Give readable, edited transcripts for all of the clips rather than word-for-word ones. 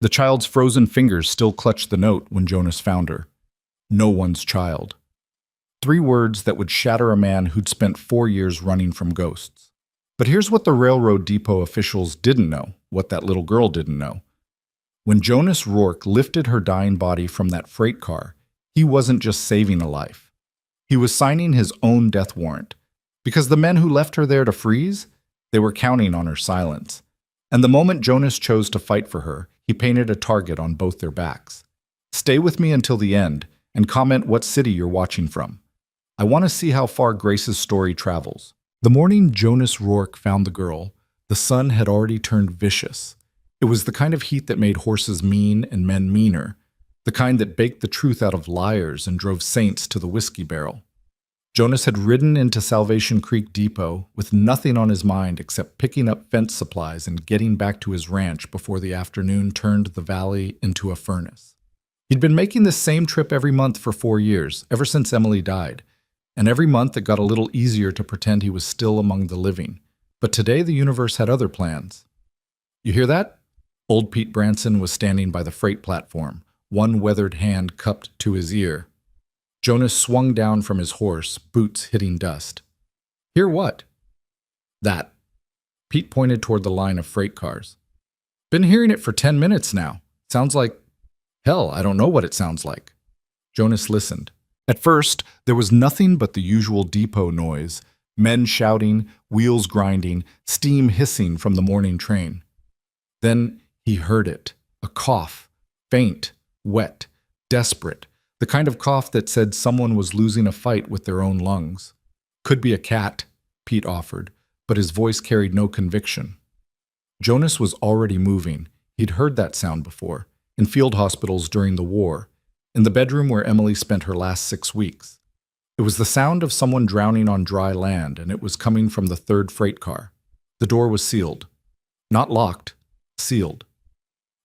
The child's frozen fingers still clutched the note when Jonas found her. No one's child. 3 words that would shatter a man who'd spent 4 years running from ghosts. But here's what the railroad depot officials didn't know, what that little girl didn't know. When Jonas Rourke lifted her dying body from that freight car, he wasn't just saving a life. He was signing his own death warrant. Because the men who left her there to freeze, they were counting on her silence. And the moment Jonas chose to fight for her, he painted a target on both their backs. Stay with me until the end, and comment what city you're watching from. I want to see how far Grace's story travels. The morning Jonas Rourke found the girl, the sun had already turned vicious. It was the kind of heat that made horses mean and men meaner, the kind that baked the truth out of liars and drove saints to the whiskey barrel. Jonas had ridden into Salvation Creek Depot with nothing on his mind except picking up fence supplies and getting back to his ranch before the afternoon turned the valley into a furnace. He'd been making this same trip every month for 4 years, ever since Emily died, and every month it got a little easier to pretend he was still among the living. But today the universe had other plans. You hear that? Old Pete Branson was standing by the freight platform, one weathered hand cupped to his ear. Jonas swung down from his horse, boots hitting dust. Hear what? That. Pete pointed toward the line of freight cars. Been hearing it for 10 minutes now. Sounds like... Hell, I don't know what it sounds like. Jonas listened. At first, there was nothing but the usual depot noise, men shouting, wheels grinding, steam hissing from the morning train. Then he heard it, a cough, faint, wet, desperate, the kind of cough that said someone was losing a fight with their own lungs. Could be a cat, Pete offered, but his voice carried no conviction. Jonas was already moving. He'd heard that sound before, in field hospitals during the war, in the bedroom where Emily spent her last 6 weeks. It was the sound of someone drowning on dry land, and it was coming from the 3rd freight car. The door was sealed. Not locked, sealed.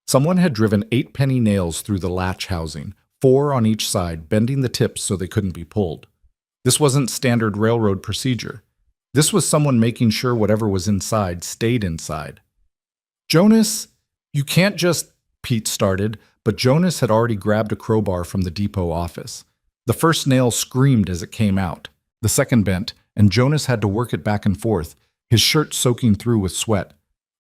Someone had driven 8-penny nails through the latch housing, 4 on each side, bending the tips so they couldn't be pulled. This wasn't standard railroad procedure. This was someone making sure whatever was inside stayed inside. Jonas, you can't just... Pete started, but Jonas had already grabbed a crowbar from the depot office. The first nail screamed as it came out. The second bent, and Jonas had to work it back and forth, his shirt soaking through with sweat.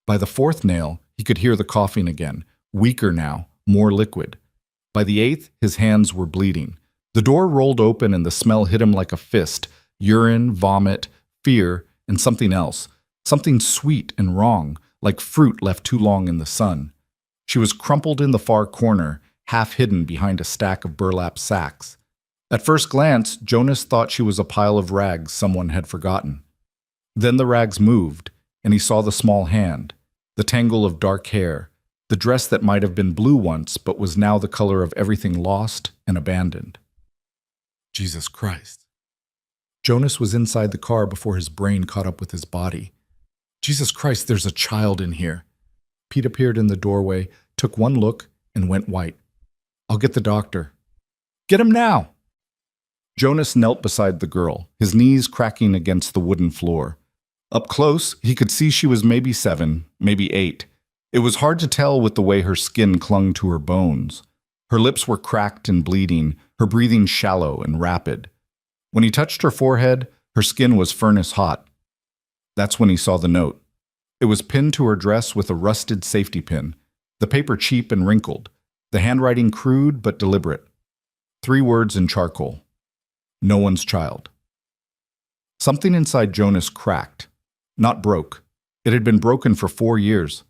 By the 4th nail, he could hear the coughing again, weaker now, more liquid. By the 8th, his hands were bleeding. The door rolled open and the smell hit him like a fist, urine, vomit, fear, and something else, something sweet and wrong, like fruit left too long in the sun. She was crumpled in the far corner, half hidden behind a stack of burlap sacks. At first glance, Jonas thought she was a pile of rags someone had forgotten. Then the rags moved, and he saw the small hand, the tangle of dark hair, the dress that might have been blue once but was now the color of everything lost and abandoned. Jesus Christ. Jonas was inside the car before his brain caught up with his body. Jesus Christ, there's a child in here. Pete appeared in the doorway, took one look, and went white. I'll get the doctor. Get him now! Jonas knelt beside the girl, his knees cracking against the wooden floor. Up close, he could see she was maybe 7, maybe 8. It was hard to tell with the way her skin clung to her bones. Her lips were cracked and bleeding, her breathing shallow and rapid. When he touched her forehead, her skin was furnace hot. That's when he saw the note. It was pinned to her dress with a rusted safety pin, the paper cheap and wrinkled, the handwriting crude but deliberate. 3 words in charcoal. No one's child. Something inside Jonas cracked, not broke. It had been broken for 4 years.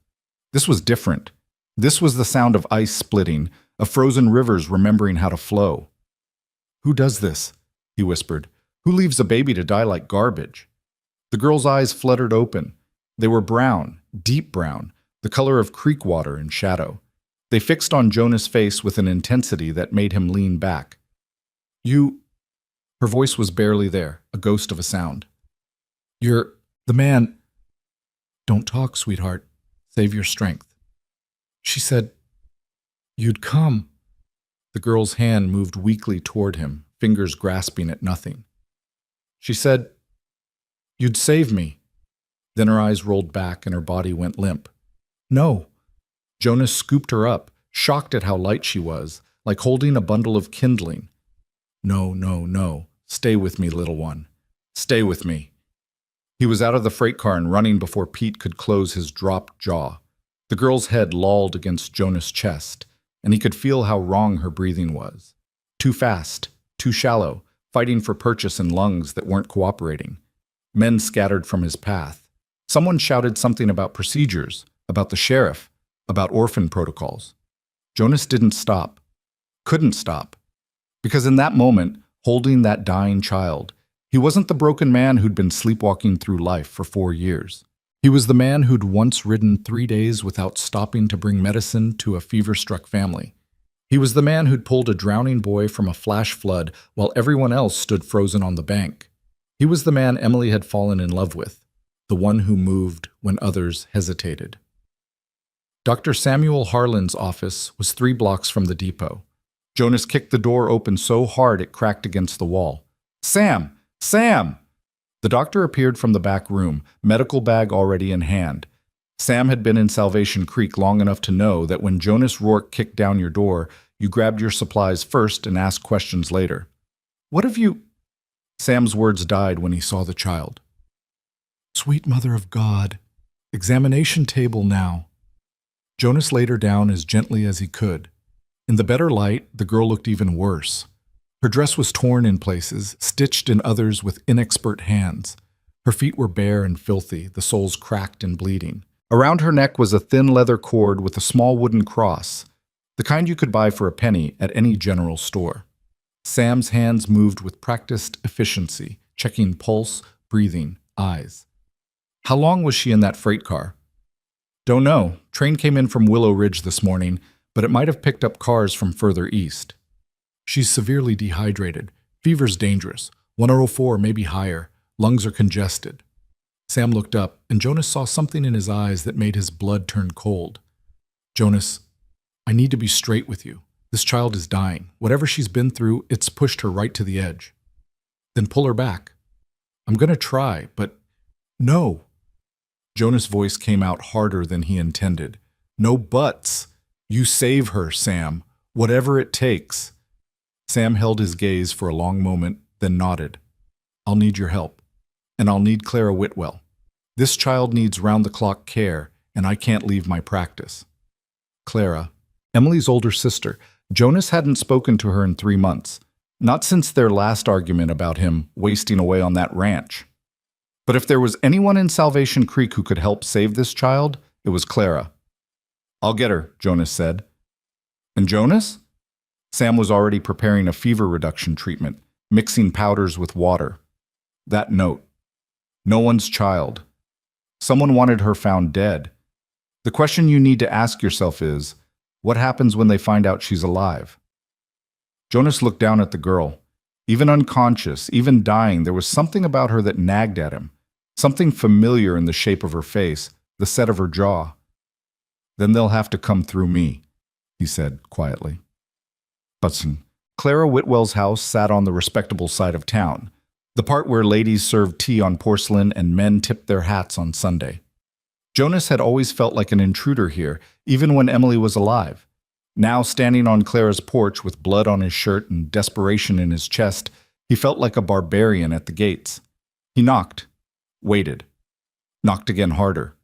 This was different. This was the sound of ice splitting, of frozen rivers remembering how to flow. Who does this? He whispered. Who leaves a baby to die like garbage? The girl's eyes fluttered open. They were brown, deep brown, the color of creek water in shadow. They fixed on Jonas' face with an intensity that made him lean back. You... Her voice was barely there, a ghost of a sound. You're the man... Don't talk, sweetheart. Save your strength. She said, You'd come. The girl's hand moved weakly toward him, fingers grasping at nothing. She said, You'd save me. Then her eyes rolled back and her body went limp. No. Jonas scooped her up, shocked at how light she was, like holding a bundle of kindling. No, no, no. Stay with me, little one. Stay with me. He was out of the freight car and running before Pete could close his dropped jaw. The girl's head lolled against Jonas' chest, and he could feel how wrong her breathing was. Too fast, too shallow, fighting for purchase in lungs that weren't cooperating. Men scattered from his path. Someone shouted something about procedures, about the sheriff, about orphan protocols. Jonas didn't stop. Couldn't stop. Because in that moment, holding that dying child, he wasn't the broken man who'd been sleepwalking through life for 4 years. He was the man who'd once ridden 3 days without stopping to bring medicine to a fever-struck family. He was the man who'd pulled a drowning boy from a flash flood while everyone else stood frozen on the bank. He was the man Emily had fallen in love with, the one who moved when others hesitated. Dr. Samuel Harlan's office was 3 blocks from the depot. Jonas kicked the door open so hard it cracked against the wall. "Sam! Sam!" The doctor appeared from the back room, medical bag already in hand. Sam had been in Salvation Creek long enough to know that when Jonas Rourke kicked down your door, you grabbed your supplies first and asked questions later. "What have you—" Sam's words died when he saw the child. "Sweet Mother of God, examination table now." Jonas laid her down as gently as he could. In the better light, the girl looked even worse. Her dress was torn in places, stitched in others with inexpert hands. Her feet were bare and filthy, the soles cracked and bleeding. Around her neck was a thin leather cord with a small wooden cross, the kind you could buy for a penny at any general store. Sam's hands moved with practiced efficiency, checking pulse, breathing, eyes. How long was she in that freight car? Don't know. Train came in from Willow Ridge this morning, but it might have picked up cars from further east. She's severely dehydrated. Fever's dangerous. 104, maybe higher. Lungs are congested. Sam looked up, and Jonas saw something in his eyes that made his blood turn cold. "Jonas, I need to be straight with you. This child is dying. Whatever she's been through, it's pushed her right to the edge." "Then pull her back." "I'm going to try, but—" "No." Jonas' voice came out harder than he intended. "No buts. You save her, Sam. Whatever it takes." Sam held his gaze for a long moment, then nodded. "I'll need your help. And I'll need Clara Whitwell. This child needs round-the-clock care, and I can't leave my practice." Clara, Emily's older sister. Jonas hadn't spoken to her in 3 months, not since their last argument about him wasting away on that ranch. But if there was anyone in Salvation Creek who could help save this child, it was Clara. "I'll get her," Jonas said. "And Jonas?" Sam was already preparing a fever reduction treatment, mixing powders with water. That note. No one's child. Someone wanted her found dead. The question you need to ask yourself is, what happens when they find out she's alive? Jonas looked down at the girl. Even unconscious, even dying, there was something about her that nagged at him. Something familiar in the shape of her face, the set of her jaw. "Then they'll have to come through me," he said quietly. Butson. Clara Whitwell's house sat on the respectable side of town, the part where ladies served tea on porcelain and men tipped their hats on Sunday. Jonas had always felt like an intruder here, even when Emily was alive. Now, standing on Clara's porch with blood on his shirt and desperation in his chest, he felt like a barbarian at the gates. He knocked, waited, knocked again harder.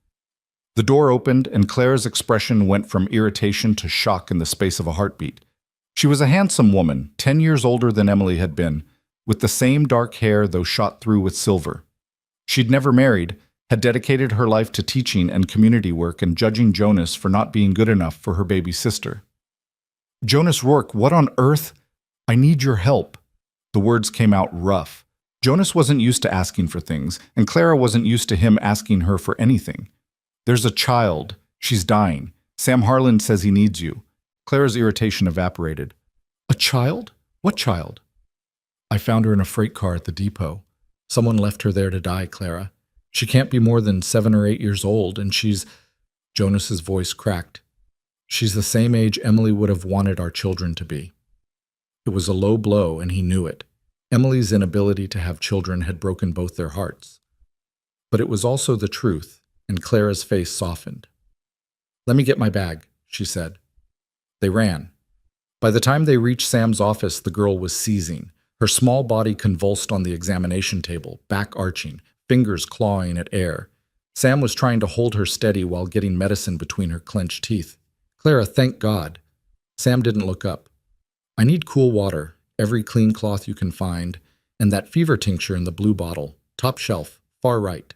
The door opened, and Clara's expression went from irritation to shock in the space of a heartbeat. She was a handsome woman, 10 years older than Emily had been, with the same dark hair though shot through with silver. She'd never married, had dedicated her life to teaching and community work and judging Jonas for not being good enough for her baby sister. "Jonas Rourke, what on earth? I need your help." The words came out rough. Jonas wasn't used to asking for things, and Clara wasn't used to him asking her for anything. "There's a child. She's dying. Sam Harlan says he needs you." Clara's irritation evaporated. "A child? What child?" "I found her in a freight car at the depot. Someone left her there to die, Clara. She can't be more than 7 or 8 years old, and she's—" Jonas's voice cracked. "She's the same age Emily would have wanted our children to be." It was a low blow, and he knew it. Emily's inability to have children had broken both their hearts. But it was also the truth, and Clara's face softened. "Let me get my bag," she said. They ran. By the time they reached Sam's office, the girl was seizing. Her small body convulsed on the examination table, back arching, fingers clawing at air. Sam was trying to hold her steady while getting medicine between her clenched teeth. "Clara, thank God." Sam didn't look up. "I need cool water, every clean cloth you can find, and that fever tincture in the blue bottle, top shelf, far right."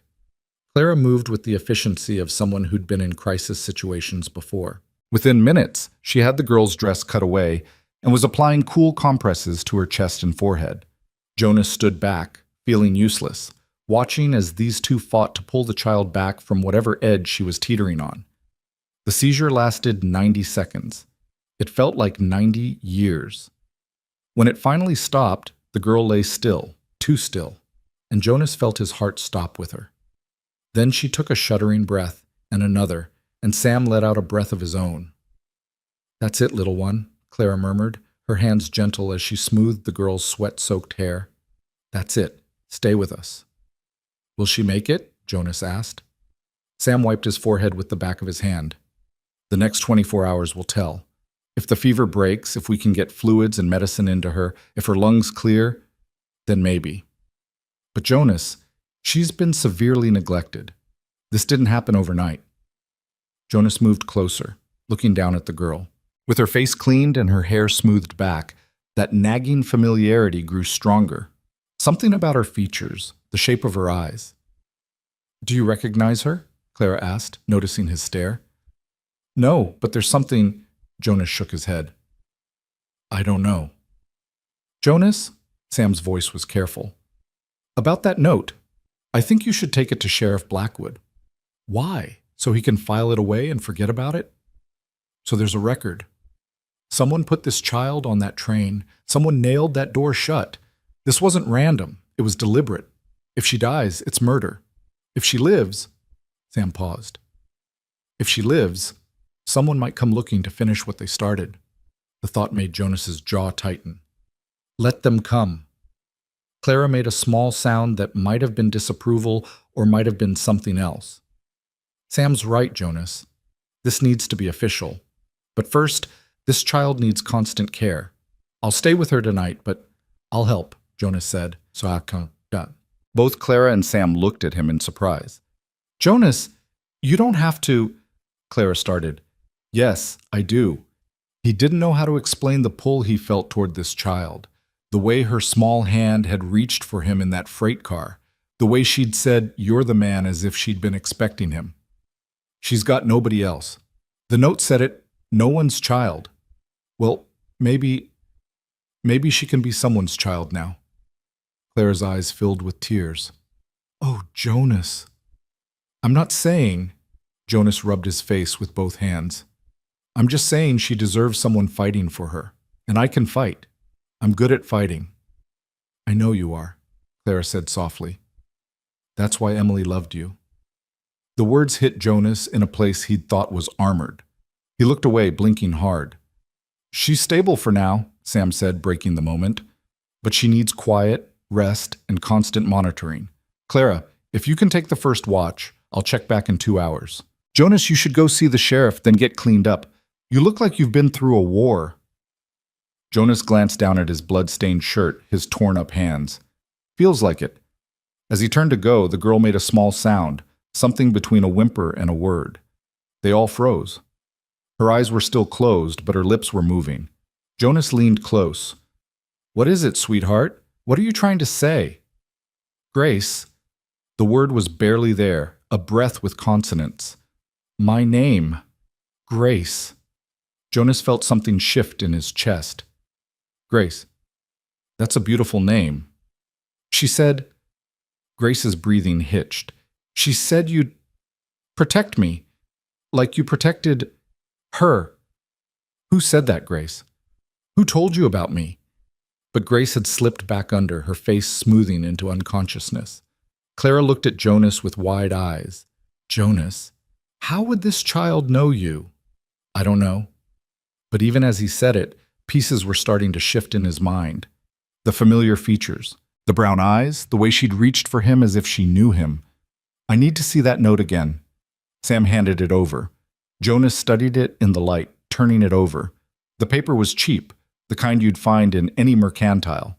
Clara moved with the efficiency of someone who'd been in crisis situations before. Within minutes, she had the girl's dress cut away and was applying cool compresses to her chest and forehead. Jonas stood back, feeling useless, watching as these two fought to pull the child back from whatever edge she was teetering on. The seizure lasted 90 seconds. It felt like 90 years. When it finally stopped, the girl lay still, too still, and Jonas felt his heart stop with her. Then she took a shuddering breath, and another, and Sam let out a breath of his own. "That's it, little one," Clara murmured, her hands gentle as she smoothed the girl's sweat-soaked hair. "That's it. Stay with us." "Will she make it?" Jonas asked. Sam wiped his forehead with the back of his hand. "The next 24 hours will tell. If the fever breaks, if we can get fluids and medicine into her, if her lungs clear, then maybe. But Jonas, she's been severely neglected. This didn't happen overnight." Jonas moved closer, looking down at the girl. With her face cleaned and her hair smoothed back, that nagging familiarity grew stronger. Something about her features, the shape of her eyes. "Do you recognize her?" Clara asked, noticing his stare. "No, but there's something—" Jonas shook his head. "I don't know." "Jonas," Sam's voice was careful. "About that note, I think you should take it to Sheriff Blackwood." "Why? So he can file it away and forget about it?" "So there's a record. Someone put this child on that train. Someone nailed that door shut. This wasn't random. It was deliberate. If she dies, it's murder. If she lives—" Sam paused. "If she lives, someone might come looking to finish what they started." The thought made Jonas's jaw tighten. "Let them come." Clara made a small sound that might have been disapproval or might have been something else. "Sam's right, Jonas. This needs to be official. But first, this child needs constant care. I'll stay with her tonight, but I'll help," Jonas said. "So I can." Both Clara and Sam looked at him in surprise. "Jonas, you don't have to—" Clara started. "Yes, I do." He didn't know how to explain the pull he felt toward this child, the way her small hand had reached for him in that freight car, the way she'd said, "You're the man," as if she'd been expecting him. "She's got nobody else. The note said it, no one's child. Well, maybe she can be someone's child now." Clara's eyes filled with tears. "Oh, Jonas." "I'm not saying—" Jonas rubbed his face with both hands. "I'm just saying she deserves someone fighting for her. And I can fight. I'm good at fighting." "I know you are," Clara said softly. "That's why Emily loved you." The words hit Jonas in a place he'd thought was armored. He looked away, blinking hard. "She's stable for now," Sam said, breaking the moment. "But she needs quiet, rest, and constant monitoring. Clara, if you can take the first watch, I'll check back in 2 hours. Jonas, you should go see the sheriff, then get cleaned up. You look like you've been through a war." Jonas glanced down at his blood-stained shirt, his torn-up hands. "Feels like it." As he turned to go, the girl made a small sound, something between a whimper and a word. They all froze. Her eyes were still closed, but her lips were moving. Jonas leaned close. "What is it, sweetheart? What are you trying to say?" "Grace." The word was barely there, a breath with consonants. "My name. Grace." Jonas felt something shift in his chest. "Grace. That's a beautiful name." "She said—" Grace's breathing hitched. "She said you'd protect me, like you protected her." "Who said that, Grace? Who told you about me?" But Grace had slipped back under, her face smoothing into unconsciousness. Clara looked at Jonas with wide eyes. "Jonas, how would this child know you?" "I don't know." But even as he said it, pieces were starting to shift in his mind. The familiar features, the brown eyes, the way she'd reached for him as if she knew him. "I need to see that note again." Sam handed it over. Jonas studied it in the light, turning it over. The paper was cheap, the kind you'd find in any mercantile.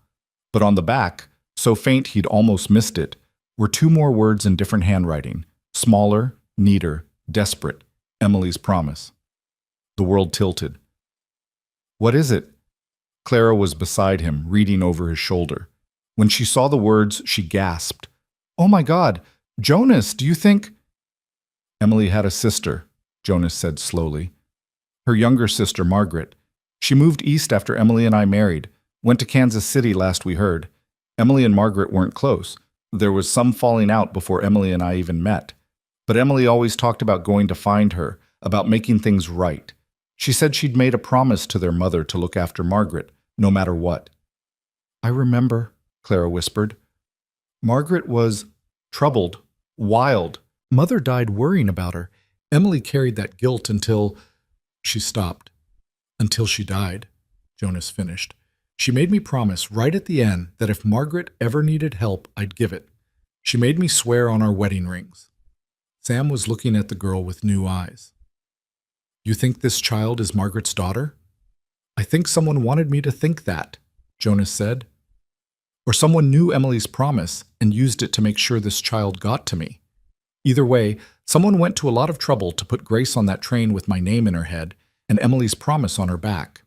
But on the back, so faint he'd almost missed it, were two more words in different handwriting, smaller, neater, desperate, Emily's promise. The world tilted. "What is it?" Clara was beside him, reading over his shoulder. When she saw the words, she gasped. "Oh my God, Jonas, do you think—" "Emily had a sister," Jonas said slowly. "Her younger sister, Margaret. She moved east after Emily and I married. Went to Kansas City last we heard. Emily and Margaret weren't close. There was some falling out before Emily and I even met. But Emily always talked about going to find her, about making things right. She said she'd made a promise to their mother to look after Margaret, no matter what." "I remember," Clara whispered. "Margaret was troubled, wild. Mother died worrying about her. Emily carried that guilt until—" She stopped. "Until she died," Jonas finished. "She made me promise right at the end that if Margaret ever needed help, I'd give it. She made me swear on our wedding rings." Sam was looking at the girl with new eyes. "You think this child is Margaret's daughter?" "I think someone wanted me to think that," Jonas said. "Or someone knew Emily's promise and used it to make sure this child got to me. Either way, someone went to a lot of trouble to put Grace on that train with my name in her head and Emily's promise on her back."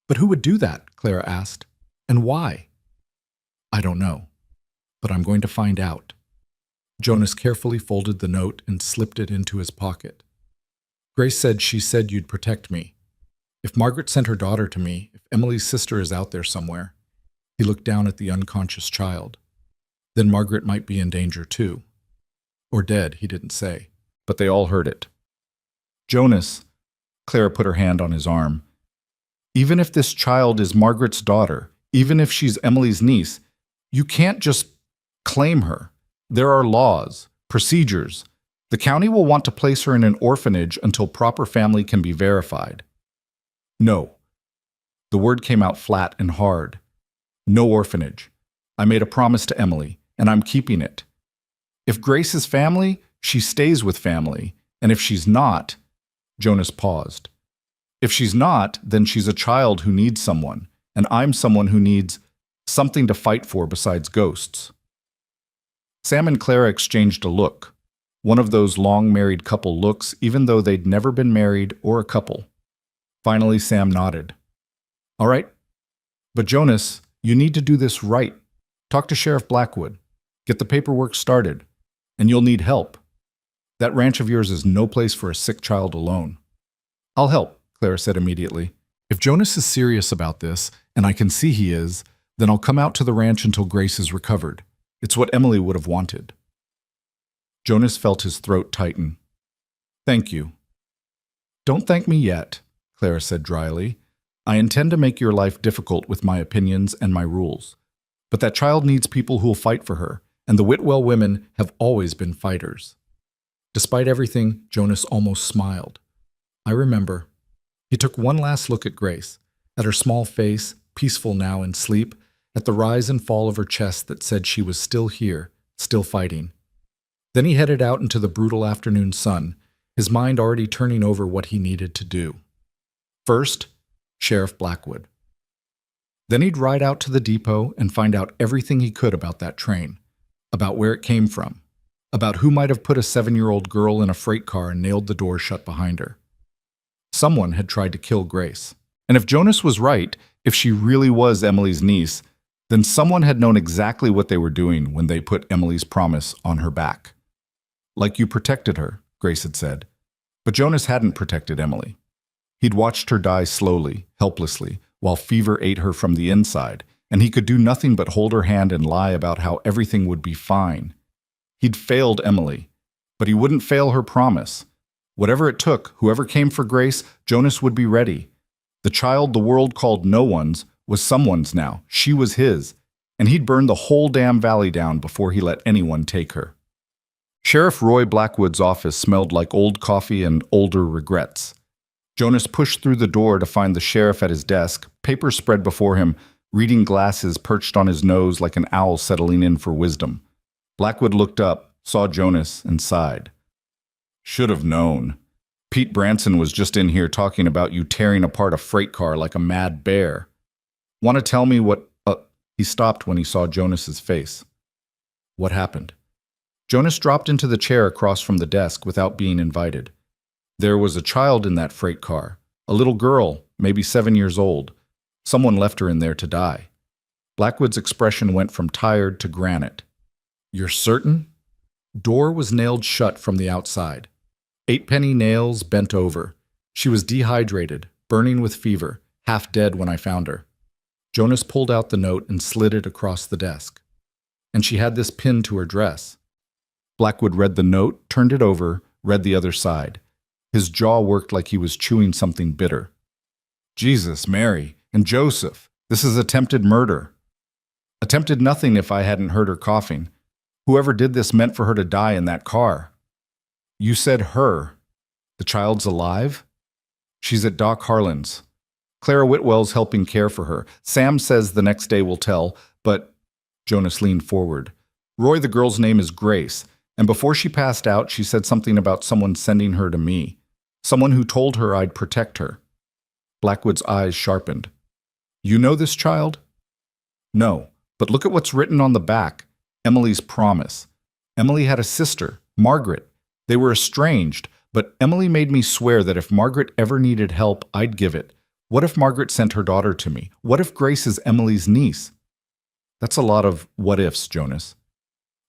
"But who would do that?" Clara asked. "And why?" "I don't know, but I'm going to find out." Jonas carefully folded the note and slipped it into his pocket. "Grace said she said you'd protect me. If Margaret sent her daughter to me, if Emily's sister is out there somewhere," he looked down at the unconscious child, "then Margaret might be in danger too. Or dead, he didn't say, but they all heard it." "Jonas," Clara put her hand on his arm, "even if this child is Margaret's daughter, even if she's Emily's niece, you can't just claim her. There are laws, procedures. The county will want to place her in an orphanage until proper family can be verified." "No." The word came out flat and hard. "No orphanage. I made a promise to Emily, and I'm keeping it. If Grace is family, she stays with family, and if she's not—" Jonas paused. "If she's not, then she's a child who needs someone, and I'm someone who needs something to fight for besides ghosts." Sam and Clara exchanged a look, one of those long married couple looks, even though they'd never been married or a couple. Finally, Sam nodded. "All right. But Jonas, you need to do this right. Talk to Sheriff Blackwood. Get the paperwork started. And you'll need help. That ranch of yours is no place for a sick child alone." "I'll help," Clara said immediately. "If Jonas is serious about this, and I can see he is, then I'll come out to the ranch until Grace is recovered. It's what Emily would have wanted." Jonas felt his throat tighten. "Thank you." "Don't thank me yet," Clara said dryly. "I intend to make your life difficult with my opinions and my rules. But that child needs people who'll fight for her, and the Whitwell women have always been fighters." Despite everything, Jonas almost smiled. "I remember." He took one last look at Grace, at her small face, peaceful now in sleep, at the rise and fall of her chest that said she was still here, still fighting. Then he headed out into the brutal afternoon sun, his mind already turning over what he needed to do. First, Sheriff Blackwood. Then he'd ride out to the depot and find out everything he could about that train, about where it came from, about who might have put a 7-year-old girl in a freight car and nailed the door shut behind her. Someone had tried to kill Grace. And if Jonas was right, if she really was Emily's niece, then someone had known exactly what they were doing when they put Emily's promise on her back. "Like you protected her," Grace had said. But Jonas hadn't protected Emily. He'd watched her die slowly, helplessly, while fever ate her from the inside, and he could do nothing but hold her hand and lie about how everything would be fine. He'd failed Emily, but he wouldn't fail her promise. Whatever it took, whoever came for Grace, Jonas would be ready. The child the world called no one's was someone's now. She was his, and he'd burn the whole damn valley down before he let anyone take her. Sheriff Roy Blackwood's office smelled like old coffee and older regrets. Jonas pushed through the door to find the sheriff at his desk, papers spread before him, reading glasses perched on his nose like an owl settling in for wisdom. Blackwood looked up, saw Jonas, and sighed. "Should have known." Pete Branson was just in here talking about you tearing apart a freight car like a mad bear. Want to tell me what... He stopped when he saw Jonas's face. What happened? Jonas dropped into the chair across from the desk without being invited. There was a child in that freight car, a little girl, maybe 7 years old. Someone left her in there to die. Blackwood's expression went from tired to granite. You're certain? Door was nailed shut from the outside. 8-penny nails bent over. She was dehydrated, burning with fever, half dead when I found her. Jonas pulled out the note and slid it across the desk. And she had this pinned to her dress. Blackwood read the note, turned it over, read the other side. His jaw worked like he was chewing something bitter. Jesus, Mary, and Joseph, this is attempted murder. Attempted nothing if I hadn't heard her coughing. Whoever did this meant for her to die in that car. You said her. The child's alive? She's at Doc Harlan's. Clara Whitwell's helping care for her. Sam says the next day will tell, but... Jonas leaned forward. Roy, the girl's name is Grace, and before she passed out, she said something about someone sending her to me. Someone who told her I'd protect her. Blackwood's eyes sharpened. You know this child? No, but look at what's written on the back. Emily's promise. Emily had a sister, Margaret. They were estranged, but Emily made me swear that if Margaret ever needed help, I'd give it. What if Margaret sent her daughter to me? What if Grace is Emily's niece? That's a lot of what-ifs, Jonas.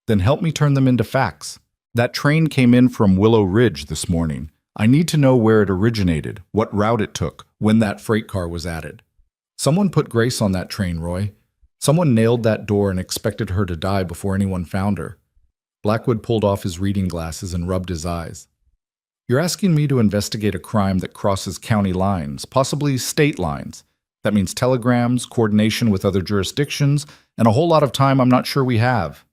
Then help me turn them into facts. That train came in from Willow Ridge this morning. I need to know where it originated, what route it took, when that freight car was added. Someone put Grace on that train, Roy. Someone nailed that door and expected her to die before anyone found her. Blackwood pulled off his reading glasses and rubbed his eyes. You're asking me to investigate a crime that crosses county lines, possibly state lines. That means telegrams, coordination with other jurisdictions, and a whole lot of time I'm not sure we have.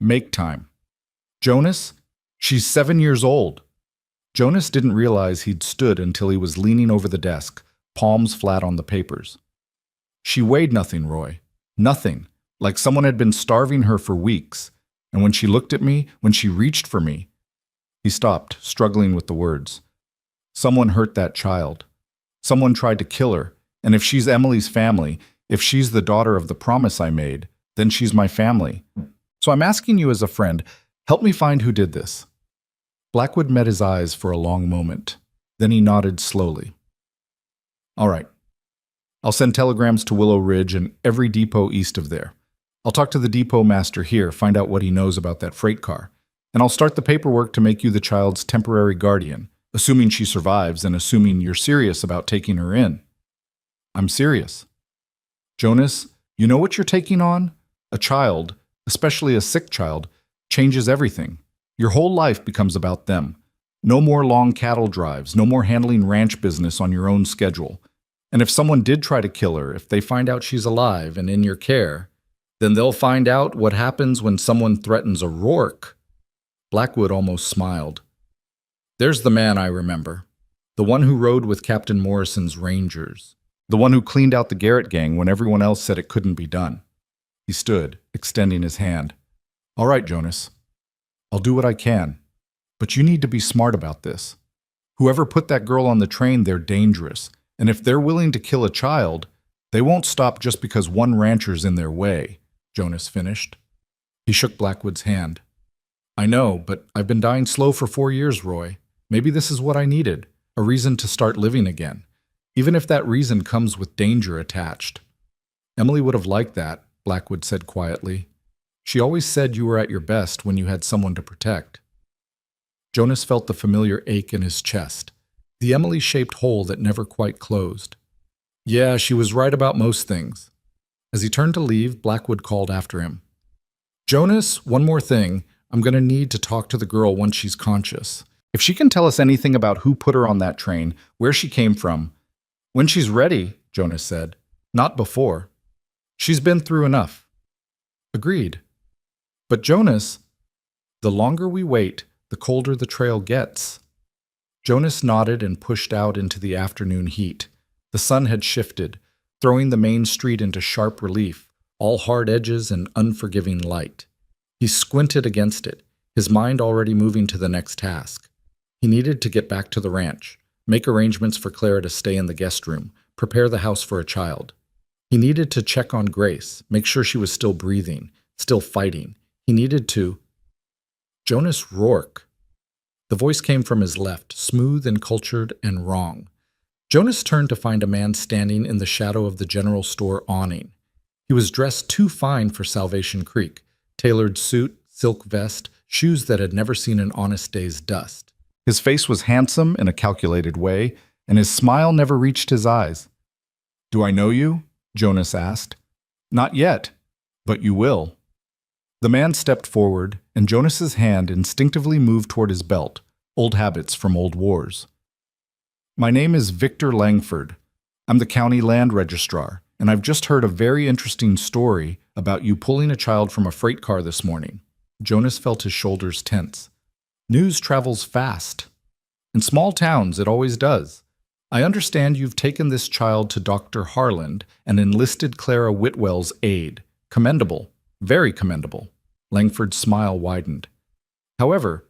Make time. Jonas? She's 7 years old. Jonas didn't realize he'd stood until he was leaning over the desk, palms flat on the papers. She weighed nothing, Roy. Nothing. Like someone had been starving her for weeks. And when she looked at me, when she reached for me... He stopped, struggling with the words. Someone hurt that child. Someone tried to kill her. And if she's Emily's family, if she's the daughter of the promise I made, then she's my family. So I'm asking you as a friend, help me find who did this. Blackwood met his eyes for a long moment. Then he nodded slowly. All right. I'll send telegrams to Willow Ridge and every depot east of there. I'll talk to the depot master here, find out what he knows about that freight car. And I'll start the paperwork to make you the child's temporary guardian, assuming she survives and assuming you're serious about taking her in. I'm serious. Jonas, you know what you're taking on? A child, especially a sick child, changes everything. Your whole life becomes about them. No more long cattle drives, no more handling ranch business on your own schedule. And if someone did try to kill her, if they find out she's alive and in your care, then they'll find out what happens when someone threatens a Rourke. Blackwood almost smiled. There's the man I remember. The one who rode with Captain Morrison's Rangers. The one who cleaned out the Garrett gang when everyone else said it couldn't be done. He stood, extending his hand. All right, Jonas. I'll do what I can. But you need to be smart about this. Whoever put that girl on the train, they're dangerous. And if they're willing to kill a child, they won't stop just because one rancher's in their way, Jonas finished. He shook Blackwood's hand. I know, but I've been dying slow for 4 years, Roy. Maybe this is what I needed, a reason to start living again, even if that reason comes with danger attached. Emily would have liked that, Blackwood said quietly. She always said you were at your best when you had someone to protect. Jonas felt the familiar ache in his chest, the Emily-shaped hole that never quite closed. Yeah, she was right about most things. As he turned to leave, Blackwood called after him. Jonas, one more thing. I'm going to need to talk to the girl once she's conscious. If she can tell us anything about who put her on that train, where she came from. When she's ready, Jonas said. Not before. She's been through enough. Agreed. But Jonas, the longer we wait, the colder the trail gets. Jonas nodded and pushed out into the afternoon heat. The sun had shifted, throwing the main street into sharp relief, all hard edges and unforgiving light. He squinted against it, his mind already moving to the next task. He needed to get back to the ranch, make arrangements for Clara to stay in the guest room, prepare the house for a child. He needed to check on Grace, make sure she was still breathing, still fighting. He needed to... Jonas Rourke. The voice came from his left, smooth and cultured and wrong. Jonas turned to find a man standing in the shadow of the general store awning. He was dressed too fine for Salvation Creek. Tailored suit, silk vest, shoes that had never seen an honest day's dust. His face was handsome in a calculated way, and his smile never reached his eyes. "Do I know you?" Jonas asked. "Not yet, but you will." The man stepped forward, and Jonas's hand instinctively moved toward his belt, old habits from old wars. "My name is Victor Langford. I'm the county land registrar, and I've just heard a very interesting story about you pulling a child from a freight car this morning." Jonas felt his shoulders tense. News travels fast. In small towns, it always does. "I understand you've taken this child to Dr. Harland and enlisted Clara Whitwell's aid. Commendable. Very commendable." Langford's smile widened. "However,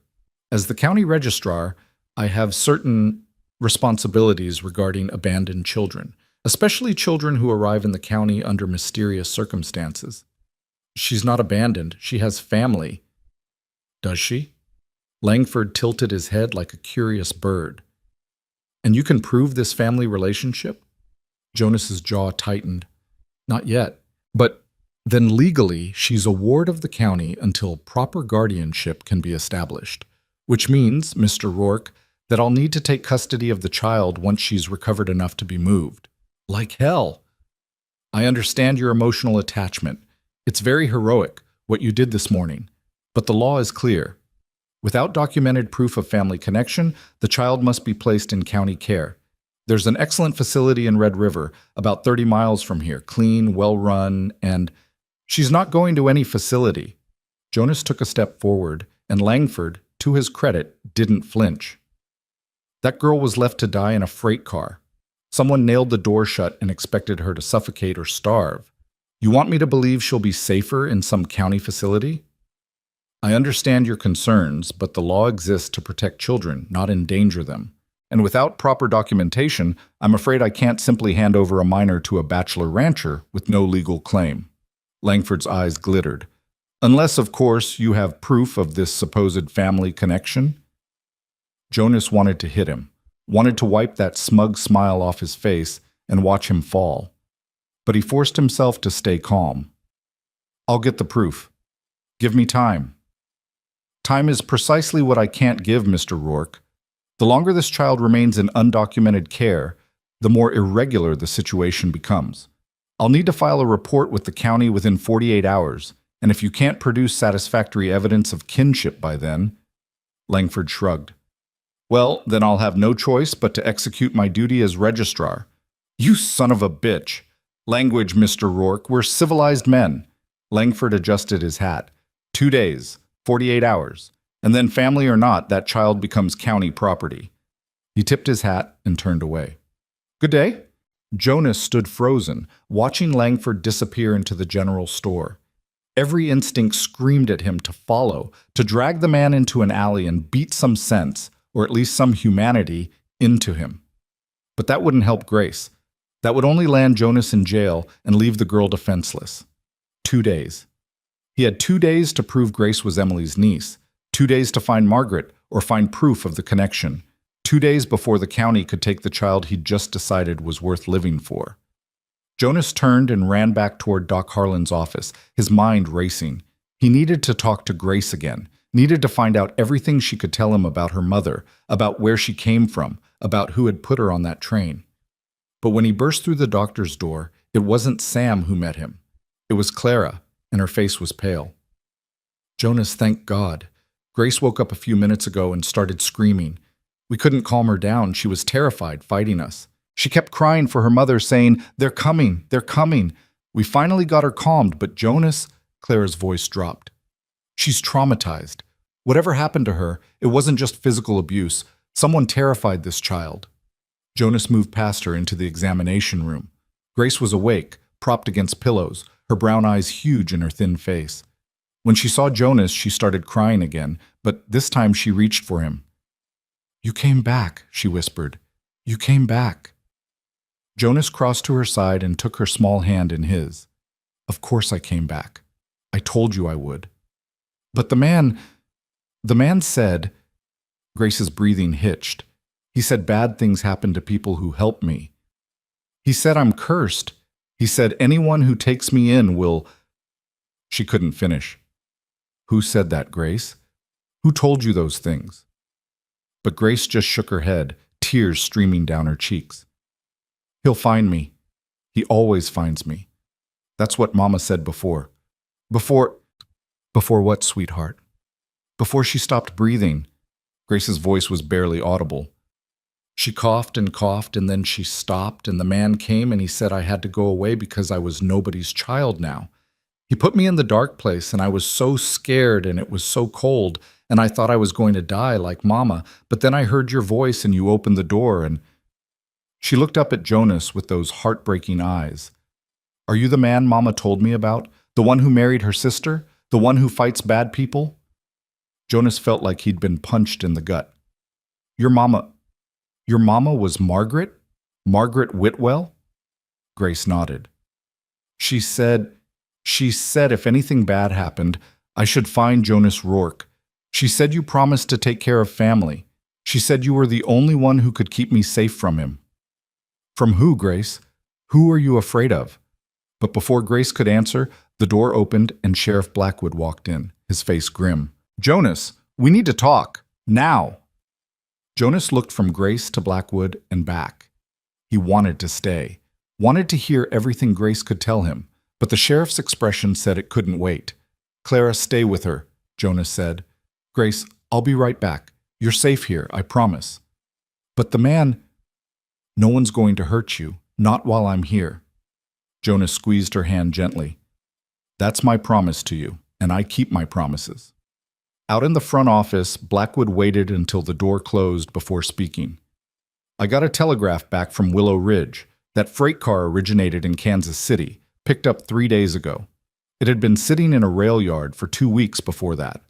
as the county registrar, I have certain responsibilities regarding abandoned children, especially children who arrive in the county under mysterious circumstances." "She's not abandoned. She has family." "Does she?" Langford tilted his head like a curious bird. "And you can prove this family relationship?" Jonas's jaw tightened. "Not yet. But then legally, she's a ward of the county until proper guardianship can be established. Which means, Mr. Rourke, that I'll need to take custody of the child once she's recovered enough to be moved." "Like hell." "I understand your emotional attachment. It's very heroic, what you did this morning. But the law is clear. Without documented proof of family connection, the child must be placed in county care. There's an excellent facility in Red River, about 30 miles from here, clean, well-run, and she's not going to any facility." Jonas took a step forward, and Langford, to his credit, didn't flinch. "That girl was left to die in a freight car. Someone nailed the door shut and expected her to suffocate or starve. You want me to believe she'll be safer in some county facility? I understand your concerns, but the law exists to protect children, not endanger them. And without proper documentation, I'm afraid I can't simply hand over a minor to a bachelor rancher with no legal claim." Langford's eyes glittered. "Unless, of course, you have proof of this supposed family connection?" Jonas wanted to hit him, wanted to wipe that smug smile off his face and watch him fall. But he forced himself to stay calm. "I'll get the proof. Give me time." "Time is precisely what I can't give, Mr. Rourke. The longer this child remains in undocumented care, the more irregular the situation becomes. I'll need to file a report with the county within 48 hours, and if you can't produce satisfactory evidence of kinship by then..." Langford shrugged. "Well, then I'll have no choice but to execute my duty as registrar." "You son of a bitch!" "Language, Mr. Rourke. We're civilized men." Langford adjusted his hat. 2 days. 48 hours, and then family or not, that child becomes county property. He tipped his hat and turned away. "Good day." Jonas stood frozen, watching Langford disappear into the general store. Every instinct screamed at him to follow, to drag the man into an alley and beat some sense, or at least some humanity, into him. But that wouldn't help Grace. That would only land Jonas in jail and leave the girl defenseless. 2 days. He had 2 days to prove Grace was Emily's niece, 2 days to find Margaret or find proof of the connection, 2 days before the county could take the child he'd just decided was worth living for. Jonas turned and ran back toward Doc Harlan's office, his mind racing. He needed to talk to Grace again, needed to find out everything she could tell him about her mother, about where she came from, about who had put her on that train. But when he burst through the doctor's door, it wasn't Sam who met him. It was Clara, and her face was pale. "Jonas, thank God. Grace woke up a few minutes ago and started screaming. We couldn't calm her down. She was terrified, fighting us. She kept crying for her mother, saying, 'They're coming, they're coming.' We finally got her calmed, but Jonas," Clara's voice dropped. "She's traumatized. Whatever happened to her, it wasn't just physical abuse. Someone terrified this child." Jonas moved past her into the examination room. Grace was awake, propped against pillows, her brown eyes huge in her thin face. When she saw Jonas, she started crying again, but this time she reached for him. You came back, she whispered. You came back. Jonas crossed to her side and took her small hand in his. Of course I came back. I told you I would. But the man said, Grace's breathing hitched. He said bad things happen to people who help me. He said I'm cursed. He said anyone who takes me in will... She couldn't finish. Who said that, Grace? Who told you those things? But Grace just shook her head, tears streaming down her cheeks. He'll find me. He always finds me. That's what Mama said before. Before what, sweetheart? Before she stopped breathing. Grace's voice was barely audible. She coughed, and then she stopped, and the man came and he said I had to go away because I was nobody's child now. He put me in the dark place, and I was so scared, and it was so cold, and I thought I was going to die like Mama, but then I heard your voice and you opened the door, and... She looked up at Jonas with those heartbreaking eyes. Are you the man Mama told me about? The one who married her sister? The one who fights bad people? Jonas felt like he'd been punched in the gut. Your mama was Margaret? Margaret Whitwell? Grace nodded. She said if anything bad happened, I should find Jonas Rourke. She said you promised to take care of family. She said you were the only one who could keep me safe from him. From who, Grace? Who are you afraid of? But before Grace could answer, the door opened and Sheriff Blackwood walked in, his face grim. Jonas, we need to talk. Now. Jonas looked from Grace to Blackwood and back. He wanted to stay, wanted to hear everything Grace could tell him, but the sheriff's expression said it couldn't wait. Clara, stay with her, Jonas said. Grace, I'll be right back. You're safe here, I promise. But the man... No one's going to hurt you, not while I'm here. Jonas squeezed her hand gently. That's my promise to you, and I keep my promises. Out in the front office, Blackwood waited until the door closed before speaking. I got a telegraph back from Willow Ridge. That freight car originated in Kansas City, picked up 3 days ago. It had been sitting in a rail yard for 2 weeks before that.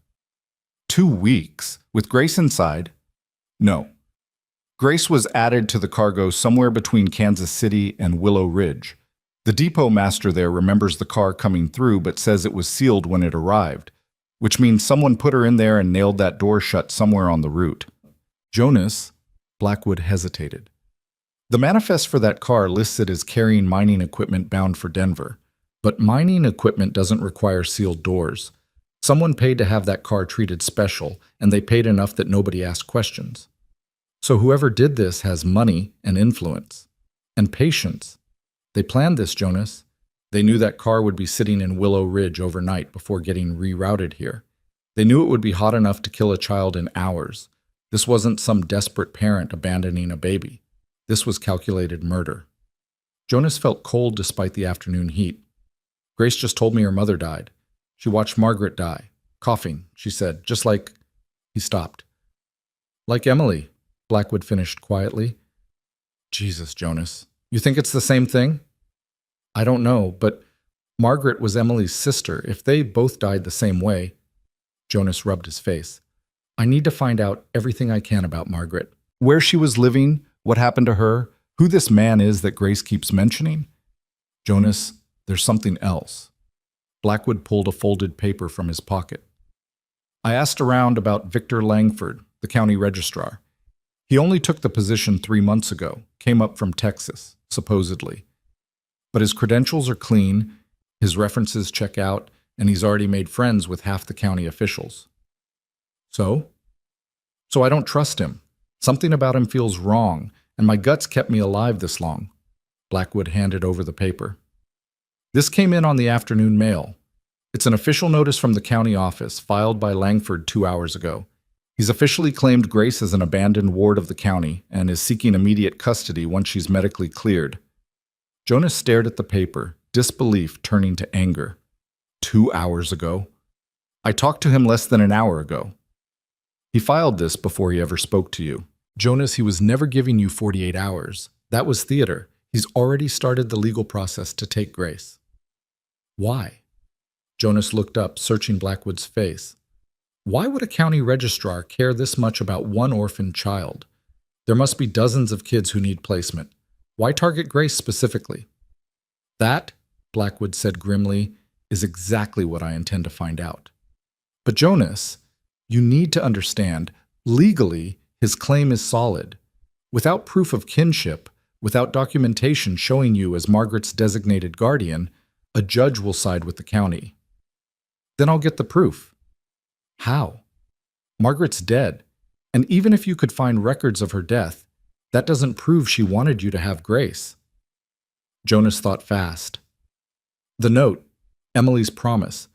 2 weeks? With Grace inside? No. Grace was added to the cargo somewhere between Kansas City and Willow Ridge. The depot master there remembers the car coming through but says it was sealed when it arrived, which means someone put her in there and nailed that door shut somewhere on the route. Jonas, Blackwood hesitated. The manifest for that car lists it as carrying mining equipment bound for Denver, but mining equipment doesn't require sealed doors. Someone paid to have that car treated special, and they paid enough that nobody asked questions. So whoever did this has money and influence. And patience. They planned this, Jonas. They knew that car would be sitting in Willow Ridge overnight before getting rerouted here. They knew it would be hot enough to kill a child in hours. This wasn't some desperate parent abandoning a baby. This was calculated murder. Jonas felt cold despite the afternoon heat. Grace just told me her mother died. She watched Margaret die. Coughing, she said, just like... He stopped. Like Emily, Blackwood finished quietly. Jesus, Jonas. You think it's the same thing? I don't know, but Margaret was Emily's sister. If they both died the same way... Jonas rubbed his face. I need to find out everything I can about Margaret. Where she was living, what happened to her, who this man is that Grace keeps mentioning. Jonas, there's something else. Blackwood pulled a folded paper from his pocket. I asked around about Victor Langford, the county registrar. He only took the position 3 months ago, came up from Texas, supposedly. But his credentials are clean, his references check out, and he's already made friends with half the county officials. So I don't trust him. Something about him feels wrong, and my guts kept me alive this long. Blackwood handed over the paper. This came in on the afternoon mail. It's an official notice from the county office, filed by Langford 2 hours ago. He's officially claimed Grace as an abandoned ward of the county and is seeking immediate custody once she's medically cleared. Jonas stared at the paper, disbelief turning to anger. 2 hours ago? I talked to him less than an hour ago. He filed this before he ever spoke to you. Jonas, he was never giving you 48 hours. That was theater. He's already started the legal process to take Grace. Why? Jonas looked up, searching Blackwood's face. Why would a county registrar care this much about one orphaned child? There must be dozens of kids who need placement. Why target Grace specifically? That, Blackwood said grimly, is exactly what I intend to find out. But Jonas, you need to understand, legally, his claim is solid. Without proof of kinship, without documentation showing you as Margaret's designated guardian, a judge will side with the county. Then I'll get the proof. How? Margaret's dead, and even if you could find records of her death, that doesn't prove she wanted you to have Grace. Jonas thought fast. The note, Emily's promise.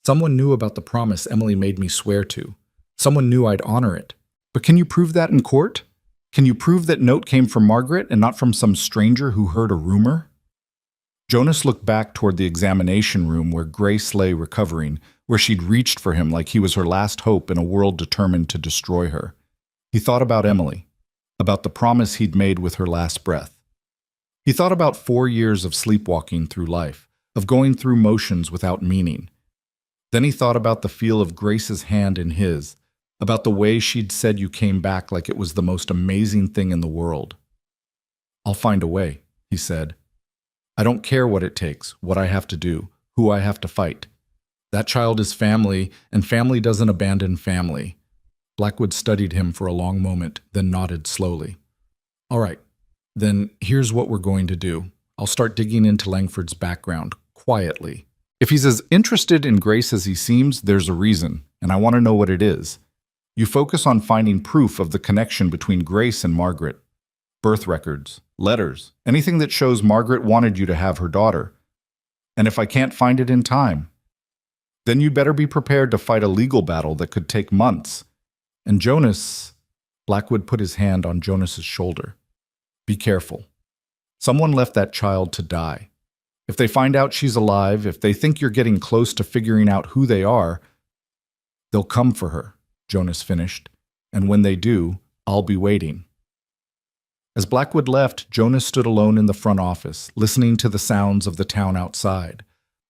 Someone knew about the promise Emily made me swear to. Someone knew I'd honor it. But can you prove that in court? Can you prove that note came from Margaret and not from some stranger who heard a rumor? Jonas looked back toward the examination room where Grace lay recovering, where she'd reached for him like he was her last hope in a world determined to destroy her. He thought about Emily, about the promise he'd made with her last breath. He thought about 4 years of sleepwalking through life, of going through motions without meaning. Then he thought about the feel of Grace's hand in his, about the way she'd said you came back like it was the most amazing thing in the world. I'll find a way, he said. I don't care what it takes, what I have to do, who I have to fight. That child is family, and family doesn't abandon family. Blackwood studied him for a long moment, then nodded slowly. All right, then here's what we're going to do. I'll start digging into Langford's background, quietly. If he's as interested in Grace as he seems, there's a reason, and I want to know what it is. You focus on finding proof of the connection between Grace and Margaret. Birth records, letters, anything that shows Margaret wanted you to have her daughter. And if I can't find it in time, then you better be prepared to fight a legal battle that could take months. And Jonas, Blackwood put his hand on Jonas's shoulder. Be careful. Someone left that child to die. If they find out she's alive, if they think you're getting close to figuring out who they are, they'll come for her, Jonas finished. And when they do, I'll be waiting. As Blackwood left, Jonas stood alone in the front office, listening to the sounds of the town outside.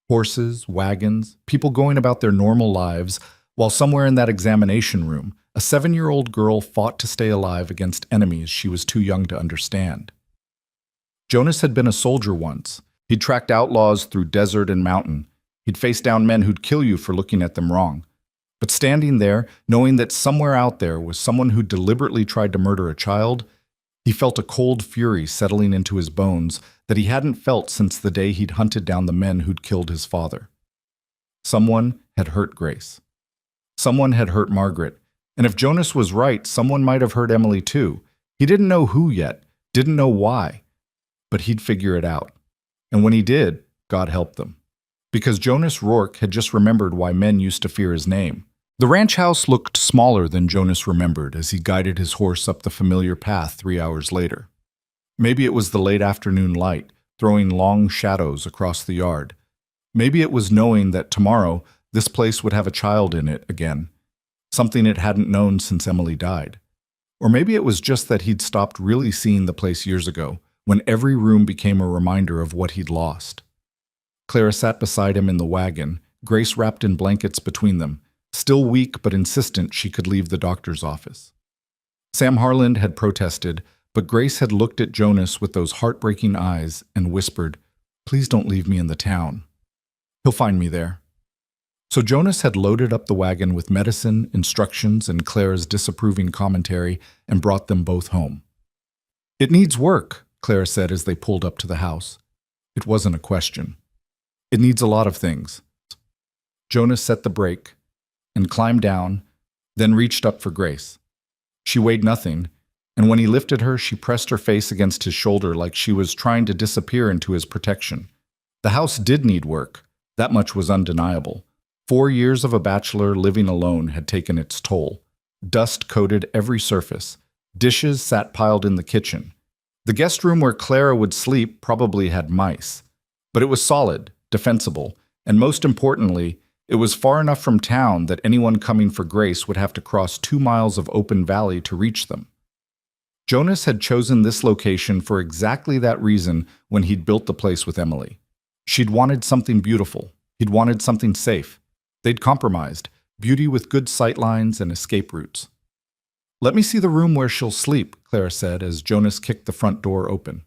Horses, wagons, people going about their normal lives, while somewhere in that examination room, a 7-year-old girl fought to stay alive against enemies she was too young to understand. Jonas had been a soldier once. He'd tracked outlaws through desert and mountain. He'd faced down men who'd kill you for looking at them wrong. But standing there, knowing that somewhere out there was someone who deliberately tried to murder a child, he felt a cold fury settling into his bones that he hadn't felt since the day he'd hunted down the men who'd killed his father. Someone had hurt Grace. Someone had hurt Margaret. And if Jonas was right, someone might have hurt Emily too. He didn't know who yet, didn't know why. But he'd figure it out. And when he did, God help them. Because Jonas Rourke had just remembered why men used to fear his name. The ranch house looked smaller than Jonas remembered as he guided his horse up the familiar path 3 hours later. Maybe it was the late afternoon light, throwing long shadows across the yard. Maybe it was knowing that tomorrow this place would have a child in it again, something it hadn't known since Emily died. Or maybe it was just that he'd stopped really seeing the place years ago, when every room became a reminder of what he'd lost. Clara sat beside him in the wagon, Grace wrapped in blankets between them, still weak but insistent she could leave the doctor's office. Sam Harland had protested, but Grace had looked at Jonas with those heartbreaking eyes and whispered, "Please don't leave me in the town. He'll find me there." So Jonas had loaded up the wagon with medicine, instructions, and Clara's disapproving commentary and brought them both home. "It needs work," Clara said as they pulled up to the house. It wasn't a question. "It needs a lot of things." Jonas set the brake and climbed down, then reached up for Grace. She weighed nothing, and when he lifted her, she pressed her face against his shoulder like she was trying to disappear into his protection. The house did need work. That much was undeniable. 4 years of a bachelor living alone had taken its toll. Dust coated every surface. Dishes sat piled in the kitchen. The guest room where Clara would sleep probably had mice. But it was solid, defensible, and most importantly, it was far enough from town that anyone coming for Grace would have to cross 2 miles of open valley to reach them. Jonas had chosen this location for exactly that reason when he'd built the place with Emily. She'd wanted something beautiful. He'd wanted something safe. They'd compromised. Beauty with good sightlines and escape routes. "Let me see the room where she'll sleep," Clara said as Jonas kicked the front door open.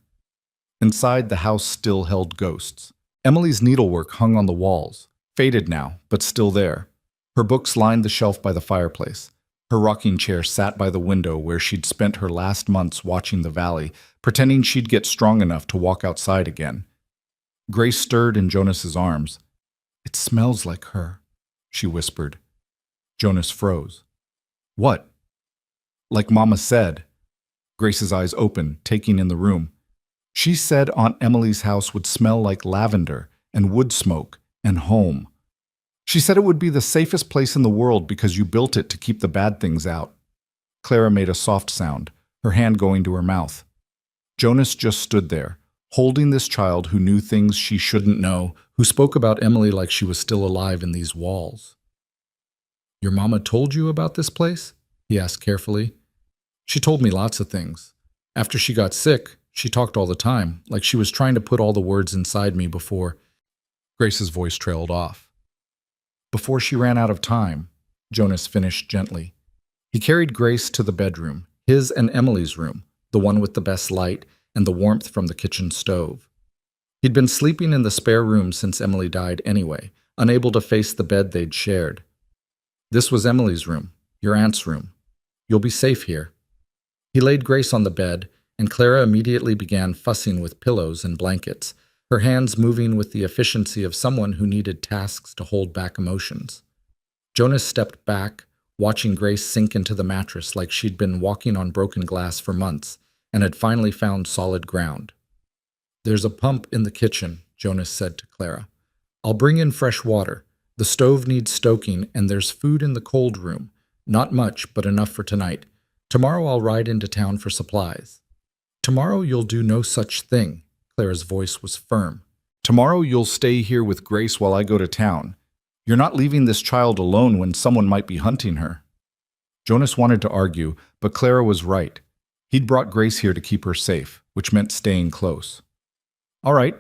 Inside, the house still held ghosts. Emily's needlework hung on the walls, faded now, but still there. Her books lined the shelf by the fireplace. Her rocking chair sat by the window where she'd spent her last months watching the valley, pretending she'd get strong enough to walk outside again. Grace stirred in Jonas's arms. "It smells like her," she whispered. Jonas froze. "What?" "Like Mama said." Grace's eyes opened, taking in the room. "She said Aunt Emily's house would smell like lavender and wood smoke and home. She said it would be the safest place in the world because you built it to keep the bad things out." Clara made a soft sound, her hand going to her mouth. Jonas just stood there, holding this child who knew things she shouldn't know, who spoke about Emily like she was still alive in these walls. "Your mama told you about this place?" he asked carefully. "She told me lots of things. After she got sick, she talked all the time, like she was trying to put all the words inside me before—" Grace's voice trailed off. "Before she ran out of time," Jonas finished gently. He carried Grace to the bedroom, his and Emily's room, the one with the best light and the warmth from the kitchen stove. He'd been sleeping in the spare room since Emily died anyway, unable to face the bed they'd shared. "This was Emily's room, your aunt's room. You'll be safe here." He laid Grace on the bed, and Clara immediately began fussing with pillows and blankets, her hands moving with the efficiency of someone who needed tasks to hold back emotions. Jonas stepped back, watching Grace sink into the mattress like she'd been walking on broken glass for months and had finally found solid ground. "There's a pump in the kitchen," Jonas said to Clara. "I'll bring in fresh water. The stove needs stoking, and there's food in the cold room. Not much, but enough for tonight. Tomorrow I'll ride into town for supplies." "Tomorrow you'll do no such thing." Clara's voice was firm. "Tomorrow you'll stay here with Grace while I go to town. You're not leaving this child alone when someone might be hunting her." Jonas wanted to argue, but Clara was right. He'd brought Grace here to keep her safe, which meant staying close. "All right,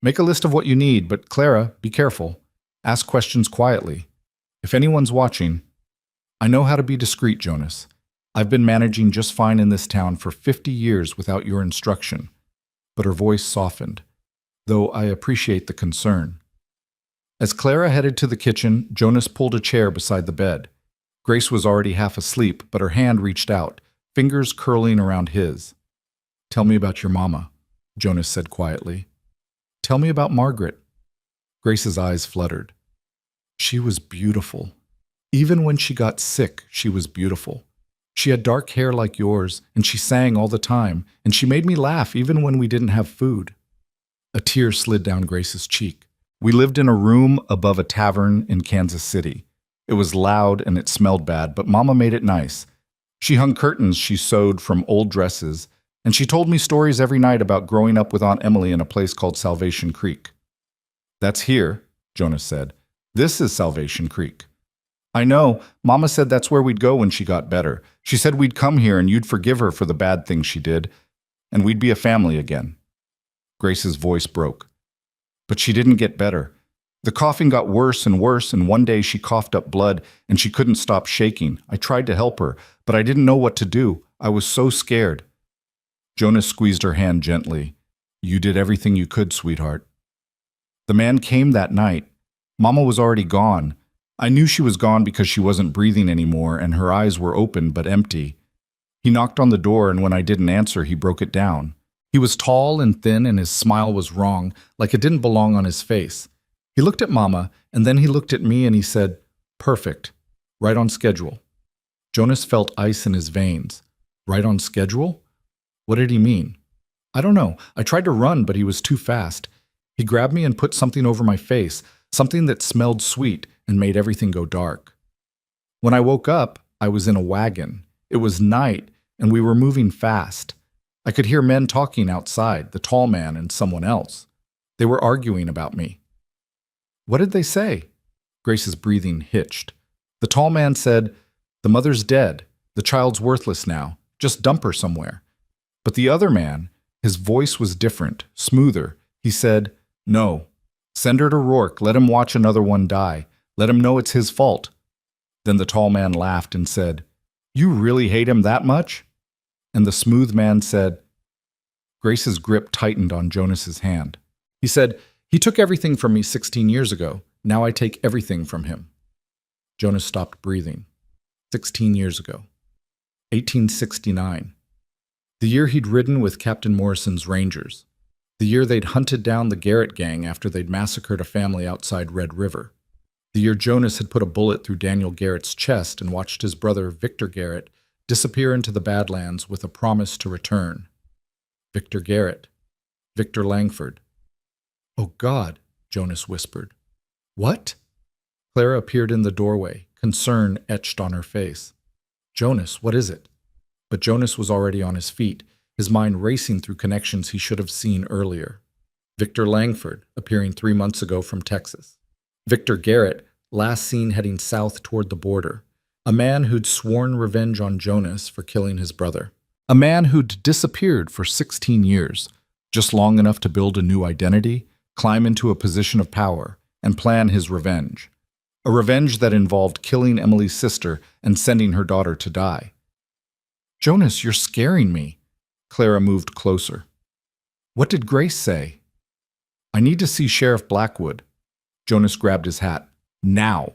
make a list of what you need, but Clara, be careful. Ask questions quietly. If anyone's watching—" "I know how to be discreet, Jonas. I've been managing just fine in this town for 50 years without your instruction." But her voice softened, "Though I appreciate the concern." As Clara headed to the kitchen, Jonas pulled a chair beside the bed. Grace was already half asleep, but her hand reached out, fingers curling around his. "Tell me about your mama," Jonas said quietly. "Tell me about Margaret." Grace's eyes fluttered. "She was beautiful. Even when she got sick, she was beautiful. She had dark hair like yours, and she sang all the time, and she made me laugh even when we didn't have food." A tear slid down Grace's cheek. "We lived in a room above a tavern in Kansas City. It was loud and it smelled bad, but Mama made it nice. She hung curtains she sewed from old dresses, and she told me stories every night about growing up with Aunt Emily in a place called Salvation Creek." "That's here," Jonas said. "This is Salvation Creek." "I know. Mama said that's where we'd go when she got better. She said we'd come here and you'd forgive her for the bad things she did, and we'd be a family again." Grace's voice broke. "But she didn't get better. The coughing got worse, and one day she coughed up blood, and she couldn't stop shaking. I tried to help her, but I didn't know what to do. I was so scared." Jonas squeezed her hand gently. "You did everything you could, sweetheart." "The man came that night. Mama was already gone. I knew she was gone because she wasn't breathing anymore, and her eyes were open but empty. He knocked on the door, and when I didn't answer, he broke it down. He was tall and thin, and his smile was wrong, like it didn't belong on his face. He looked at Mama, and then he looked at me, and he said, 'Perfect. Right on schedule.'" Jonas felt ice in his veins. "Right on schedule? What did he mean?" "I don't know. I tried to run, but he was too fast. He grabbed me and put something over my face, something that smelled sweet and made everything go dark. When I woke up, I was in a wagon. It was night, and we were moving fast. I could hear men talking outside, the tall man and someone else. They were arguing about me." "What did they say?" Grace's breathing hitched. "The tall man said, 'The mother's dead. The child's worthless now. Just dump her somewhere.' But the other man, his voice was different, smoother. He said, 'No. Send her to Rourke. Let him watch another one die. Let him know it's his fault.' Then the tall man laughed and said, "You really hate him that much?" And the smooth man said, Grace's grip tightened on Jonas's hand. He said, "He took everything from me 16 years ago. Now I take everything from him." Jonas stopped breathing. 16 years ago. 1869. The year he'd ridden with Captain Morrison's Rangers. The year they'd hunted down the Garrett gang after they'd massacred a family outside Red River. The year Jonas had put a bullet through Daniel Garrett's chest and watched his brother Victor Garrett disappear into the Badlands with a promise to return. Victor Garrett. Victor Langford. "Oh God," Jonas whispered. "What?" Clara appeared in the doorway, concern etched on her face. "Jonas, what is it?" But Jonas was already on his feet, his mind racing through connections he should have seen earlier. Victor Langford, appearing 3 months ago from Texas. Victor Garrett, last seen heading south toward the border. A man who'd sworn revenge on Jonas for killing his brother. A man who'd disappeared for 16 years, just long enough to build a new identity, climb into a position of power, and plan his revenge. A revenge that involved killing Emily's sister and sending her daughter to die. "Jonas, you're scaring me." Clara moved closer. "What did Grace say?" "I need to see Sheriff Blackwood." Jonas grabbed his hat. "Now."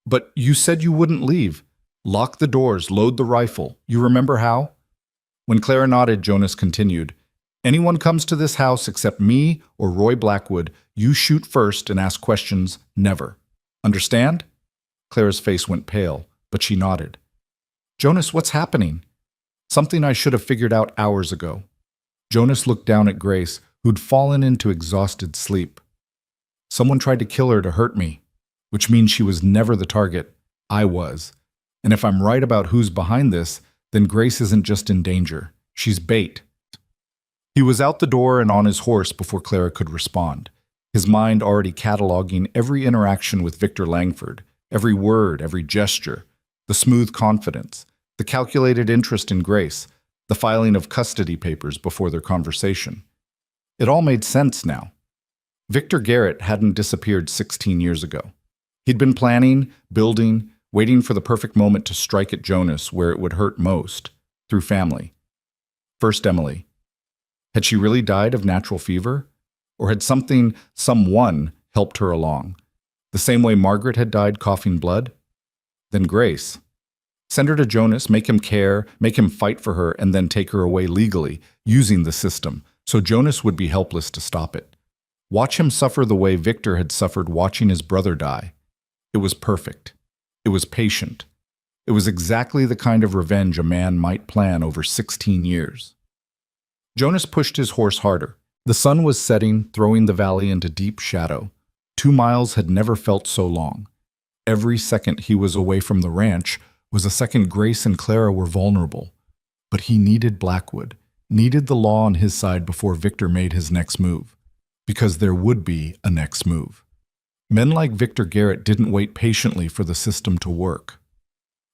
"But you said you wouldn't leave. Lock the doors, load the rifle. You remember how?" When Clara nodded, Jonas continued, "Anyone comes to this house except me or Roy Blackwood, you shoot first and ask questions never. Understand?" Clara's face went pale, but she nodded. "Jonas, what's happening?" "Something I should have figured out hours ago." Jonas looked down at Grace, who'd fallen into exhausted sleep. "Someone tried to kill her to hurt me, which means she was never the target. I was. And if I'm right about who's behind this, then Grace isn't just in danger. She's bait." He was out the door and on his horse before Clara could respond, his mind already cataloging every interaction with Victor Langford, every word, every gesture, the smooth confidence, the calculated interest in Grace, the filing of custody papers before their conversation. It all made sense now. Victor Garrett hadn't disappeared 16 years ago. He'd been planning, building, waiting for the perfect moment to strike at Jonas where it would hurt most, through family. First Emily. Had she really died of natural fever? Or had someone helped her along? The same way Margaret had died coughing blood? Then Grace. Send her to Jonas, make him care, make him fight for her, and then take her away legally, using the system, so Jonas would be helpless to stop it. Watch him suffer the way Victor had suffered watching his brother die. It was perfect. It was patient. It was exactly the kind of revenge a man might plan over 16 years. Jonas pushed his horse harder. The sun was setting, throwing the valley into deep shadow. 2 miles had never felt so long. Every second he was away from the ranch was a second Grace and Clara were vulnerable. But he needed Blackwood, needed the law on his side before Victor made his next move. Because there would be a next move. Men like Victor Garrett didn't wait patiently for the system to work.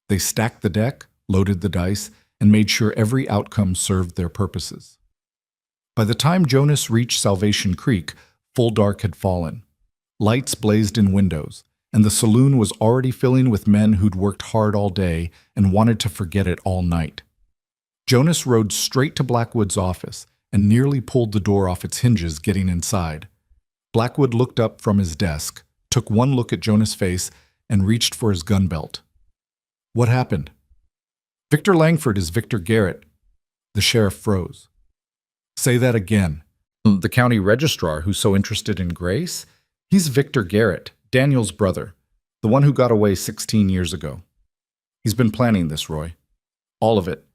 They stacked the deck, loaded the dice, and made sure every outcome served their purposes. By the time Jonas reached Salvation Creek, full dark had fallen. Lights blazed in windows, and the saloon was already filling with men who'd worked hard all day and wanted to forget it all night. Jonas rode straight to Blackwood's office and nearly pulled the door off its hinges getting inside. Blackwood looked up from his desk, took one look at Jonas' face, and reached for his gun belt. "What happened?" "Victor Langford is Victor Garrett." The sheriff froze. "Say that again." "The county registrar who's so interested in Grace? He's Victor Garrett, Daniel's brother, the one who got away 16 years ago. He's been planning this, Roy. All of it.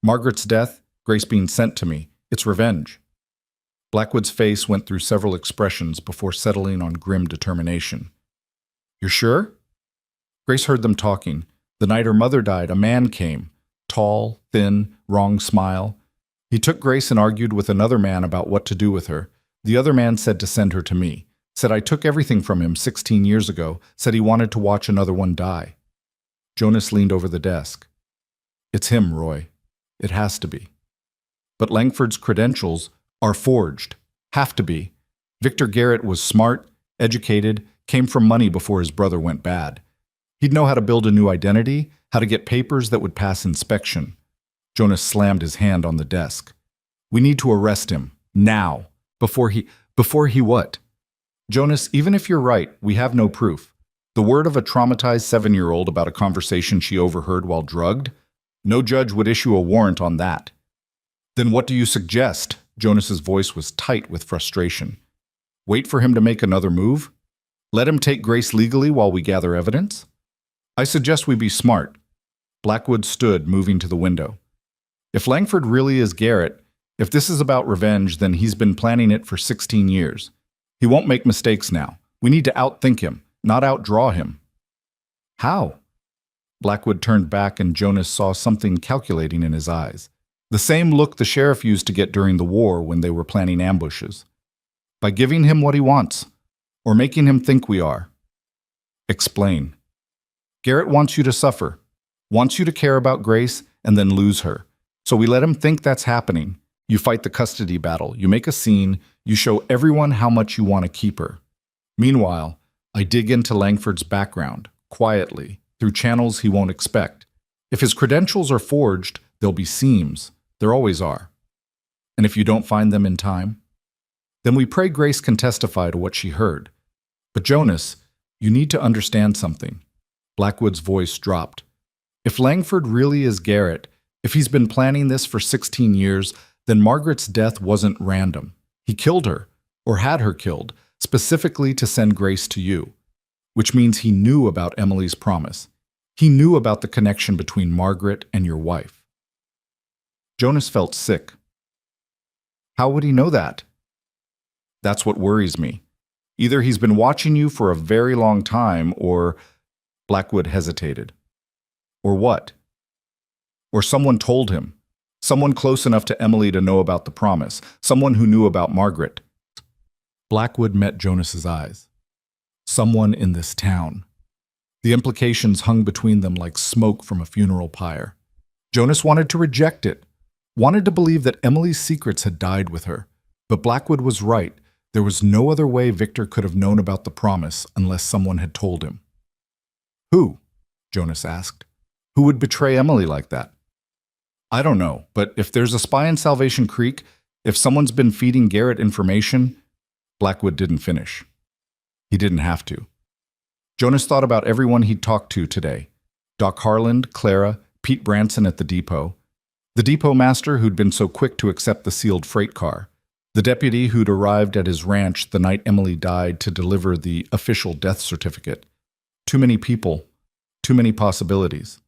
Margaret's death, Grace being sent to me. It's revenge." Blackwood's face went through several expressions before settling on grim determination. "You're sure?" Grace heard them talking. The night her mother died, a man came. Tall, thin, wrong smile. He took Grace and argued with another man about what to do with her. The other man said to send her to me. Said I took everything from him 16 years ago. Said he wanted to watch another one die. Jonas leaned over the desk. "It's him, Roy. It has to be." But Langford's credentials are forged. Have to be. Victor Garrett was smart, educated, came from money before his brother went bad. He'd know how to build a new identity, how to get papers that would pass inspection. Jonas slammed his hand on the desk. We need to arrest him, now, before he what? Jonas, even if you're right, we have no proof. The word of a traumatized 7-year-old about a conversation she overheard while drugged? No judge would issue a warrant on that. Then what do you suggest? Jonas's voice was tight with frustration. Wait for him to make another move? Let him take Grace legally while we gather evidence? I suggest we be smart. Blackwood stood, moving to the window. If Langford really is Garrett, if this is about revenge, then he's been planning it for 16 years. He won't make mistakes now. We need to outthink him, not outdraw him. How? Blackwood turned back and Jonas saw something calculating in his eyes. The same look the sheriff used to get during the war when they were planning ambushes. By giving him what he wants, or making him think we are. Explain. Garrett wants you to suffer, wants you to care about Grace and then lose her. So we let him think that's happening. You fight the custody battle, you make a scene, you show everyone how much you want to keep her. Meanwhile, I dig into Langford's background, quietly, through channels he won't expect. If his credentials are forged, there'll be seams. There always are. And if you don't find them in time, then we pray Grace can testify to what she heard. But Jonas, you need to understand something. Blackwood's voice dropped. If Langford really is Garrett, if he's been planning this for 16 years, then Margaret's death wasn't random. He killed her, or had her killed, specifically to send Grace to you. Which means he knew about Emily's promise. He knew about the connection between Margaret and your wife. Jonas felt sick. How would he know that? That's what worries me. Either he's been watching you for a very long time, or... Blackwood hesitated. Or what? Or someone told him. Someone close enough to Emily to know about the promise. Someone who knew about Margaret. Blackwood met Jonas's eyes. Someone in this town. The implications hung between them like smoke from a funeral pyre. Jonas wanted to reject it, wanted to believe that Emily's secrets had died with her. But Blackwood was right. There was no other way Victor could have known about the promise unless someone had told him. Who? Jonas asked. Who would betray Emily like that? I don't know, but if there's a spy in Salvation Creek, if someone's been feeding Garrett information, Blackwood didn't finish. He didn't have to. Jonas thought about everyone he'd talked to today. Doc Harland, Clara, Pete Branson at the depot master who'd been so quick to accept the sealed freight car, the deputy who'd arrived at his ranch the night Emily died to deliver the official death certificate. Too many people, too many possibilities.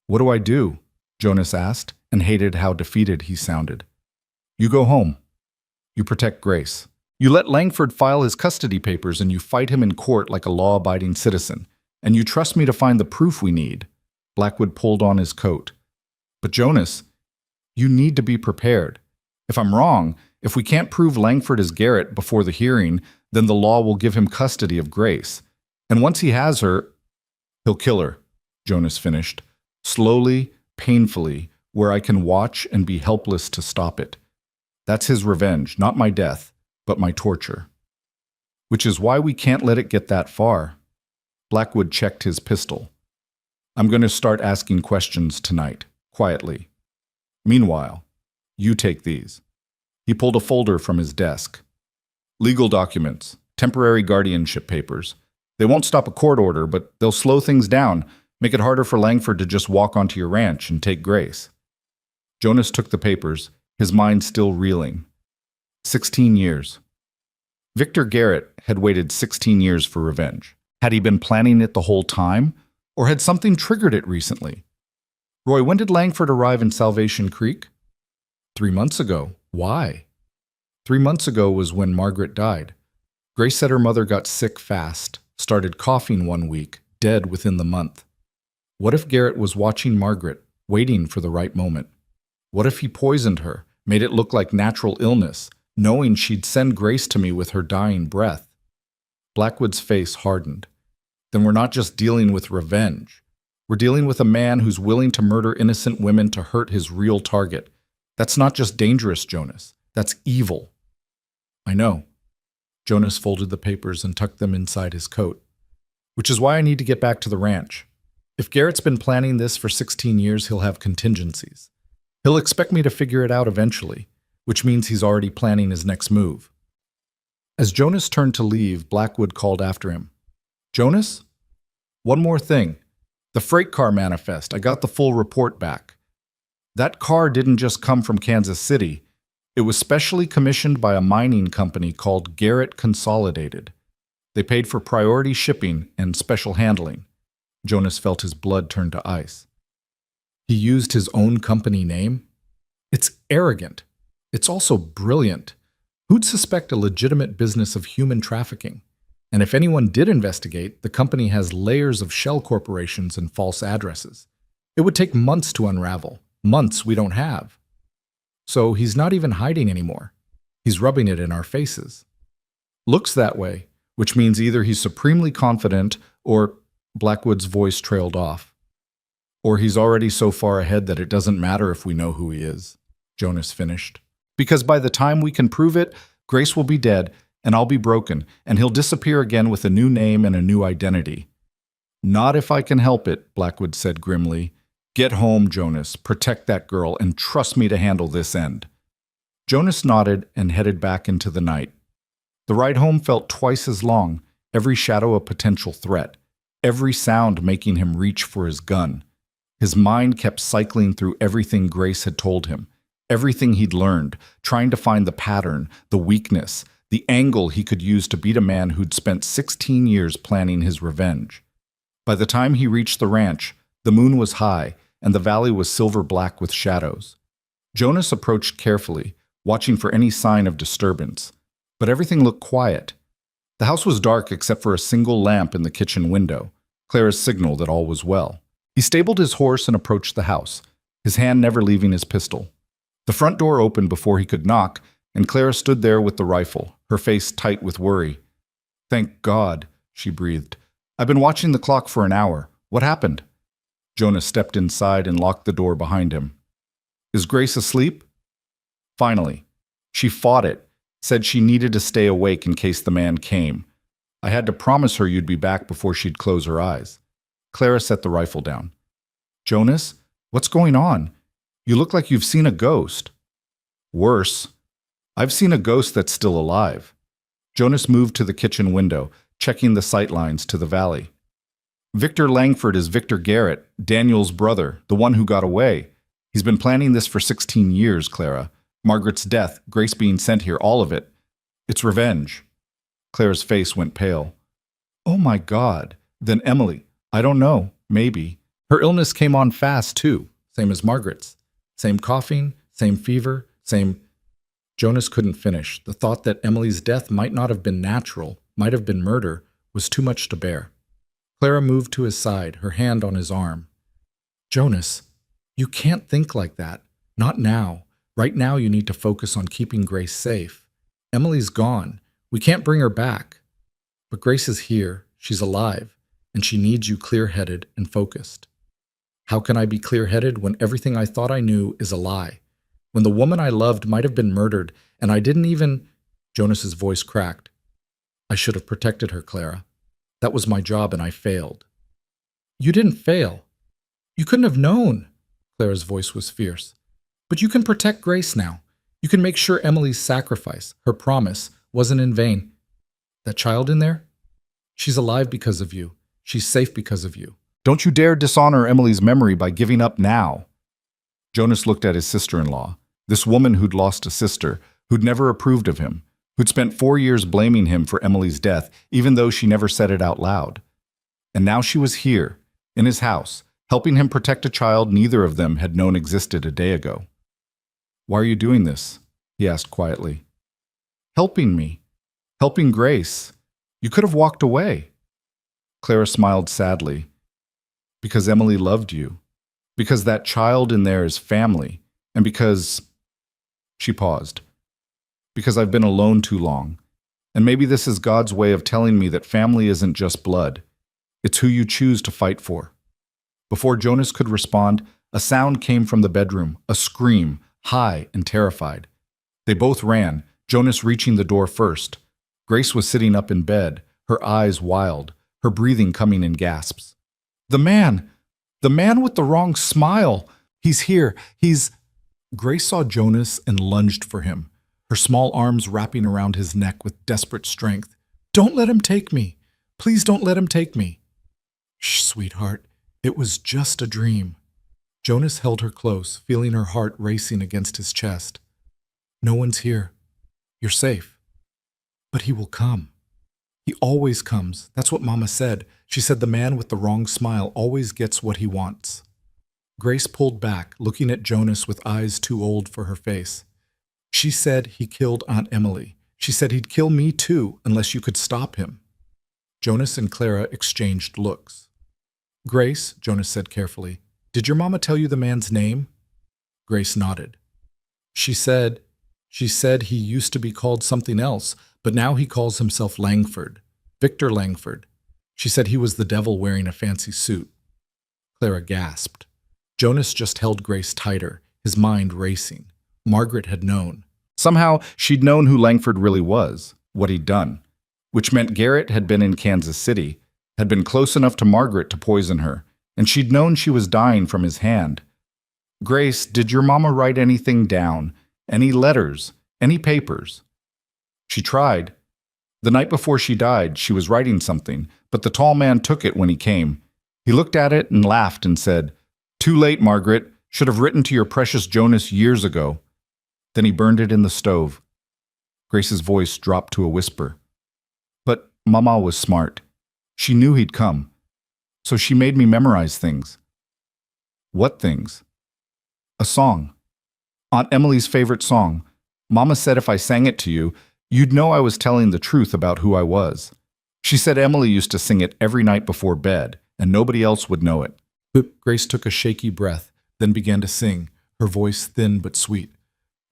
What do I do? Jonas asked, and hated how defeated he sounded. You go home. You protect Grace. You let Langford file his custody papers and you fight him in court like a law-abiding citizen. And you trust me to find the proof we need. Blackwood pulled on his coat. But Jonas, you need to be prepared. If I'm wrong, if we can't prove Langford is Garrett before the hearing, then the law will give him custody of Grace. And once he has her, he'll kill her, Jonas finished. Slowly, painfully, where I can watch and be helpless to stop it. That's his revenge, not my death, but my torture. Which is why we can't let it get that far. Blackwood checked his pistol. I'm going to start asking questions tonight, quietly. Meanwhile, you take these. He pulled a folder from his desk. Legal documents, temporary guardianship papers. They won't stop a court order, but they'll slow things down, make it harder for Langford to just walk onto your ranch and take Grace. Jonas took the papers, his mind still reeling. 16 years. Victor Garrett had waited 16 years for revenge. Had he been planning it the whole time, or had something triggered it recently? Roy, when did Langford arrive in Salvation Creek? 3 months ago. Why? 3 months ago was when Margaret died. Grace said her mother got sick fast, started coughing one week, dead within the month. What if Garrett was watching Margaret, waiting for the right moment? What if he poisoned her, made it look like natural illness, knowing she'd send Grace to me with her dying breath? Blackwood's face hardened. Then we're not just dealing with revenge. We're dealing with a man who's willing to murder innocent women to hurt his real target. That's not just dangerous, Jonas. That's evil. I know. Jonas folded the papers and tucked them inside his coat. which is why I need to get back to the ranch. If Garrett's been planning this for 16 years, he'll have contingencies. He'll expect me to figure it out eventually, which means he's already planning his next move. As Jonas turned to leave, Blackwood called after him. Jonas? One more thing. The freight car manifest. I got the full report back. That car didn't just come from Kansas City. It was specially commissioned by a mining company called Garrett Consolidated. They paid for priority shipping and special handling. Jonas felt his blood turn to ice. He used his own company name? It's arrogant. It's also brilliant. Who'd suspect a legitimate business of human trafficking? And if anyone did investigate, the company has layers of shell corporations and false addresses. It would take months to unravel, months we don't have. So he's not even hiding anymore. He's rubbing it in our faces. Looks that way, which means either he's supremely confident or Blackwood's voice trailed off. Or he's already so far ahead that it doesn't matter if we know who he is, Jonas finished. Because by the time we can prove it, Grace will be dead, and I'll be broken, and he'll disappear again with a new name and a new identity. Not if I can help it, Blackwood said grimly. Get home, Jonas, protect that girl, and trust me to handle this end. Jonas nodded and headed back into the night. The ride home felt twice as long, every shadow a potential threat, every sound making him reach for his gun. His mind kept cycling through everything Grace had told him, everything he'd learned, trying to find the pattern, the weakness, the angle he could use to beat a man who'd spent 16 years planning his revenge. By the time he reached the ranch, the moon was high, and the valley was silver-black with shadows. Jonas approached carefully, watching for any sign of disturbance. But everything looked quiet. The house was dark except for a single lamp in the kitchen window, Clara's signal that all was well. He stabled his horse and approached the house, his hand never leaving his pistol. The front door opened before he could knock, and Clara stood there with the rifle, her face tight with worry. Thank God, she breathed. I've been watching the clock for an hour. What happened? Jonas stepped inside and locked the door behind him. Is Grace asleep? Finally. She fought it, said she needed to stay awake in case the man came. I had to promise her you'd be back before she'd close her eyes. Clara set the rifle down. Jonas, what's going on? You look like you've seen a ghost. Worse. I've seen a ghost that's still alive. Jonas moved to the kitchen window, checking the sightlines to the valley. Victor Langford is Victor Garrett, Daniel's brother, the one who got away. He's been planning this for 16 years, Clara. Margaret's death, Grace being sent here, all of it. It's revenge. Clara's face went pale. Oh my God. Then Emily. I don't know. Maybe. Her illness came on fast, too. Same as Margaret's. Same coughing, same fever, same... Jonas couldn't finish. The thought that Emily's death might not have been natural, might have been murder, was too much to bear. Clara moved to his side, her hand on his arm. Jonas, you can't think like that. Not now. Right now you need to focus on keeping Grace safe. Emily's gone. We can't bring her back. But Grace is here. She's alive. And she needs you clear-headed and focused. How can I be clear-headed when everything I thought I knew is a lie? When the woman I loved might have been murdered, and I didn't even... Jonas's voice cracked. I should have protected her, Clara. That was my job, and I failed. You didn't fail. You couldn't have known. Clara's voice was fierce. But you can protect Grace now. You can make sure Emily's sacrifice, her promise, wasn't in vain. That child in there? She's alive because of you. She's safe because of you. Don't you dare dishonor Emily's memory by giving up now. Jonas looked at his sister-in-law, this woman who'd lost a sister, who'd never approved of him, who'd spent 4 years blaming him for Emily's death, even though she never said it out loud. And now she was here, in his house, helping him protect a child neither of them had known existed a day ago. Why are you doing this? He asked quietly. Helping me. Helping Grace. You could have walked away. Clara smiled sadly. Because Emily loved you. Because that child in there is family. And because... She paused. Because I've been alone too long. And maybe this is God's way of telling me that family isn't just blood. It's who you choose to fight for. Before Jonas could respond, a sound came from the bedroom, a scream, high and terrified. They both ran, Jonas reaching the door first. Grace was sitting up in bed, her eyes wild, her breathing coming in gasps. The man! The man with the wrong smile! He's here! He's... Grace saw Jonas and lunged for him, her small arms wrapping around his neck with desperate strength. Don't let him take me! Please don't let him take me! Shh, sweetheart. It was just a dream. Jonas held her close, feeling her heart racing against his chest. No one's here. You're safe. But he will come. He always comes. That's what Mama said. She said the man with the wrong smile always gets what he wants. Grace pulled back, looking at Jonas with eyes too old for her face. She said he killed Aunt Emily. She said he'd kill me too, unless you could stop him. Jonas and Clara exchanged looks. Grace, Jonas said carefully, did your mama tell you the man's name? Grace nodded. She said he used to be called something else, but now he calls himself Langford, Victor Langford. She said he was the devil wearing a fancy suit. Clara gasped. Jonas just held Grace tighter, his mind racing. Margaret had known. Somehow, she'd known who Langford really was, what he'd done, which meant Garrett had been in Kansas City, had been close enough to Margaret to poison her, and she'd known she was dying from his hand. Grace, did your mama write anything down? Any letters? Any papers? She tried. The night before she died, she was writing something, but the tall man took it when he came. He looked at it and laughed and said, "Too late, Margaret. Should have written to your precious Jonas years ago." Then he burned it in the stove. Grace's voice dropped to a whisper. But Mama was smart. She knew he'd come. So she made me memorize things. What things? A song. Aunt Emily's favorite song. Mama said if I sang it to you, you'd know I was telling the truth about who I was. She said Emily used to sing it every night before bed, and nobody else would know it. Grace took a shaky breath, then began to sing, her voice thin but sweet.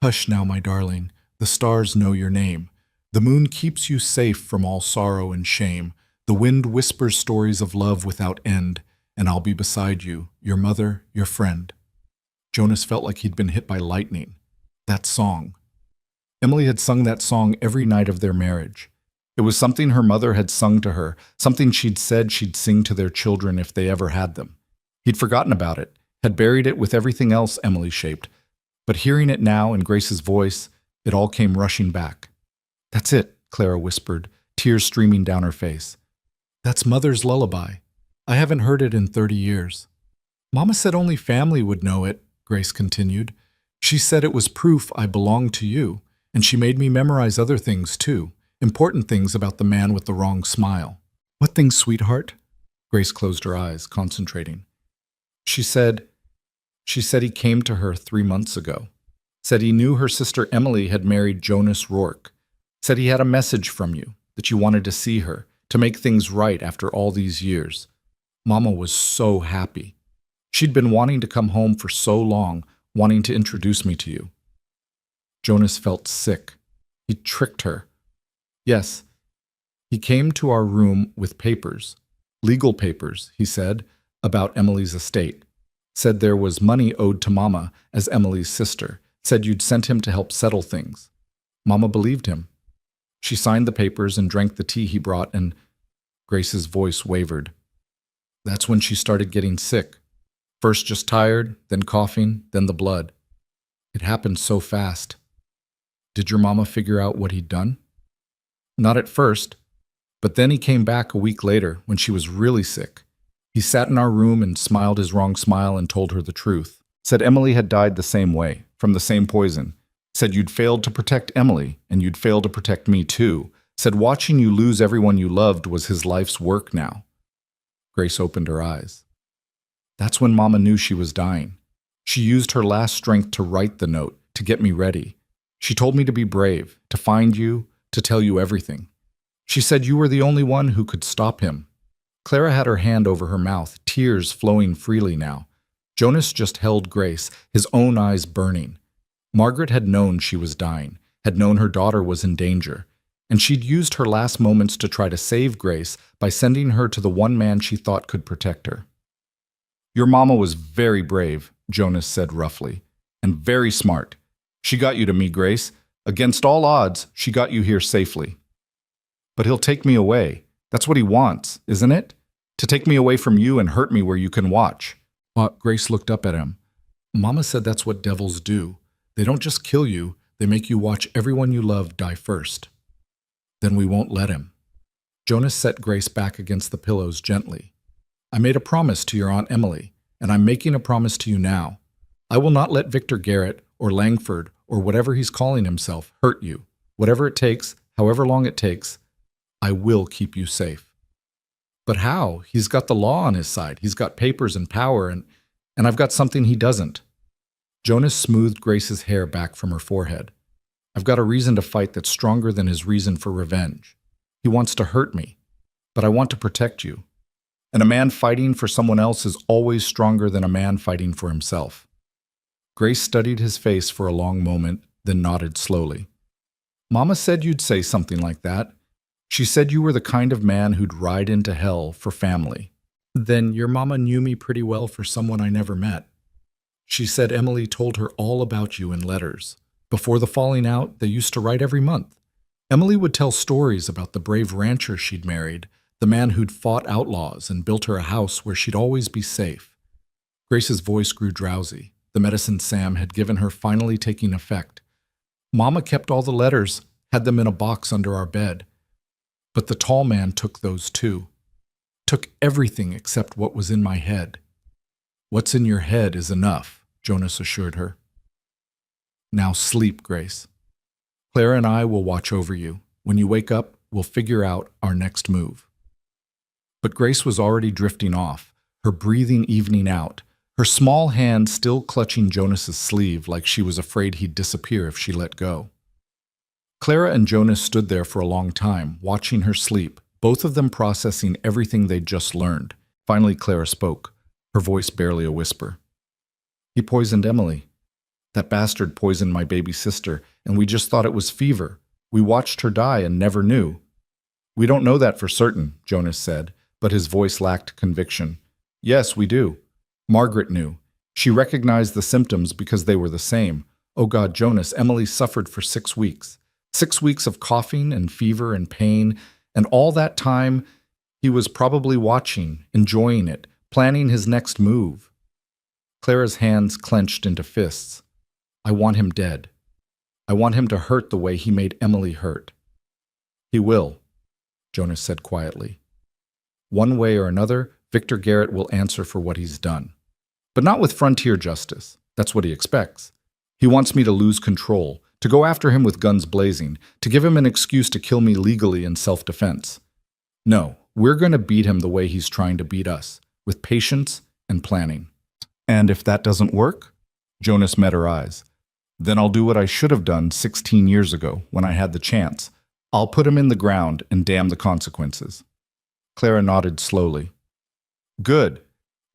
Hush now, my darling, the stars know your name. The moon keeps you safe from all sorrow and shame. The wind whispers stories of love without end, and I'll be beside you, your mother, your friend. Jonas felt like he'd been hit by lightning. That song. Emily had sung that song every night of their marriage. It was something her mother had sung to her, something she'd said she'd sing to their children if they ever had them. He'd forgotten about it, had buried it with everything else Emily shaped. But hearing it now in Grace's voice, it all came rushing back. That's it, Clara whispered, tears streaming down her face. That's Mother's lullaby. I haven't heard it in 30 years. Mama said only family would know it, Grace continued. She said it was proof I belonged to you, and she made me memorize other things too, important things about the man with the wrong smile. What things, sweetheart? Grace closed her eyes, concentrating. She said he came to her 3 months ago. Said he knew her sister Emily had married Jonas Rourke. Said he had a message from you, that you wanted to see her, to make things right after all these years. Mama was so happy. She'd been wanting to come home for so long, wanting to introduce me to you. Jonas felt sick. He tricked her. Yes, he came to our room with papers, legal papers, he said, about Emily's estate. Said there was money owed to Mama as Emily's sister. Said you'd sent him to help settle things. Mama believed him. She signed the papers and drank the tea he brought, and Grace's voice wavered. That's when she started getting sick. First just tired, then coughing, then the blood. It happened so fast. Did your mama figure out what he'd done? Not at first, but then he came back a week later when she was really sick. He sat in our room and smiled his wrong smile and told her the truth. Said Emily had died the same way, from the same poison. Said you'd failed to protect Emily, and you'd failed to protect me too. Said watching you lose everyone you loved was his life's work now. Grace opened her eyes. That's when Mama knew she was dying. She used her last strength to write the note, to get me ready. She told me to be brave, to find you, to tell you everything. She said you were the only one who could stop him. Clara had her hand over her mouth, tears flowing freely now. Jonas just held Grace, his own eyes burning. Margaret had known she was dying, had known her daughter was in danger, and she'd used her last moments to try to save Grace by sending her to the one man she thought could protect her. Your mama was very brave, Jonas said roughly, and very smart. She got you to me, Grace. Against all odds, she got you here safely. But he'll take me away. That's what he wants, isn't it? To take me away from you and hurt me where you can watch. Grace looked up at him. Mama said that's what devils do. They don't just kill you, they make you watch everyone you love die first. Then we won't let him. Jonas set Grace back against the pillows gently. I made a promise to your Aunt Emily, and I'm making a promise to you now. I will not let Victor Garrett or Langford or whatever he's calling himself hurt you. Whatever it takes, however long it takes, I will keep you safe. But how? He's got the law on his side. He's got papers and power, and I've got something he doesn't. Jonas smoothed Grace's hair back from her forehead. I've got a reason to fight that's stronger than his reason for revenge. He wants to hurt me, but I want to protect you. And a man fighting for someone else is always stronger than a man fighting for himself. Grace studied his face for a long moment, then nodded slowly. Mama said you'd say something like that. She said you were the kind of man who'd ride into hell for family. Then your mama knew me pretty well for someone I never met. She said Emily told her all about you in letters. Before the falling out, they used to write every month. Emily would tell stories about the brave rancher she'd married, the man who'd fought outlaws and built her a house where she'd always be safe. Grace's voice grew drowsy. The medicine Sam had given her finally taking effect. Mama kept all the letters, had them in a box under our bed. But the tall man took those too. Took everything except what was in my head. What's in your head is enough, Jonas assured her. Now sleep, Grace. Clara and I will watch over you. When you wake up, we'll figure out our next move. But Grace was already drifting off, her breathing evening out, her small hand still clutching Jonas's sleeve like she was afraid he'd disappear if she let go. Clara and Jonas stood there for a long time, watching her sleep, both of them processing everything they'd just learned. Finally, Clara spoke, her voice barely a whisper. He poisoned Emily. That bastard poisoned my baby sister, and we just thought it was fever. We watched her die and never knew. We don't know that for certain, Jonas said, but his voice lacked conviction. Yes, we do. Margaret knew. She recognized the symptoms because they were the same. Oh God, Jonas, Emily suffered for 6 weeks. 6 weeks of coughing and fever and pain, and all that time he was probably watching, enjoying it, planning his next move. Clara's hands clenched into fists. I want him dead. I want him to hurt the way he made Emily hurt. He will, Jonas said quietly. One way or another, Victor Garrett will answer for what he's done. But not with frontier justice. That's what he expects. He wants me to lose control, to go after him with guns blazing, to give him an excuse to kill me legally in self-defense. No, we're going to beat him the way he's trying to beat us, with patience and planning. And if that doesn't work? Jonas met her eyes. Then I'll do what I should have done 16 years ago when I had the chance. I'll put him in the ground and damn the consequences. Clara nodded slowly. Good,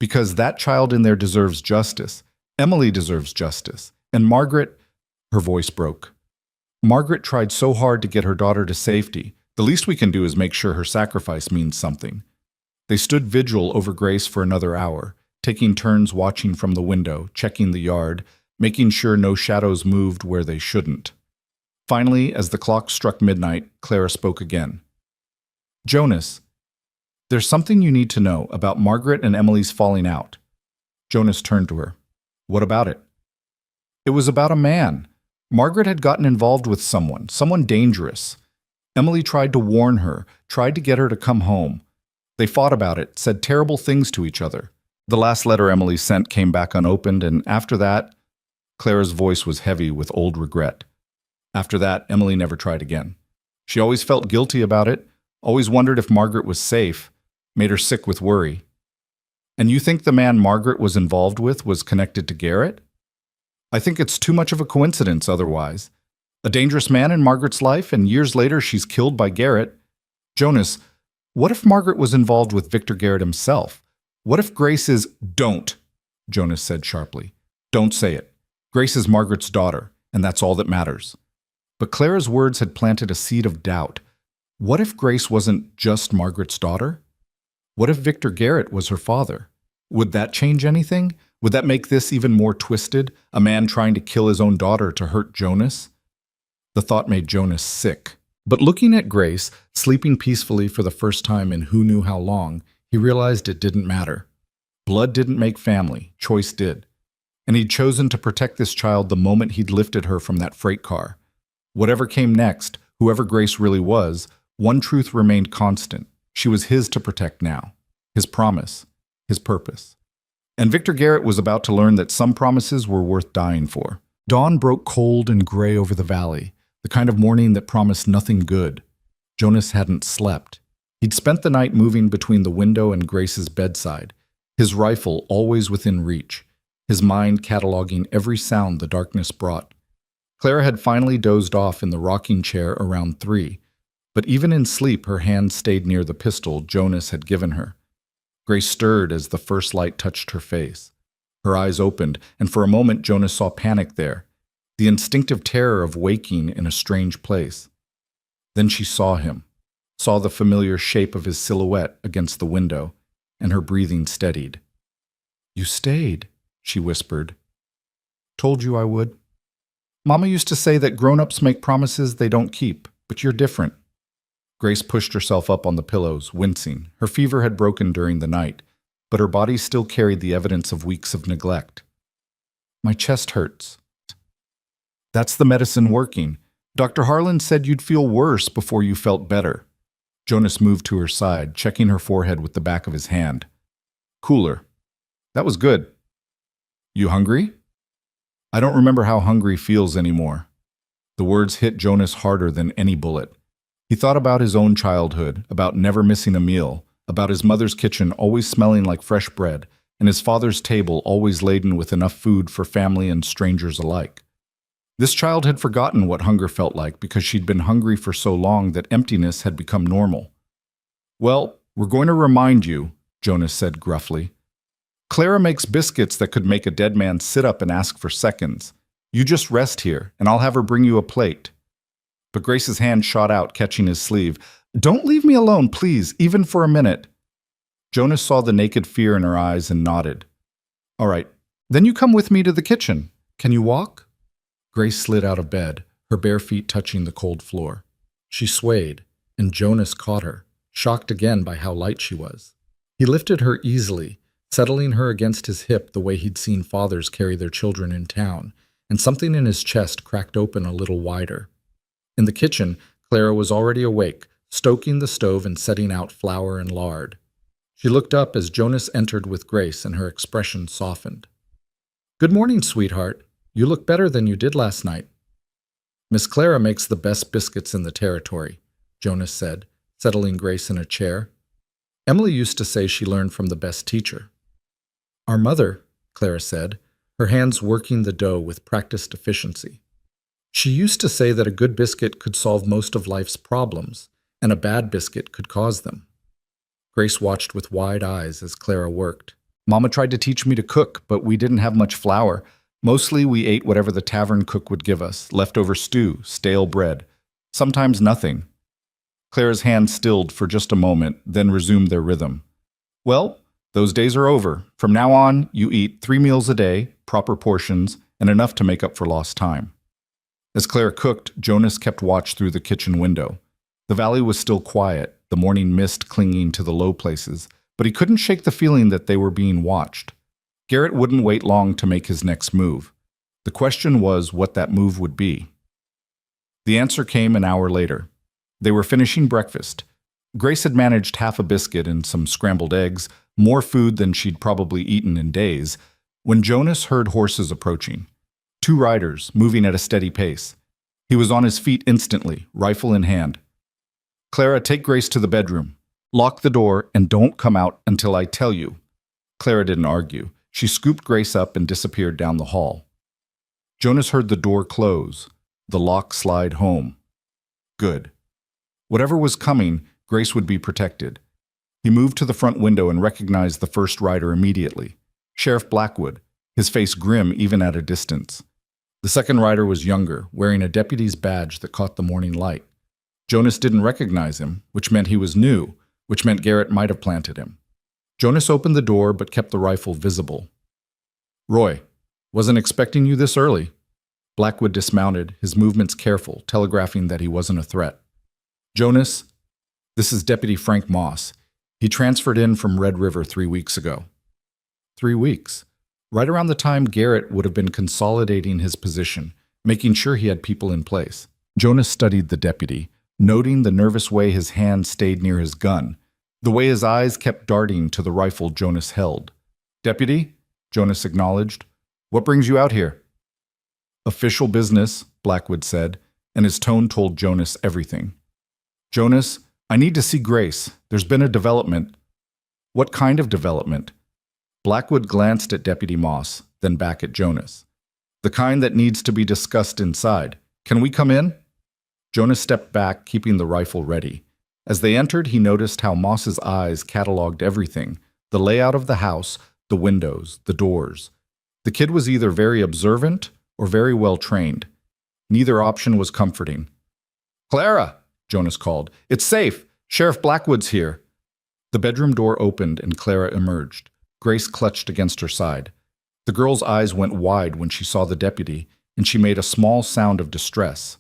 because that child in there deserves justice. Emily deserves justice. And Margaret, her voice broke. Margaret tried so hard to get her daughter to safety. The least we can do is make sure her sacrifice means something. They stood vigil over Grace for another hour, taking turns watching from the window, checking the yard, making sure no shadows moved where they shouldn't. Finally, as the clock struck midnight, Clara spoke again. Jonas, there's something you need to know about Margaret and Emily's falling out. Jonas turned to her. What about it? It was about a man. Margaret had gotten involved with someone dangerous. Emily tried to warn her, tried to get her to come home. They fought about it, said terrible things to each other. The last letter Emily sent came back unopened, and after that, Clara's voice was heavy with old regret. After that, Emily never tried again. She always felt guilty about it, always wondered if Margaret was safe, made her sick with worry. And you think the man Margaret was involved with was connected to Garrett? I think it's too much of a coincidence otherwise. A dangerous man in Margaret's life, and years later she's killed by Garrett. Jonas, what if Margaret was involved with Victor Garrett himself? What if Grace is— Don't, Jonas said sharply. Don't say it. Grace is Margaret's daughter, and that's all that matters. But Clara's words had planted a seed of doubt. What if Grace wasn't just Margaret's daughter? What if Victor Garrett was her father? Would that change anything? Would that make this even more twisted? A man trying to kill his own daughter to hurt Jonas? The thought made Jonas sick. But looking at Grace, sleeping peacefully for the first time in who knew how long, he realized it didn't matter. Blood didn't make family, choice did. And he'd chosen to protect this child the moment he'd lifted her from that freight car. Whatever came next, whoever Grace really was, one truth remained constant. She was his to protect now. His promise. His purpose. And Victor Garrett was about to learn that some promises were worth dying for. Dawn broke cold and gray over the valley, the kind of morning that promised nothing good. Jonas hadn't slept. He'd spent the night moving between the window and Grace's bedside, his rifle always within reach, his mind cataloging every sound the darkness brought. Clara had finally dozed off in the rocking chair around 3, but even in sleep her hand stayed near the pistol Jonas had given her. Grace stirred as the first light touched her face. Her eyes opened, and for a moment Jonas saw panic there, the instinctive terror of waking in a strange place. Then she saw him, saw the familiar shape of his silhouette against the window, and her breathing steadied. "You stayed," she whispered. "Told you I would. Mama used to say that grown-ups make promises they don't keep, but you're different." Grace pushed herself up on the pillows, wincing. Her fever had broken during the night, but her body still carried the evidence of weeks of neglect. "My chest hurts." "That's the medicine working. Dr. Harlan said you'd feel worse before you felt better." Jonas moved to her side, checking her forehead with the back of his hand. "Cooler. That was good. You hungry?" "I don't remember how hungry feels anymore." The words hit Jonas harder than any bullet. He thought about his own childhood, about never missing a meal, about his mother's kitchen always smelling like fresh bread, and his father's table always laden with enough food for family and strangers alike. This child had forgotten what hunger felt like because she'd been hungry for so long that emptiness had become normal. "Well, we're going to remind you," Jonas said gruffly. "Clara makes biscuits that could make a dead man sit up and ask for seconds. You just rest here, and I'll have her bring you a plate." But Grace's hand shot out, catching his sleeve. "Don't leave me alone, please, even for a minute." Jonas saw the naked fear in her eyes and nodded. "All right, then you come with me to the kitchen. Can you walk?" Grace slid out of bed, her bare feet touching the cold floor. She swayed, and Jonas caught her, shocked again by how light she was. He lifted her easily, settling her against his hip the way he'd seen fathers carry their children in town, and something in his chest cracked open a little wider. In the kitchen, Clara was already awake, stoking the stove and setting out flour and lard. She looked up as Jonas entered with Grace, and her expression softened. "Good morning, sweetheart. You look better than you did last night." "Miss Clara makes the best biscuits in the territory," Jonas said, settling Grace in a chair. "Emily used to say she learned from the best teacher." "Our mother," Clara said, her hands working the dough with practiced efficiency. "She used to say that a good biscuit could solve most of life's problems, and a bad biscuit could cause them." Grace watched with wide eyes as Clara worked. "Mama tried to teach me to cook, but we didn't have much flour. Mostly we ate whatever the tavern cook would give us, leftover stew, stale bread. Sometimes nothing." Clara's hand stilled for just a moment, then resumed their rhythm. "Well, those days are over. From now on, you eat 3 meals a day, proper portions, and enough to make up for lost time." As Clara cooked, Jonas kept watch through the kitchen window. The valley was still quiet, the morning mist clinging to the low places, but he couldn't shake the feeling that they were being watched. Garrett wouldn't wait long to make his next move. The question was what that move would be. The answer came an hour later. They were finishing breakfast. Grace had managed half a biscuit and some scrambled eggs, more food than she'd probably eaten in days, when Jonas heard horses approaching. 2 riders, moving at a steady pace. He was on his feet instantly, rifle in hand. "Clara, take Grace to the bedroom. Lock the door and don't come out until I tell you." Clara didn't argue. She scooped Grace up and disappeared down the hall. Jonas heard the door close, the lock slide home. Good. Whatever was coming, Grace would be protected. He moved to the front window and recognized the first rider immediately. Sheriff Blackwood, his face grim even at a distance. The second rider was younger, wearing a deputy's badge that caught the morning light. Jonas didn't recognize him, which meant he was new, which meant Garrett might have planted him. Jonas opened the door but kept the rifle visible. "Roy, wasn't expecting you this early." Blackwood dismounted, his movements careful, telegraphing that he wasn't a threat. Jonas, this is Deputy Frank Moss. He transferred in from Red River 3 weeks ago. 3 weeks. Right around the time Garrett would have been consolidating his position, making sure he had people in place. Jonas studied the deputy, noting the nervous way his hand stayed near his gun, the way his eyes kept darting to the rifle Jonas held. "Deputy," Jonas acknowledged, "what brings you out here?" "Official business," Blackwood said, and his tone told Jonas everything. "Jonas, I need to see Grace. There's been a development." "What kind of development?" Blackwood glanced at Deputy Moss, then back at Jonas. "The kind that needs to be discussed inside. Can we come in?" Jonas stepped back, keeping the rifle ready. As they entered, he noticed how Moss's eyes cataloged everything, the layout of the house, the windows, the doors. The kid was either very observant or very well trained. Neither option was comforting. "Clara!" Jonas called. "It's safe. Sheriff Blackwood's here." The bedroom door opened and Clara emerged. Grace clutched against her side. The girl's eyes went wide when she saw the deputy, and she made a small sound of distress.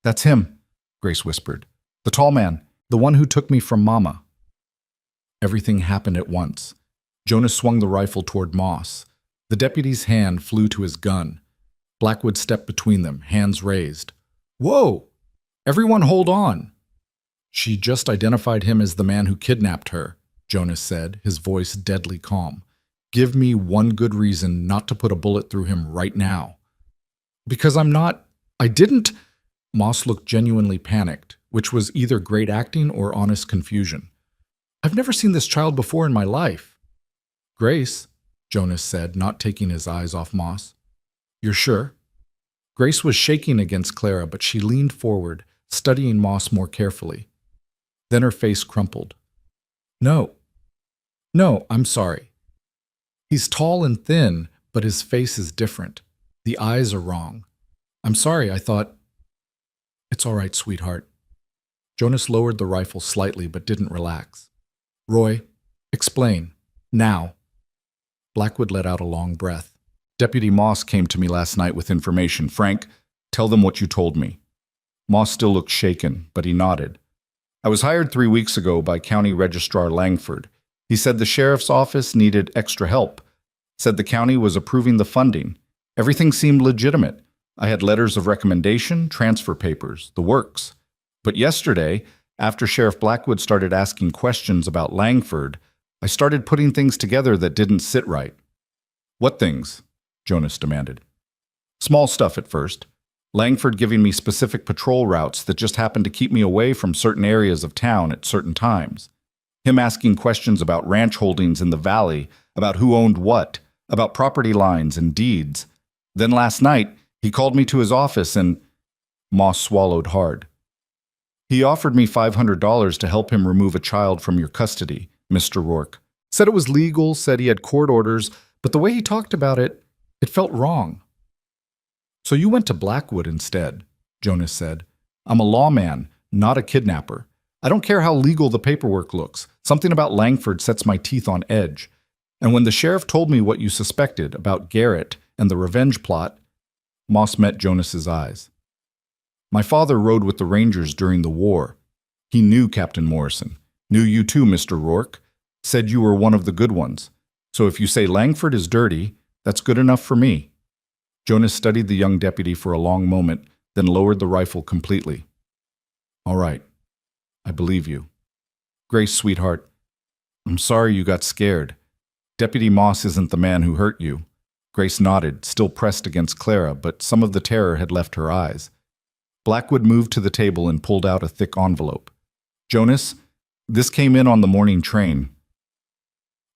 "That's him," Grace whispered. "The tall man, the one who took me from Mama." Everything happened at once. Jonas swung the rifle toward Moss. The deputy's hand flew to his gun. Blackwood stepped between them, hands raised. "Whoa! Everyone hold on!" "She just identified him as the man who kidnapped her," Jonas said, his voice deadly calm. "Give me one good reason not to put a bullet through him right now." "Because I didn't." Moss looked genuinely panicked, which was either great acting or honest confusion. "I've never seen this child before in my life." "Grace," Jonas said, not taking his eyes off Moss. "You're sure?" Grace was shaking against Clara, but she leaned forward, studying Moss more carefully. Then her face crumpled. No, I'm sorry. He's tall and thin, but his face is different. The eyes are wrong. I'm sorry, I thought—" "It's all right, sweetheart." Jonas lowered the rifle slightly but didn't relax. "Roy, explain. Now." Blackwood let out a long breath. "Deputy Moss came to me last night with information. Frank, tell them what you told me." Moss still looked shaken, but he nodded. "I was hired 3 weeks ago by County Registrar Langford. He said the sheriff's office needed extra help. Said the county was approving the funding. Everything seemed legitimate. I had letters of recommendation, transfer papers, the works. But yesterday, after Sheriff Blackwood started asking questions about Langford, I started putting things together that didn't sit right." "What things?" Jonas demanded. "Small stuff at first. Langford giving me specific patrol routes that just happened to keep me away from certain areas of town at certain times. Him asking questions about ranch holdings in the valley, about who owned what, about property lines and deeds. Then last night, he called me to his office and—" Moss swallowed hard. "He offered me $500 to help him remove a child from your custody, Mr. Rourke. Said it was legal, said he had court orders, but the way he talked about it, it felt wrong." "So you went to Blackwood instead," Jonas said. "I'm a lawman, not a kidnapper. I don't care how legal the paperwork looks. Something about Langford sets my teeth on edge. And when the sheriff told me what you suspected about Garrett and the revenge plot—" Moss met Jonas's eyes. "My father rode with the Rangers during the war. He knew Captain Morrison. Knew you too, Mr. Rourke. Said you were one of the good ones. So if you say Langford is dirty, that's good enough for me." Jonas studied the young deputy for a long moment, then lowered the rifle completely. "All right. I believe you. Grace, sweetheart, I'm sorry you got scared. Deputy Moss isn't the man who hurt you." Grace nodded, still pressed against Clara, but some of the terror had left her eyes. Blackwood moved to the table and pulled out a thick envelope. "Jonas, this came in on the morning train.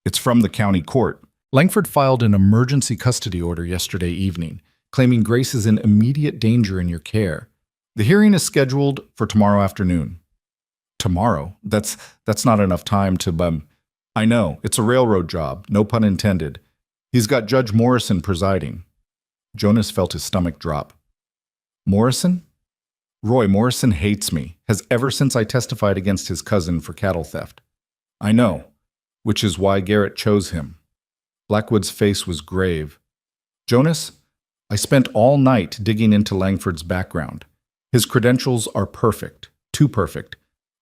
It's from the county court. Langford filed an emergency custody order yesterday evening, claiming Grace is in immediate danger in your care. The hearing is scheduled for tomorrow afternoon." "Tomorrow? That's not enough time to, I know, it's a railroad job, no pun intended. He's got Judge Morrison presiding." Jonas felt his stomach drop. "Morrison? Roy, Morrison hates me, has ever since I testified against his cousin for cattle theft." "I know, which is why Garrett chose him." Blackwood's face was grave. "Jonas, I spent all night digging into Langford's background. His credentials are perfect. Too perfect.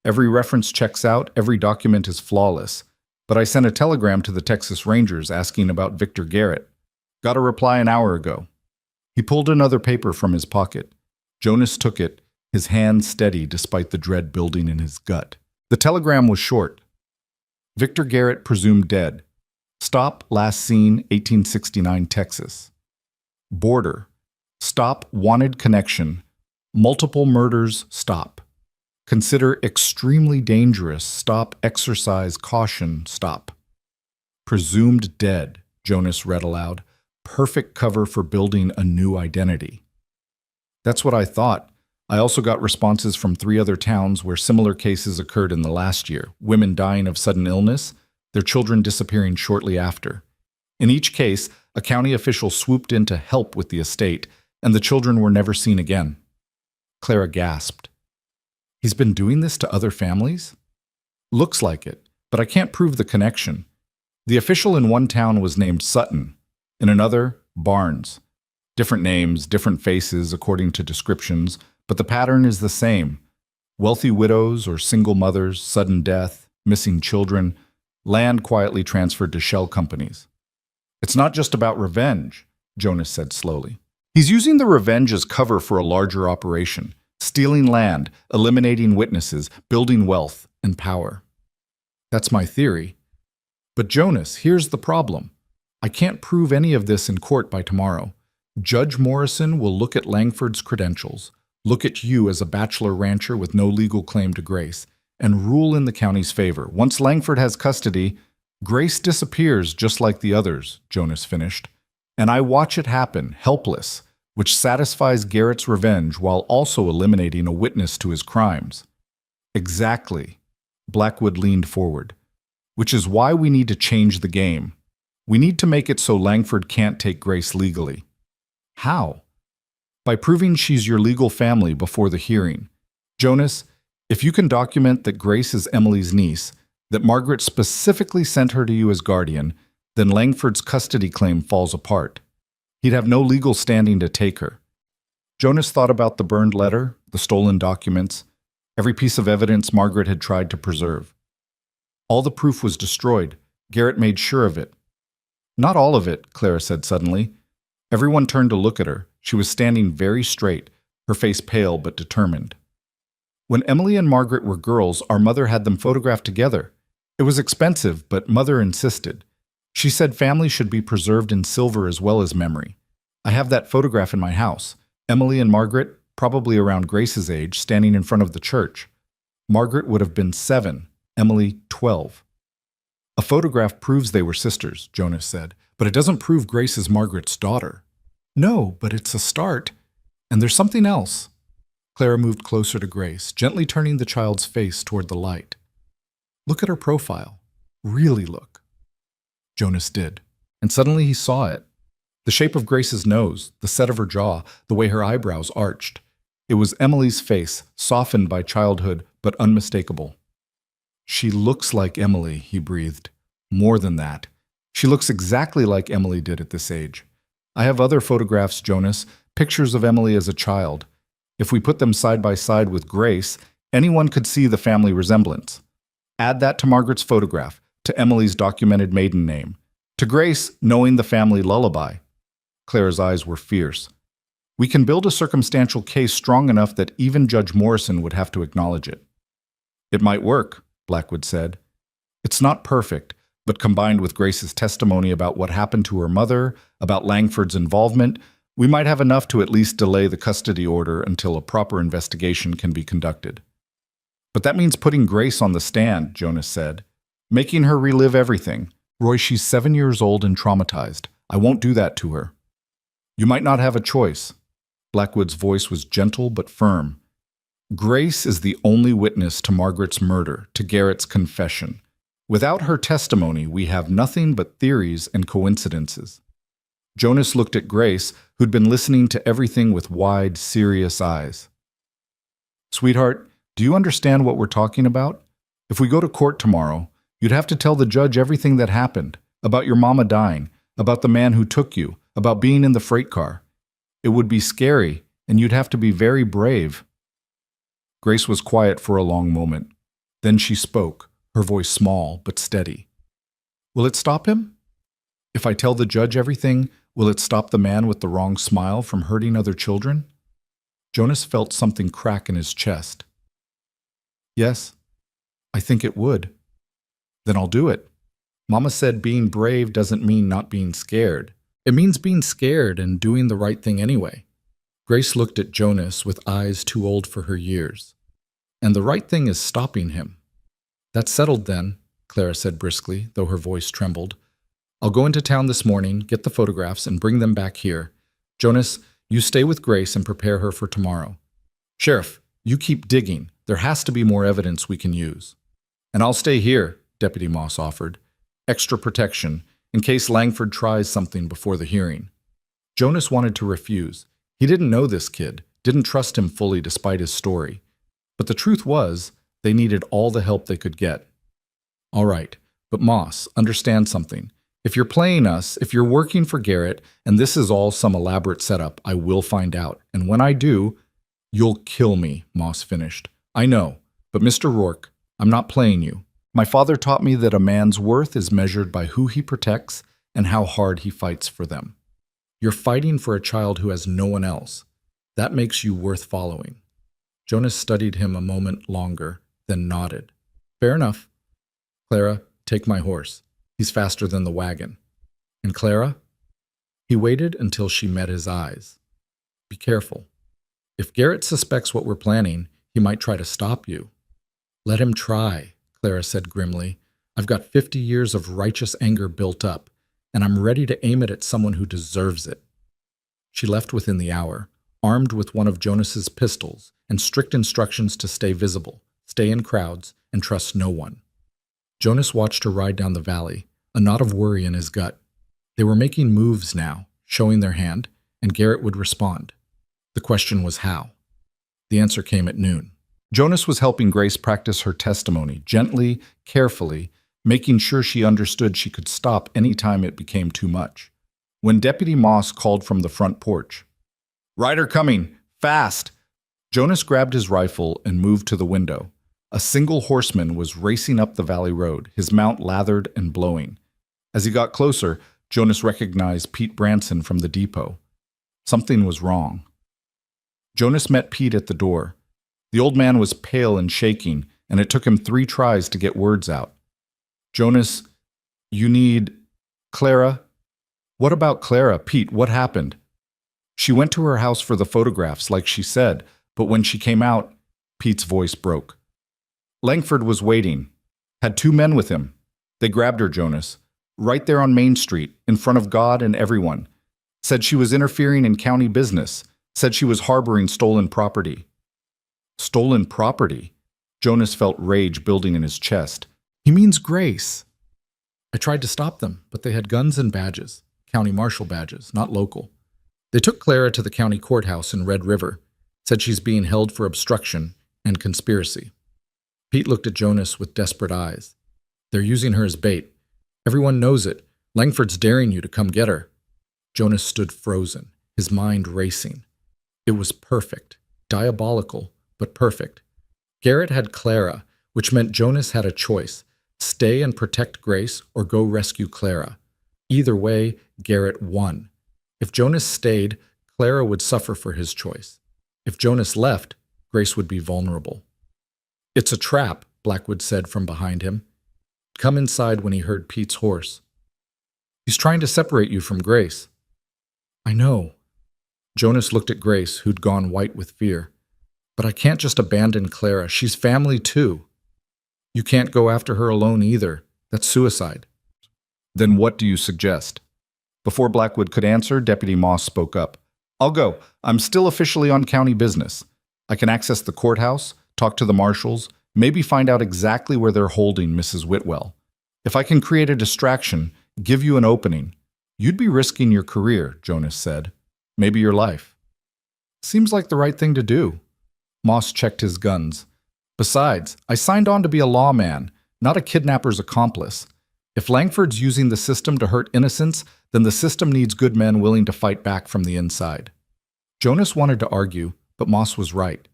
Every reference checks out, every document is flawless. But I sent a telegram to the Texas Rangers asking about Victor Garrett. Got a reply an hour ago. He pulled another paper from his pocket. Jonas took it, his hand steady despite the dread building in his gut. The telegram was short. Victor Garrett presumed dead. Stop, last seen, 1869 Texas. Border. Stop, wanted connection. Multiple murders, stop. Consider extremely dangerous, stop, exercise caution, stop. Presumed dead, Jonas read aloud. Perfect cover for building a new identity. That's what I thought. I also got responses from 3 other towns where similar cases occurred in the last year. Women dying of sudden illness, their children disappearing shortly after. In each case, a county official swooped in to help with the estate, and the children were never seen again. Clara gasped. He's been doing this to other families? Looks like it, but I can't prove the connection. The official in one town was named Sutton, in another, Barnes. Different names, different faces according to descriptions, but the pattern is the same. Wealthy widows or single mothers, sudden death, missing children, land quietly transferred to shell companies. It's not just about revenge, Jonas said slowly. He's using the revenge as cover for a larger operation, stealing land, eliminating witnesses, building wealth and power. That's my theory. But Jonas, here's the problem. I can't prove any of this in court by tomorrow. Judge Morrison will look at Langford's credentials, look at you as a bachelor rancher with no legal claim to Grace, and rule in the county's favor. Once Langford has custody, Grace disappears just like the others, Jonas finished. And I watch it happen, helpless, which satisfies Garrett's revenge while also eliminating a witness to his crimes. Exactly. Blackwood leaned forward. Which is why we need to change the game. We need to make it so Langford can't take Grace legally. How? By proving she's your legal family before the hearing. Jonas, if you can document that Grace is Emily's niece, that Margaret specifically sent her to you as guardian, then Langford's custody claim falls apart. He'd have no legal standing to take her. Jonas thought about the burned letter, the stolen documents, every piece of evidence Margaret had tried to preserve. All the proof was destroyed. Garrett made sure of it. Not all of it, Clara said suddenly. Everyone turned to look at her. She was standing very straight, her face pale but determined. When Emily and Margaret were girls, our mother had them photographed together. It was expensive, but Mother insisted. She said family should be preserved in silver as well as memory. I have that photograph in my house. Emily and Margaret, probably around Grace's age, standing in front of the church. Margaret would have been 7, Emily 12. A photograph proves they were sisters, Jonas said, but it doesn't prove Grace is Margaret's daughter. No, but it's a start. And there's something else. Clara moved closer to Grace, gently turning the child's face toward the light. Look at her profile. Really look. Jonas did, and suddenly he saw it. The shape of Grace's nose, the set of her jaw, the way her eyebrows arched. It was Emily's face, softened by childhood, but unmistakable. She looks like Emily, he breathed. More than that. She looks exactly like Emily did at this age. I have other photographs, Jonas, pictures of Emily as a child. If we put them side by side with Grace, anyone could see the family resemblance. Add that to Margaret's photograph, to Emily's documented maiden name, to Grace knowing the family lullaby. Clara's eyes were fierce. We can build a circumstantial case strong enough that even Judge Morrison would have to acknowledge it. It might work, Blackwood said. It's not perfect, but combined with Grace's testimony about what happened to her mother, about Langford's involvement, we might have enough to at least delay the custody order until a proper investigation can be conducted. But that means putting Grace on the stand, Jonas said. Making her relive everything. Roy, she's 7 years old and traumatized. I won't do that to her. You might not have a choice. Blackwood's voice was gentle but firm. Grace is the only witness to Margaret's murder, to Garrett's confession. Without her testimony, we have nothing but theories and coincidences. Jonas looked at Grace, who'd been listening to everything with wide, serious eyes. Sweetheart, do you understand what we're talking about? If we go to court tomorrow, you'd have to tell the judge everything that happened, about your mama dying, about the man who took you, about being in the freight car. It would be scary, and you'd have to be very brave. Grace was quiet for a long moment. Then she spoke, her voice small but steady. Will it stop him? If I tell the judge everything, will it stop the man with the wrong smile from hurting other children? Jonas felt something crack in his chest. Yes, I think it would. Then I'll do it. Mama said being brave doesn't mean not being scared. It means being scared and doing the right thing anyway. Grace looked at Jonas with eyes too old for her years. And the right thing is stopping him. That's settled then, Clara said briskly, though her voice trembled. I'll go into town this morning, get the photographs, and bring them back here. Jonas, you stay with Grace and prepare her for tomorrow. Sheriff, you keep digging. There has to be more evidence we can use. And I'll stay here, Deputy Moss offered. Extra protection, in case Langford tries something before the hearing. Jonas wanted to refuse. He didn't know this kid, didn't trust him fully despite his story. But the truth was, they needed all the help they could get. All right, but Moss, understand something. If you're playing us, if you're working for Garrett, and this is all some elaborate setup, I will find out. And when I do, you'll kill me, Moss finished. I know, but Mr. Rourke, I'm not playing you. My father taught me that a man's worth is measured by who he protects and how hard he fights for them. You're fighting for a child who has no one else. That makes you worth following. Jonas studied him a moment longer, then nodded. Fair enough. Clara, take my horse. He's faster than the wagon. And Clara? He waited until she met his eyes. Be careful. If Garrett suspects what we're planning, he might try to stop you. Let him try, Clara said grimly. I've got 50 years of righteous anger built up, and I'm ready to aim it at someone who deserves it. She left within the hour, armed with one of Jonas's pistols and strict instructions to stay visible, stay in crowds, and trust no one. Jonas watched her ride down the valley, a knot of worry in his gut. They were making moves now, showing their hand, and Garrett would respond. The question was how. The answer came at noon. Jonas was helping Grace practice her testimony, gently, carefully, making sure she understood she could stop any time it became too much. When Deputy Moss called from the front porch, "Rider coming! Fast!" Jonas grabbed his rifle and moved to the window. A single horseman was racing up the valley road, his mount lathered and blowing. As he got closer, Jonas recognized Pete Branson from the depot. Something was wrong. Jonas met Pete at the door. The old man was pale and shaking, and it took him 3 tries to get words out. Jonas, you need Clara? What about Clara? Pete, what happened? She went to her house for the photographs, like she said, but when she came out, Pete's voice broke. Langford was waiting. Had 2 men with him. They grabbed her, Jonas. Right there on Main Street, in front of God and everyone. Said she was interfering in county business. Said she was harboring stolen property. Stolen property? Jonas felt rage building in his chest. He means Grace. I tried to stop them, but they had guns and badges. County marshal badges, not local. They took Clara to the county courthouse in Red River. Said she's being held for obstruction and conspiracy. Pete looked at Jonas with desperate eyes. They're using her as bait. Everyone knows it. Langford's daring you to come get her. Jonas stood frozen, his mind racing. It was perfect. Diabolical, but perfect. Garrett had Clara, which meant Jonas had a choice. Stay and protect Grace or go rescue Clara. Either way, Garrett won. If Jonas stayed, Clara would suffer for his choice. If Jonas left, Grace would be vulnerable. It's a trap, Blackwood said from behind him. Come inside when he heard Pete's horse. He's trying to separate you from Grace. I know. Jonas looked at Grace, who'd gone white with fear. But I can't just abandon Clara. She's family too. You can't go after her alone either. That's suicide. Then what do you suggest? Before Blackwood could answer, Deputy Moss spoke up. I'll go. I'm still officially on county business. I can access the courthouse, talk to the marshals, maybe find out exactly where they're holding Mrs. Whitwell. If I can create a distraction, give you an opening. You'd be risking your career, Jonas said. Maybe your life. Seems like the right thing to do. Moss checked his guns. Besides, I signed on to be a lawman, not a kidnapper's accomplice. If Langford's using the system to hurt innocents, then the system needs good men willing to fight back from the inside. Jonas wanted to argue, but Moss was right.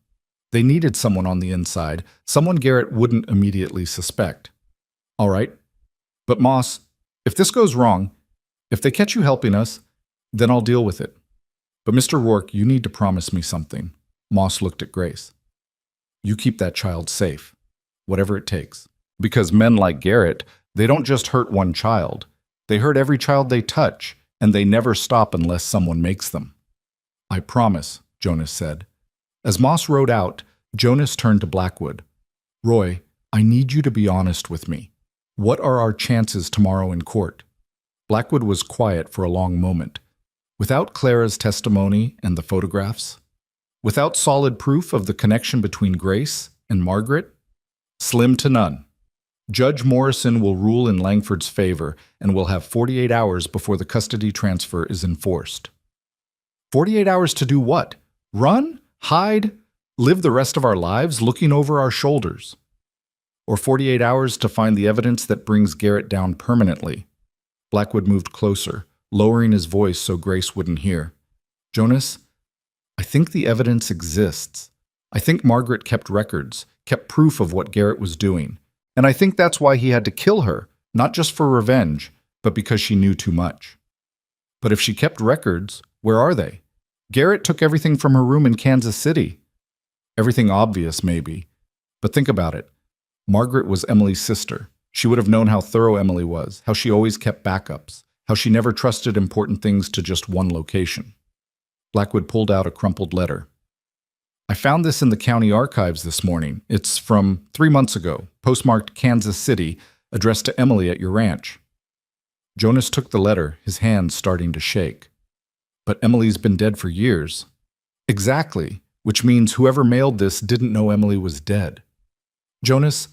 They needed someone on the inside, someone Garrett wouldn't immediately suspect. All right. But Moss, if this goes wrong, if they catch you helping us, then I'll deal with it. But Mr. Rourke, you need to promise me something. Moss looked at Grace. You keep that child safe, whatever it takes. Because men like Garrett, they don't just hurt one child. They hurt every child they touch, and they never stop unless someone makes them. I promise, Jonas said. As Moss rode out, Jonas turned to Blackwood. Roy, I need you to be honest with me. What are our chances tomorrow in court? Blackwood was quiet for a long moment. Without Clara's testimony and the photographs, without solid proof of the connection between Grace and Margaret, slim to none. Judge Morrison will rule in Langford's favor and will have 48 hours before the custody transfer is enforced. 48 hours to do what? Run? Hide? Live the rest of our lives looking over our shoulders? Or 48 hours to find the evidence that brings Garrett down permanently? Blackwood moved closer, lowering his voice so Grace wouldn't hear. Jonas, I think the evidence exists. I think Margaret kept records, kept proof of what Garrett was doing. And I think that's why he had to kill her, not just for revenge, but because she knew too much. But if she kept records, where are they? Garrett took everything from her room in Kansas City. Everything obvious, maybe. But think about it. Margaret was Emily's sister. She would have known how thorough Emily was, how she always kept backups, how she never trusted important things to just one location. Blackwood pulled out a crumpled letter. I found this in the county archives this morning. It's from 3 months ago, postmarked Kansas City, addressed to Emily at your ranch. Jonas took the letter, his hands starting to shake. But Emily's been dead for years. Exactly, which means whoever mailed this didn't know Emily was dead. Jonas,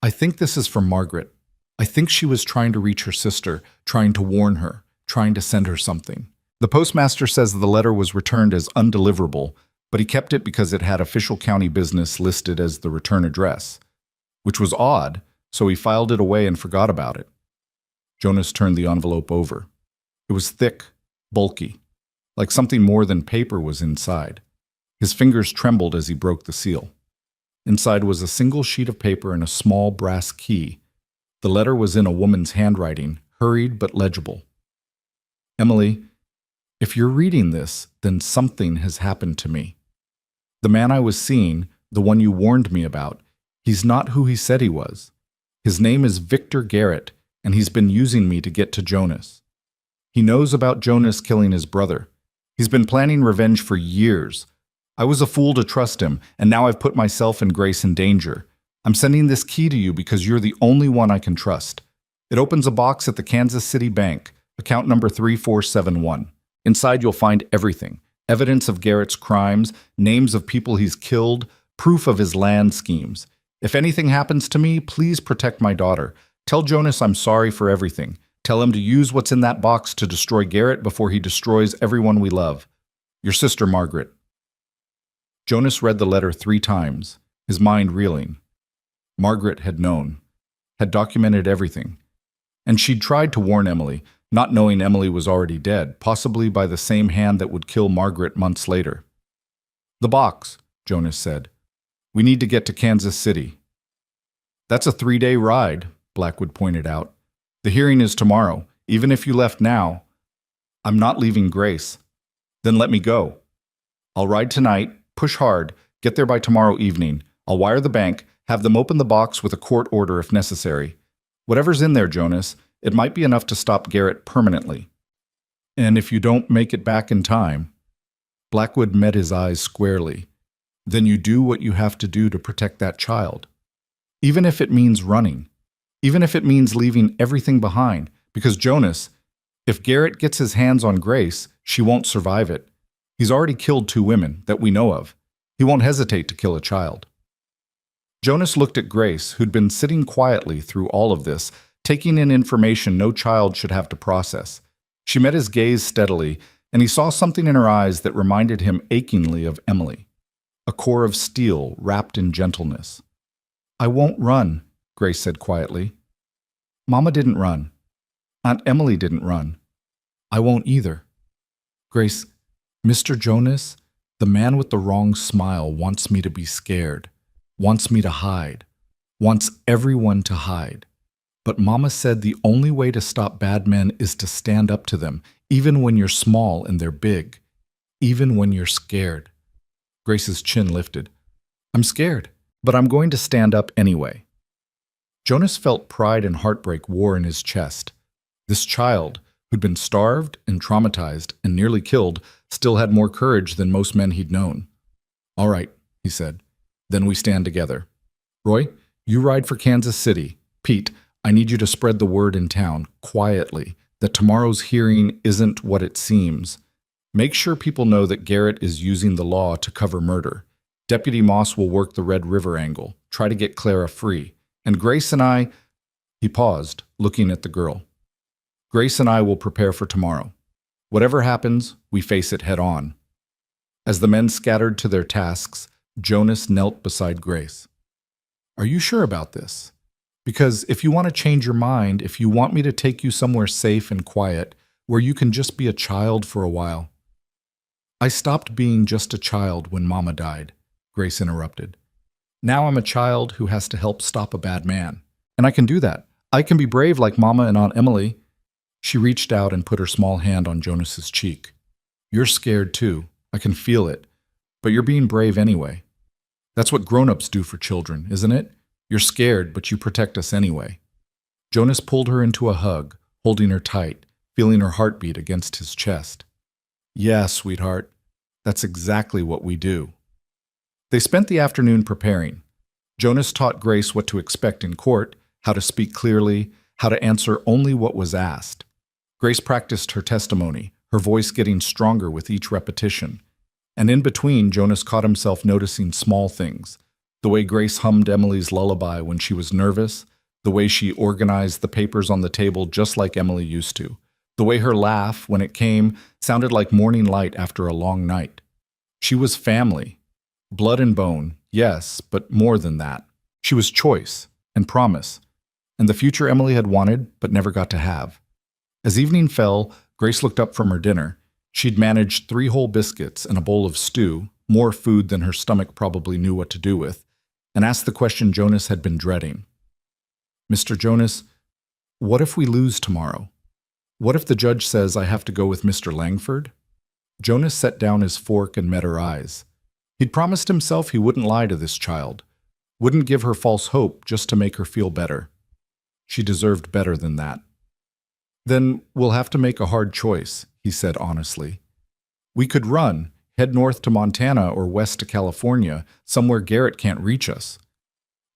I think this is from Margaret. I think she was trying to reach her sister, trying to warn her, trying to send her something. The postmaster says the letter was returned as undeliverable, but he kept it because it had official county business listed as the return address, which was odd, so he filed it away and forgot about it. Jonas turned the envelope over. It was thick, bulky, like something more than paper was inside. His fingers trembled as he broke the seal. Inside was a single sheet of paper and a small brass key. The letter was in a woman's handwriting, hurried but legible. Emily, if you're reading this, then something has happened to me. The man I was seeing, the one you warned me about, he's not who he said he was. His name is Victor Garrett, and he's been using me to get to Jonas. He knows about Jonas killing his brother. He's been planning revenge for years. I was a fool to trust him, and now I've put myself and Grace in danger. I'm sending this key to you because you're the only one I can trust. It opens a box at the Kansas City Bank, account number 3471. Inside you'll find everything. Evidence of Garrett's crimes, names of people he's killed, proof of his land schemes. If anything happens to me, please protect my daughter. Tell Jonas I'm sorry for everything. Tell him to use what's in that box to destroy Garrett before he destroys everyone we love. Your sister, Margaret. Jonas read the letter 3 times, his mind reeling. Margaret had known, had documented everything. And she'd tried to warn Emily, not knowing Emily was already dead, possibly by the same hand that would kill Margaret months later. The box, Jonas said. We need to get to Kansas City. That's a 3-day ride, Blackwood pointed out. The hearing is tomorrow. Even if you left now, I'm not leaving Grace. Then let me go. I'll ride tonight, push hard, get there by tomorrow evening. I'll wire the bank, have them open the box with a court order if necessary. Whatever's in there, Jonas, it might be enough to stop Garrett permanently. And if you don't make it back in time, Blackwood met his eyes squarely, then you do what you have to do to protect that child. Even if it means running. Even if it means leaving everything behind. Because Jonas, if Garrett gets his hands on Grace, she won't survive it. He's already killed 2 women that we know of. He won't hesitate to kill a child. Jonas looked at Grace, who'd been sitting quietly through all of this, taking in information no child should have to process. She met his gaze steadily, and he saw something in her eyes that reminded him achingly of Emily. A core of steel wrapped in gentleness. I won't run, Grace said quietly. Mama didn't run. Aunt Emily didn't run. I won't either. Grace, Mr. Jonas, The man with the wrong smile wants me to be scared, wants me to hide, wants everyone to hide. But Mama said the only way to stop bad men is to stand up to them, even when you're small and they're big, even when you're scared. Grace's chin lifted. I'm scared, but I'm going to stand up anyway. Jonas felt pride and heartbreak war in his chest. This child, who'd been starved and traumatized and nearly killed, still had more courage than most men he'd known. All right, he said. Then we stand together. Roy, you ride for Kansas City. Pete, I need you to spread the word in town, quietly, that tomorrow's hearing isn't what it seems. Make sure people know that Garrett is using the law to cover murder. Deputy Moss will work the Red River angle, try to get Clara free. And Grace and I— He paused, looking at the girl. Grace and I will prepare for tomorrow. Whatever happens, we face it head on. As the men scattered to their tasks, Jonas knelt beside Grace. Are you sure about this? Because if you want to change your mind, if you want me to take you somewhere safe and quiet, where you can just be a child for a while. I stopped being just a child when Mama died, Grace interrupted. Now I'm a child who has to help stop a bad man. And I can do that. I can be brave like Mama and Aunt Emily. She reached out and put her small hand on Jonas's cheek. You're scared too. I can feel it. But you're being brave anyway. That's what grown-ups do for children, isn't it? You're scared, but you protect us anyway. Jonas pulled her into a hug, holding her tight, feeling her heartbeat against his chest. Yeah, sweetheart. That's exactly what we do. They spent the afternoon preparing. Jonas taught Grace what to expect in court, how to speak clearly, how to answer only what was asked. Grace practiced her testimony, her voice getting stronger with each repetition. And in between, Jonas caught himself noticing small things. The way Grace hummed Emily's lullaby when she was nervous, the way she organized the papers on the table just like Emily used to, the way her laugh, when it came, sounded like morning light after a long night. She was family. Blood and bone, yes, but more than that. She was choice and promise, and the future Emily had wanted but never got to have. As evening fell, Grace looked up from her dinner. She'd managed 3 whole biscuits and a bowl of stew, more food than her stomach probably knew what to do with, and asked the question Jonas had been dreading. Mr. Jonas, what if we lose tomorrow? What if the judge says I have to go with Mr. Langford? Jonas set down his fork and met her eyes. He'd promised himself he wouldn't lie to this child, wouldn't give her false hope just to make her feel better. She deserved better than that. Then we'll have to make a hard choice, he said honestly. We could run, head north to Montana or west to California, somewhere Garrett can't reach us.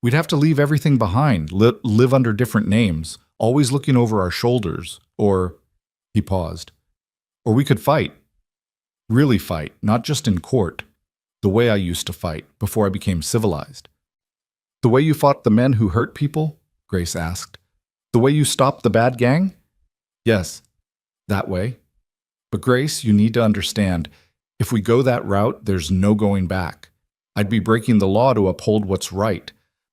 We'd have to leave everything behind, live under different names, always looking over our shoulders, or— He paused. Or we could fight. Really fight, not just in court. The way I used to fight, before I became civilized. The way you fought the men who hurt people? Grace asked. The way you stopped the bad gang? Yes, that way. But Grace, you need to understand, if we go that route, there's no going back. I'd be breaking the law to uphold what's right.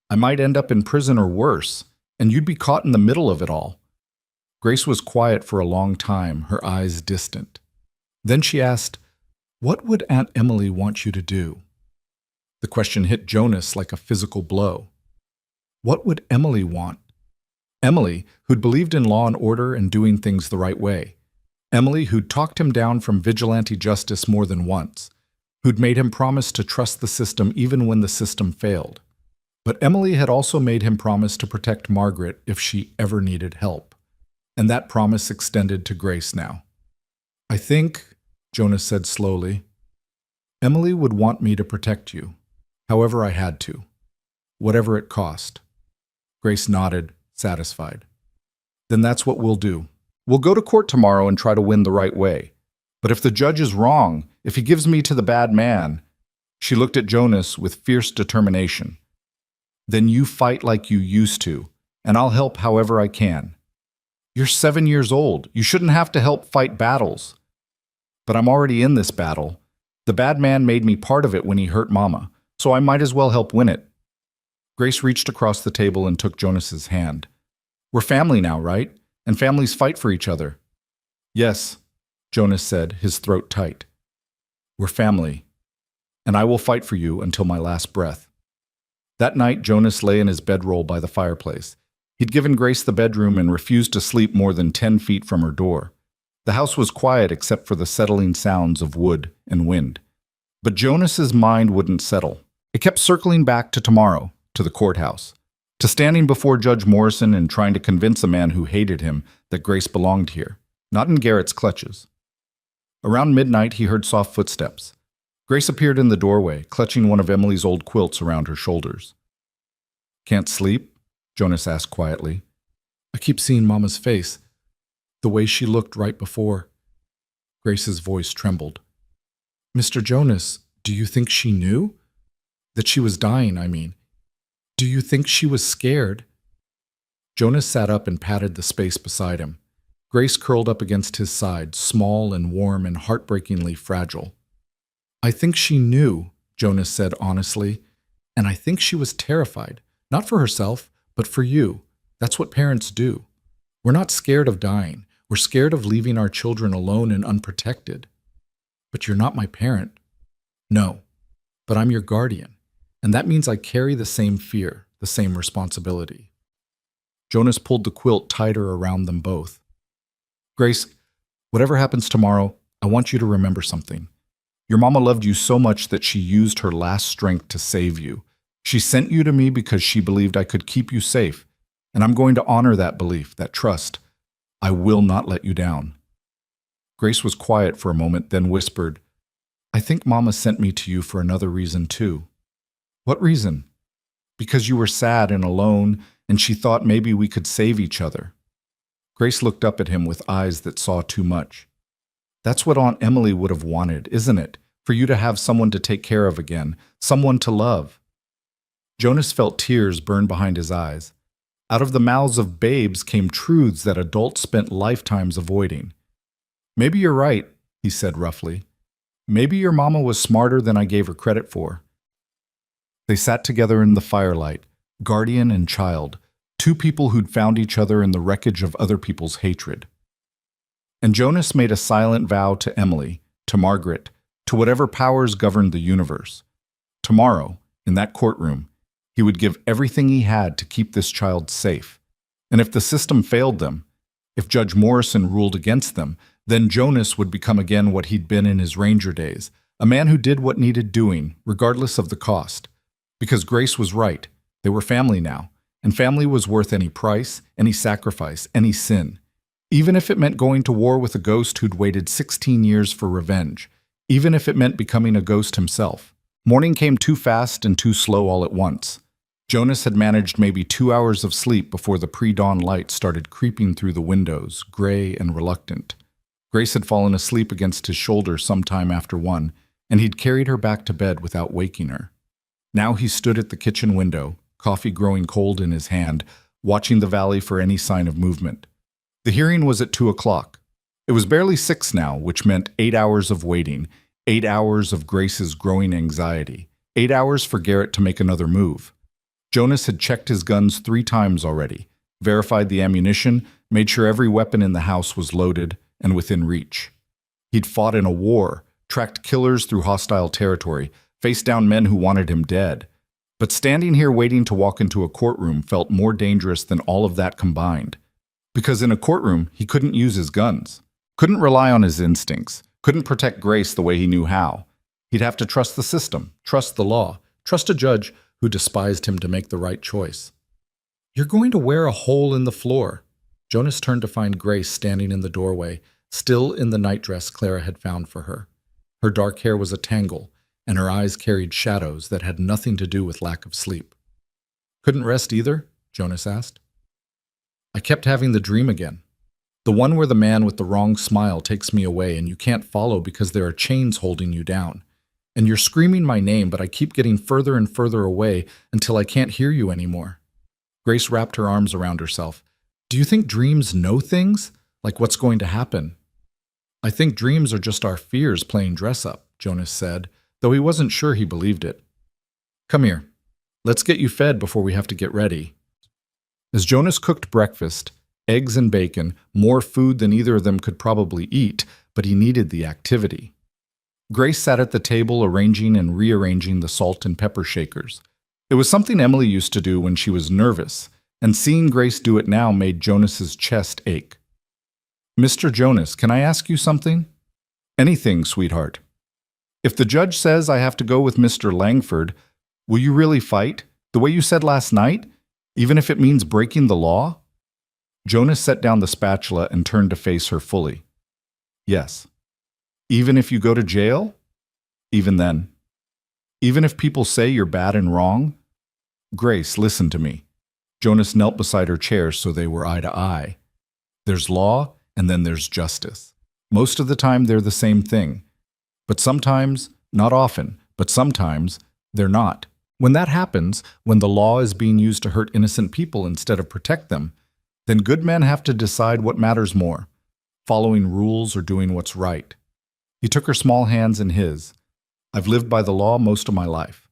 I might end up in prison or worse, and you'd be caught in the middle of it all. Grace was quiet for a long time, her eyes distant. Then she asked, what would Aunt Emily want you to do? The question hit Jonas like a physical blow. What would Emily want? Emily, who'd believed in law and order and doing things the right way. Emily, who'd talked him down from vigilante justice more than once, who'd made him promise to trust the system even when the system failed. But Emily had also made him promise to protect Margaret if she ever needed help. And that promise extended to Grace now. I think, Jonas said slowly, Emily would want me to protect you, however I had to, whatever it cost. Grace nodded, satisfied. Then that's what we'll do. We'll go to court tomorrow and try to win the right way. But if the judge is wrong, if he gives me to the bad man— She looked at Jonas with fierce determination. Then you fight like you used to, and I'll help however I can. You're 7 years old. You shouldn't have to help fight battles. But I'm already in this battle. The bad man made me part of it when he hurt Mama, so I might as well help win it. Grace reached across the table and took Jonas's hand. We're family now, right? And families fight for each other. Yes, Jonas said, his throat tight. We're family. and I will fight for you until my last breath." That night, Jonas lay in his bedroll by the fireplace. He'd given Grace the bedroom and refused to sleep more than 10 feet from her door. The house was quiet except for the settling sounds of wood and wind. But Jonas's mind wouldn't settle. It kept circling back to tomorrow, to the courthouse, to standing before Judge Morrison and trying to convince a man who hated him that Grace belonged here, not in Garrett's clutches. Around midnight, he heard soft footsteps. Grace appeared in the doorway, clutching one of Emily's old quilts around her shoulders. "Can't sleep?" Jonas asked quietly. "I keep seeing Mama's face, the way she looked right before." Grace's voice trembled. "Mr. Jonas, do you think she knew? That she was dying, I mean. Do you think she was scared?" Jonas sat up and patted the space beside him. Grace curled up against his side, small and warm and heartbreakingly fragile. "I think she knew," Jonas said honestly, "and I think she was terrified, not for herself, but for you. That's what parents do. We're not scared of dying. We're scared of leaving our children alone and unprotected. But you're not my parent." "No, but I'm your guardian, and that means I carry the same fear, the same responsibility." Jonas pulled the quilt tighter around them both. "Grace, whatever happens tomorrow, I want you to remember something. Your mama loved you so much that she used her last strength to save you. She sent you to me because she believed I could keep you safe, and I'm going to honor that belief, that trust. I will not let you down." Grace was quiet for a moment, then whispered, "I think Mama sent me to you for another reason too." "What reason?" "Because you were sad and alone, and she thought maybe we could save each other." Grace looked up at him with eyes that saw too much. "That's what Aunt Emily would have wanted, isn't it? For you to have someone to take care of again, someone to love." Jonas felt tears burn behind his eyes. Out of the mouths of babes came truths that adults spent lifetimes avoiding. "Maybe you're right," he said roughly. "Maybe your mama was smarter than I gave her credit for." They sat together in the firelight, guardian and child, two people who'd found each other in the wreckage of other people's hatred. And Jonas made a silent vow to Emily, to Margaret, to whatever powers governed the universe. Tomorrow, in that courtroom, he would give everything he had to keep this child safe. And if the system failed them, if Judge Morrison ruled against them, then Jonas would become again what he'd been in his ranger days, a man who did what needed doing, regardless of the cost. Because Grace was right. They were family now, and family was worth any price, any sacrifice, any sin. Even if it meant going to war with a ghost who'd waited 16 years for revenge, even if it meant becoming a ghost himself. Morning came too fast and too slow all at once. Jonas had managed maybe 2 hours of sleep before the pre-dawn light started creeping through the windows, gray and reluctant. Grace had fallen asleep against his shoulder sometime after 1, and he'd carried her back to bed without waking her. Now he stood at the kitchen window, coffee growing cold in his hand, watching the valley for any sign of movement. The hearing was at 2 o'clock. It was barely 6 now, which meant 8 hours of waiting, 8 hours of Grace's growing anxiety, 8 hours for Garrett to make another move. Jonas had checked his guns 3 times already, verified the ammunition, made sure every weapon in the house was loaded and within reach. He'd fought in a war, tracked killers through hostile territory, faced down men who wanted him dead. But standing here waiting to walk into a courtroom felt more dangerous than all of that combined. Because in a courtroom, he couldn't use his guns, couldn't rely on his instincts, couldn't protect Grace the way he knew how. He'd have to trust the system, trust the law, trust a judge who despised him to make the right choice. "You're going to wear a hole in the floor." Jonas turned to find Grace standing in the doorway, still in the nightdress Clara had found for her. Her dark hair was a tangle, and her eyes carried shadows that had nothing to do with lack of sleep. "Couldn't rest either?" Jonas asked. "I kept having the dream again. The one where the man with the wrong smile takes me away and you can't follow because there are chains holding you down. And you're screaming my name, but I keep getting further and further away until I can't hear you anymore." Grace wrapped her arms around herself. "Do you think dreams know things? Like what's going to happen?" "I think dreams are just our fears playing dress-up," Jonas said, though he wasn't sure he believed it. "Come here. Let's get you fed before we have to get ready." As Jonas cooked breakfast, eggs and bacon, more food than either of them could probably eat, but he needed the activity. Grace sat at the table arranging and rearranging the salt and pepper shakers. It was something Emily used to do when she was nervous, and seeing Grace do it now made Jonas's chest ache. "Mr. Jonas, can I ask you something?" "Anything, sweetheart." "If the judge says I have to go with Mr. Langford, will you really fight, the way you said last night, even if it means breaking the law?" Jonas set down the spatula and turned to face her fully. "Yes." "Even if you go to jail?" "Even then." "Even if people say you're bad and wrong?" "Grace, listen to me." Jonas knelt beside her chair so they were eye to eye. "There's law, and then there's justice. Most of the time they're the same thing. But sometimes, not often, but sometimes, they're not. When that happens, when the law is being used to hurt innocent people instead of protect them, then good men have to decide what matters more, following rules or doing what's right." He took her small hands in his. "I've lived by the law most of my life,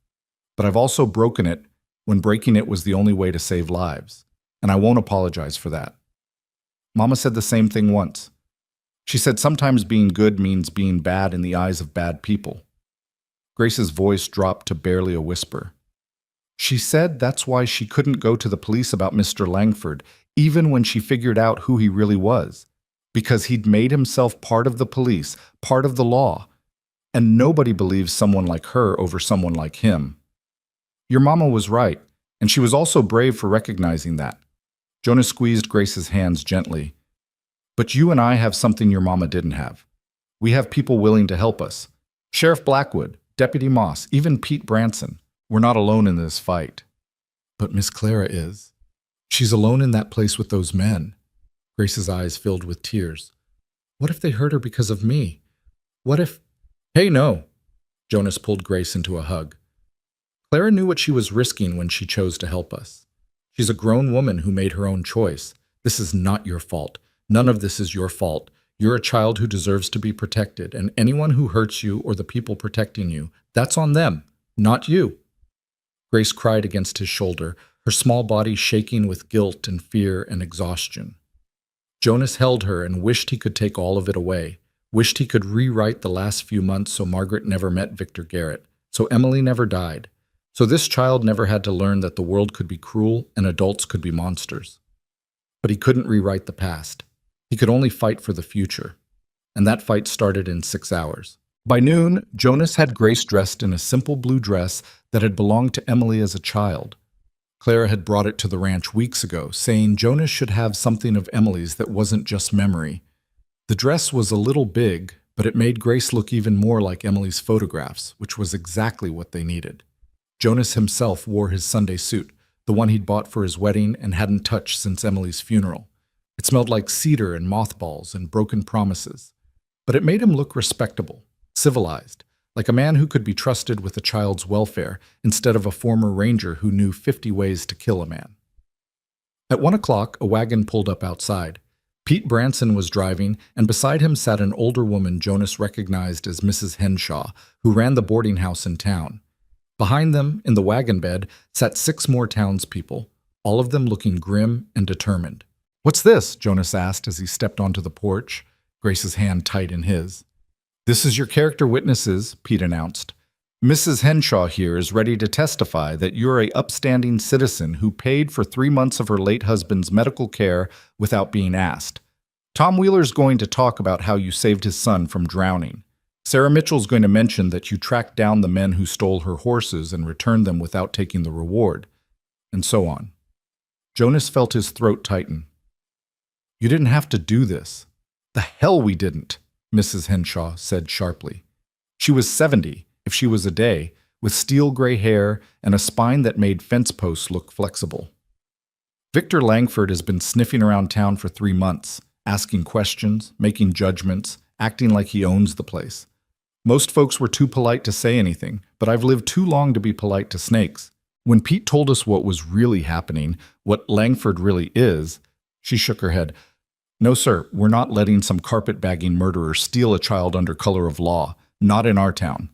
but I've also broken it when breaking it was the only way to save lives, and I won't apologize for that. Mama said the same thing once. She said sometimes being good means being bad in the eyes of bad people." Grace's voice dropped to barely a whisper. "She said that's why she couldn't go to the police about Mr. Langford, even when she figured out who he really was, because he'd made himself part of the police, part of the law, and nobody believes someone like her over someone like him. Your mama was right, and she was also brave for recognizing that." Jonas squeezed Grace's hands gently. "But you and I have something your mama didn't have. We have people willing to help us. Sheriff Blackwood, Deputy Moss, even Pete Branson. We're not alone in this fight." "But Miss Clara is. She's alone in that place with those men." Grace's eyes filled with tears. "What if they hurt her because of me? What if—" "Hey, no!" Jonas pulled Grace into a hug. "Clara knew what she was risking when she chose to help us. She's a grown woman who made her own choice. This is not your fault. None of this is your fault. You're a child who deserves to be protected, and anyone who hurts you or the people protecting you, that's on them, not you." Grace cried against his shoulder, her small body shaking with guilt and fear and exhaustion. Jonas held her and wished he could take all of it away, wished he could rewrite the last few months so Margaret never met Victor Garrett, so Emily never died, so this child never had to learn that the world could be cruel and adults could be monsters. But he couldn't rewrite the past. He could only fight for the future. And that fight started in 6 hours. By noon, Jonas had Grace dressed in a simple blue dress that had belonged to Emily as a child. Clara had brought it to the ranch weeks ago, saying Jonas should have something of Emily's that wasn't just memory. The dress was a little big, but it made Grace look even more like Emily's photographs, which was exactly what they needed. Jonas himself wore his Sunday suit, the one he'd bought for his wedding and hadn't touched since Emily's funeral. It smelled like cedar and mothballs and broken promises. But it made him look respectable, civilized, like a man who could be trusted with a child's welfare instead of a former ranger who knew 50 ways to kill a man. At 1 o'clock, a wagon pulled up outside. Pete Branson was driving, and beside him sat an older woman Jonas recognized as Mrs. Henshaw, who ran the boarding house in town. Behind them, in the wagon bed, sat 6 more townspeople, all of them looking grim and determined. "What's this?" Jonas asked as he stepped onto the porch, Grace's hand tight in his. "This is your character witnesses," Pete announced. "Mrs. Henshaw here is ready to testify that you're a upstanding citizen who paid for 3 months of her late husband's medical care without being asked. Tom Wheeler's going to talk about how you saved his son from drowning. Sarah Mitchell's going to mention that you tracked down the men who stole her horses and returned them without taking the reward, and so on." Jonas felt his throat tighten. "You didn't have to do this." "The hell we didn't," Mrs. Henshaw said sharply. She was 70, if she was a day, with steel gray hair and a spine that made fence posts look flexible. "Victor Langford has been sniffing around town for 3 months, asking questions, making judgments, acting like he owns the place. Most folks were too polite to say anything, but I've lived too long to be polite to snakes. When Pete told us what was really happening, what Langford really is," she shook her head. "No, sir, we're not letting some carpetbagging murderer steal a child under color of law. Not in our town."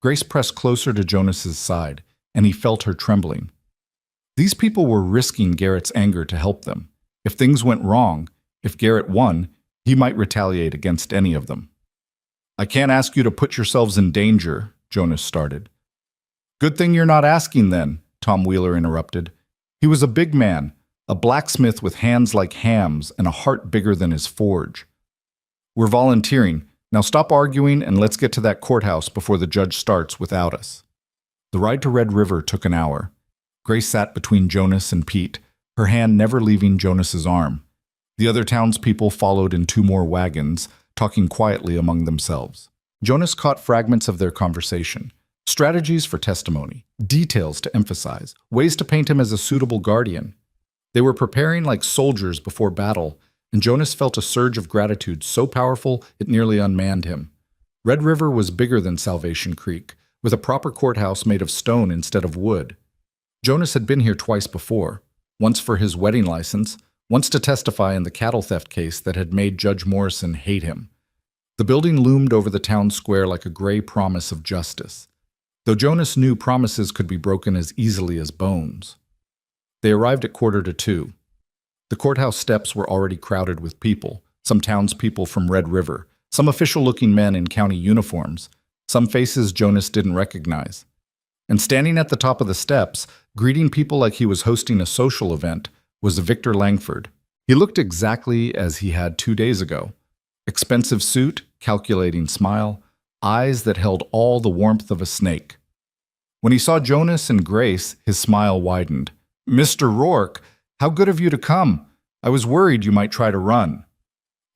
Grace pressed closer to Jonas's side, and he felt her trembling. These people were risking Garrett's anger to help them. If things went wrong, if Garrett won, he might retaliate against any of them. I can't ask you to put yourselves in danger, Jonas started. Good thing you're not asking then, Tom Wheeler interrupted. He was a big man, a blacksmith with hands like hams and a heart bigger than his forge. We're volunteering. Now stop arguing and let's get to that courthouse before the judge starts without us. The ride to Red River took an hour. Grace sat between Jonas and Pete, her hand never leaving Jonas's arm. The other townspeople followed in 2 more wagons, talking quietly among themselves. Jonas caught fragments of their conversation. Strategies for testimony, details to emphasize, ways to paint him as a suitable guardian. They were preparing like soldiers before battle, and Jonas felt a surge of gratitude so powerful it nearly unmanned him. Red River was bigger than Salvation Creek, with a proper courthouse made of stone instead of wood. Jonas had been here twice before, once for his wedding license, once to testify in the cattle theft case that had made Judge Morrison hate him. The building loomed over the town square like a gray promise of justice, though Jonas knew promises could be broken as easily as bones. They arrived at 1:45. The courthouse steps were already crowded with people, some townspeople from Red River, some official-looking men in county uniforms, some faces Jonas didn't recognize. And standing at the top of the steps, greeting people like he was hosting a social event, was Victor Langford. He looked exactly as he had 2 days ago. Expensive suit, calculating smile, eyes that held all the warmth of a snake. When he saw Jonas and Grace, his smile widened. "Mr. Rourke, how good of you to come. I was worried you might try to run."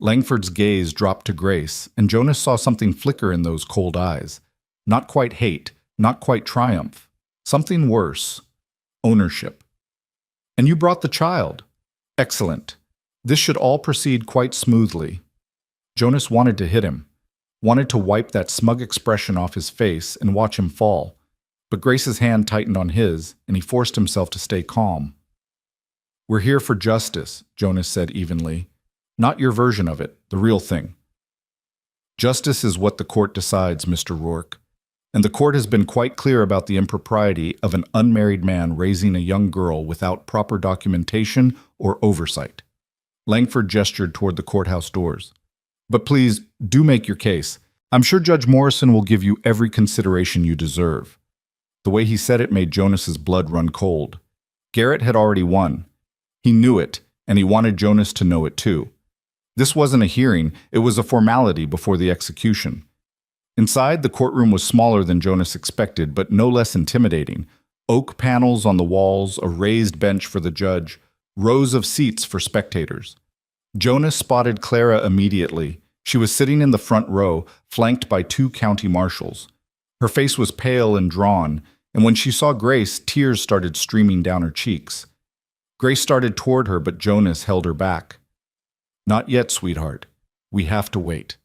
Langford's gaze dropped to Grace, and Jonas saw something flicker in those cold eyes. Not quite hate, not quite triumph. Something worse. Ownership. "And you brought the child. Excellent. This should all proceed quite smoothly." Jonas wanted to hit him, wanted to wipe that smug expression off his face and watch him fall. But Grace's hand tightened on his, and he forced himself to stay calm. "We're here for justice," Jonas said evenly. "Not your version of it, the real thing." "Justice is what the court decides, Mr. Rourke. And the court has been quite clear about the impropriety of an unmarried man raising a young girl without proper documentation or oversight." Langford gestured toward the courthouse doors. "But please, do make your case. I'm sure Judge Morrison will give you every consideration you deserve." The way he said it made Jonas's blood run cold. Garrett had already won. He knew it, and he wanted Jonas to know it too. This wasn't a hearing, it was a formality before the execution. Inside, the courtroom was smaller than Jonas expected, but no less intimidating. Oak panels on the walls, a raised bench for the judge, rows of seats for spectators. Jonas spotted Clara immediately. She was sitting in the front row, flanked by 2 county marshals. Her face was pale and drawn, and when she saw Grace, tears started streaming down her cheeks. Grace started toward her, but Jonas held her back. "Not yet, sweetheart. We have to wait."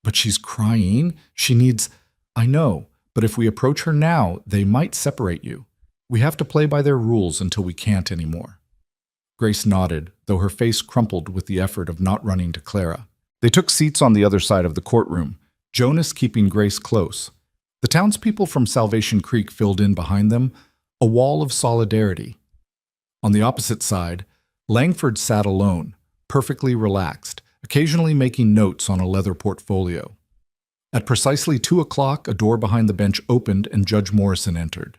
"But she's crying. She needs—" "I know, but if we approach her now, they might separate you. We have to play by their rules until we can't anymore." Grace nodded, though her face crumpled with the effort of not running to Clara. They took seats on the other side of the courtroom, Jonas keeping Grace close. The townspeople from Salvation Creek filled in behind them, a wall of solidarity. On the opposite side, Langford sat alone, perfectly relaxed, occasionally making notes on a leather portfolio. At precisely 2:00, a door behind the bench opened and Judge Morrison entered.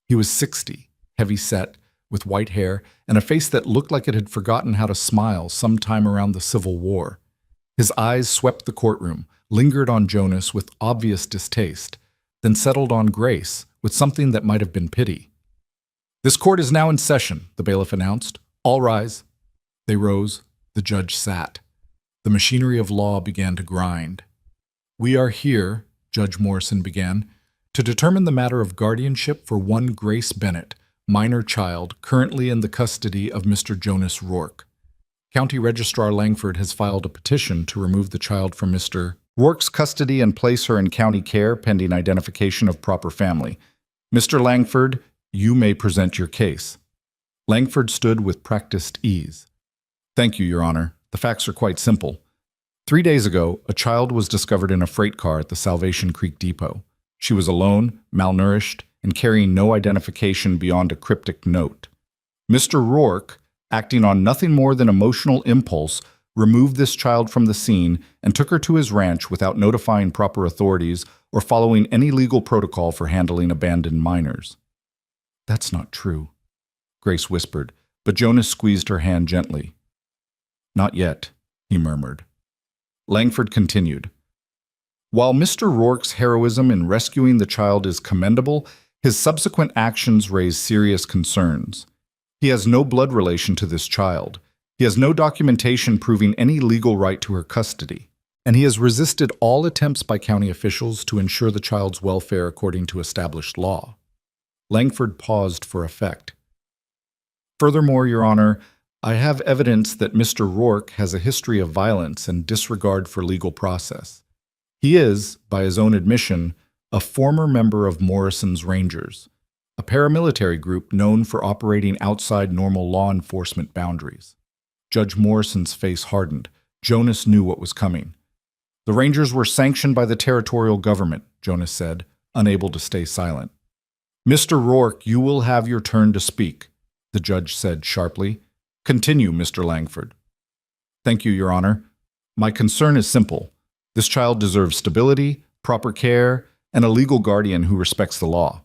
He was 60, heavy-set, with white hair and a face that looked like it had forgotten how to smile sometime around the Civil War. His eyes swept the courtroom, lingered on Jonas with obvious distaste, then settled on Grace with something that might have been pity. "This court is now in session," the bailiff announced. "All rise." They rose. The judge sat. The machinery of law began to grind. "We are here," Judge Morrison began, "to determine the matter of guardianship for one Grace Bennett, minor child, currently in the custody of Mr. Jonas Rourke. County Registrar Langford has filed a petition to remove the child from Mr. Rourke's custody and place her in county care pending identification of proper family. Mr. Langford, you may present your case." Langford stood with practiced ease. "Thank you, Your Honor. The facts are quite simple. 3 days ago, a child was discovered in a freight car at the Salvation Creek Depot. She was alone, malnourished, and carrying no identification beyond a cryptic note. Mr. Rourke, acting on nothing more than emotional impulse, removed this child from the scene, and took her to his ranch without notifying proper authorities or following any legal protocol for handling abandoned minors. That's not true, Grace whispered, but Jonas squeezed her hand gently. Not yet, he murmured. Langford continued. While Mr. Rourke's heroism in rescuing the child is commendable, his subsequent actions raise serious concerns. He has no blood relation to this child. He has no documentation proving any legal right to her custody, and he has resisted all attempts by county officials to ensure the child's welfare according to established law. Langford paused for effect. Furthermore, Your Honor, I have evidence that Mr. Rourke has a history of violence and disregard for legal process. He is, by his own admission, a former member of Morrison's Rangers, a paramilitary group known for operating outside normal law enforcement boundaries. Judge Morrison's face hardened. Jonas knew what was coming. The Rangers were sanctioned by the territorial government, Jonas said, unable to stay silent. Mr. Rourke, you will have your turn to speak, the judge said sharply. Continue, Mr. Langford. Thank you, Your Honor. My concern is simple. This child deserves stability, proper care, and a legal guardian who respects the law.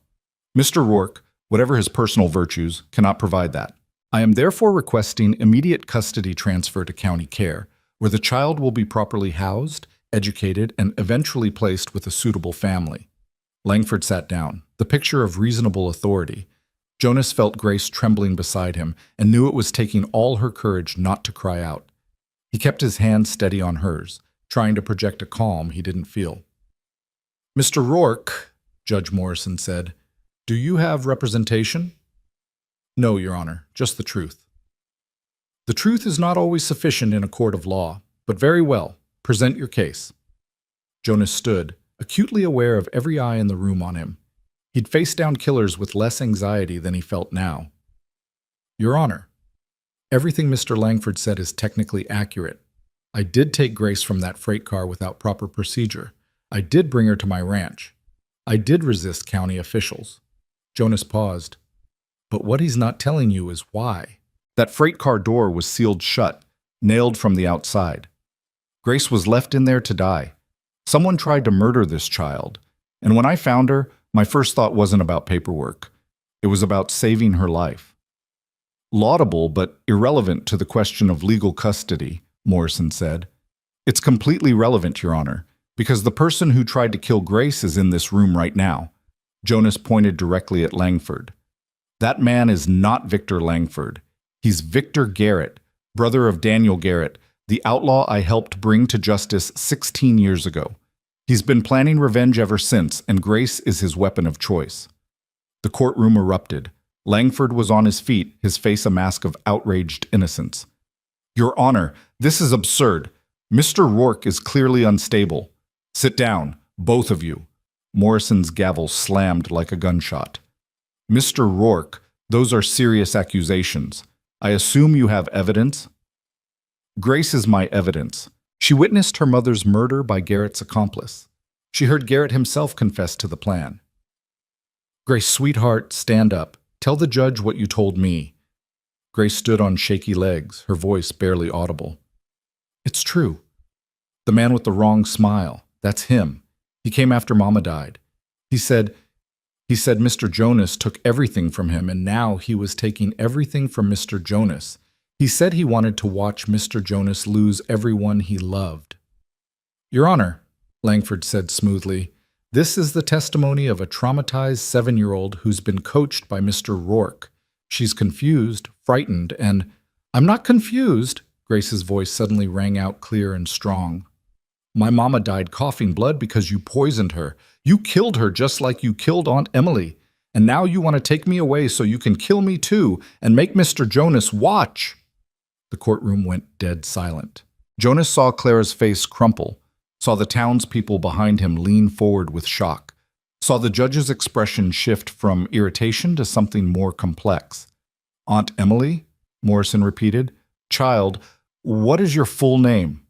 Mr. Rourke, whatever his personal virtues, cannot provide that. I am therefore requesting immediate custody transfer to county care, where the child will be properly housed, educated, and eventually placed with a suitable family. Langford sat down, the picture of reasonable authority. Jonas felt Grace trembling beside him and knew it was taking all her courage not to cry out. He kept his hand steady on hers, trying to project a calm he didn't feel. Mr. Rourke, Judge Morrison said, do you have representation? No, Your Honor, just the truth. The truth is not always sufficient in a court of law, but very well, present your case. Jonas stood, acutely aware of every eye in the room on him. He'd faced down killers with less anxiety than he felt now. Your Honor, everything Mr. Langford said is technically accurate. I did take Grace from that freight car without proper procedure. I did bring her to my ranch. I did resist county officials. Jonas paused. But what he's not telling you is why. That freight car door was sealed shut, nailed from the outside. Grace was left in there to die. Someone tried to murder this child, and when I found her, my first thought wasn't about paperwork. It was about saving her life. Laudable, but irrelevant to the question of legal custody, Morrison said. It's completely relevant, Your Honor, because the person who tried to kill Grace is in this room right now. Jonas pointed directly at Langford. That man is not Victor Langford. He's Victor Garrett, brother of Daniel Garrett, the outlaw I helped bring to justice 16 years ago. He's been planning revenge ever since, and Grace is his weapon of choice. The courtroom erupted. Langford was on his feet, his face a mask of outraged innocence. Your Honor, this is absurd. Mr. Rourke is clearly unstable. Sit down, both of you. Morrison's gavel slammed like a gunshot. Mr. Rourke, those are serious accusations. I assume you have evidence? Grace is my evidence. She witnessed her mother's murder by Garrett's accomplice. She heard Garrett himself confess to the plan. Grace, sweetheart, stand up. Tell the judge what you told me. Grace stood on shaky legs, her voice barely audible. It's true. The man with the wrong smile, that's him. He came after Mama died. He said Mr. Jonas took everything from him, and now he was taking everything from Mr. Jonas. He said he wanted to watch Mr. Jonas lose everyone he loved. Your Honor, Langford said smoothly, this is the testimony of a traumatized 7-year-old who's been coached by Mr. Rourke. She's confused, frightened, and I'm not confused, Grace's voice suddenly rang out clear and strong. My mama died coughing blood because you poisoned her. You killed her just like you killed Aunt Emily. And now you want to take me away so you can kill me too and make Mr. Jonas watch. The courtroom went dead silent. Jonas saw Clara's face crumple, saw the townspeople behind him lean forward with shock, saw the judge's expression shift from irritation to something more complex. Aunt Emily? Morrison repeated. Child, what is your full name?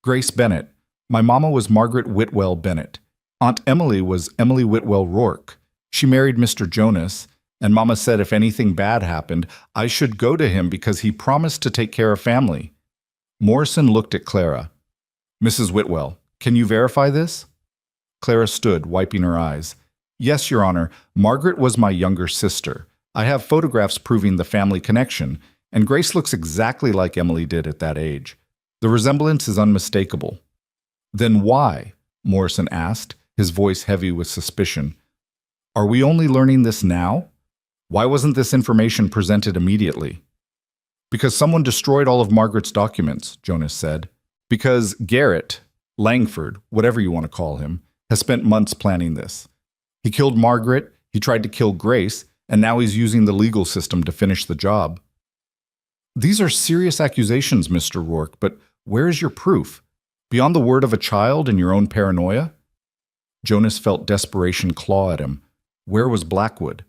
Grace Bennett. My mama was Margaret Whitwell Bennett. Aunt Emily was Emily Whitwell Rourke. She married Mr. Jonas, and Mama said if anything bad happened, I should go to him because he promised to take care of family. Morrison looked at Clara. Mrs. Whitwell, can you verify this? Clara stood, wiping her eyes. Yes, Your Honor. Margaret was my younger sister. I have photographs proving the family connection, and Grace looks exactly like Emily did at that age. The resemblance is unmistakable. Then why? Morrison asked, his voice heavy with suspicion. Are we only learning this now? Why wasn't this information presented immediately? Because someone destroyed all of Margaret's documents, Jonas said. Because Garrett, Langford, whatever you want to call him, has spent months planning this. He killed Margaret, he tried to kill Grace, and now he's using the legal system to finish the job. These are serious accusations, Mr. Rourke, but where is your proof? Beyond the word of a child and your own paranoia? Jonas felt desperation claw at him. Where was Blackwood?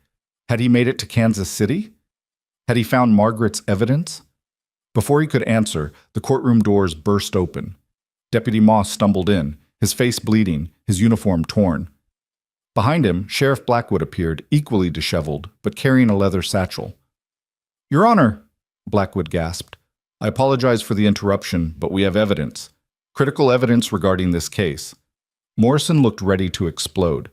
Had he made it to Kansas City? Had he found Margaret's evidence? Before he could answer, the courtroom doors burst open. Deputy Moss stumbled in, his face bleeding, his uniform torn. Behind him, Sheriff Blackwood appeared, equally disheveled, but carrying a leather satchel. Your Honor, Blackwood gasped. I apologize for the interruption, but we have evidence. Critical evidence regarding this case. Morrison looked ready to explode.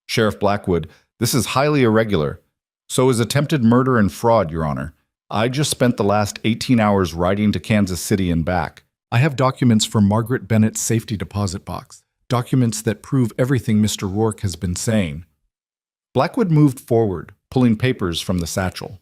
Sheriff Blackwood, this is highly irregular. So is attempted murder and fraud, Your Honor. I just spent the last 18 hours riding to Kansas City and back. I have documents from Margaret Bennett's safety deposit box. Documents that prove everything Mr. Rourke has been saying. Blackwood moved forward, pulling papers from the satchel.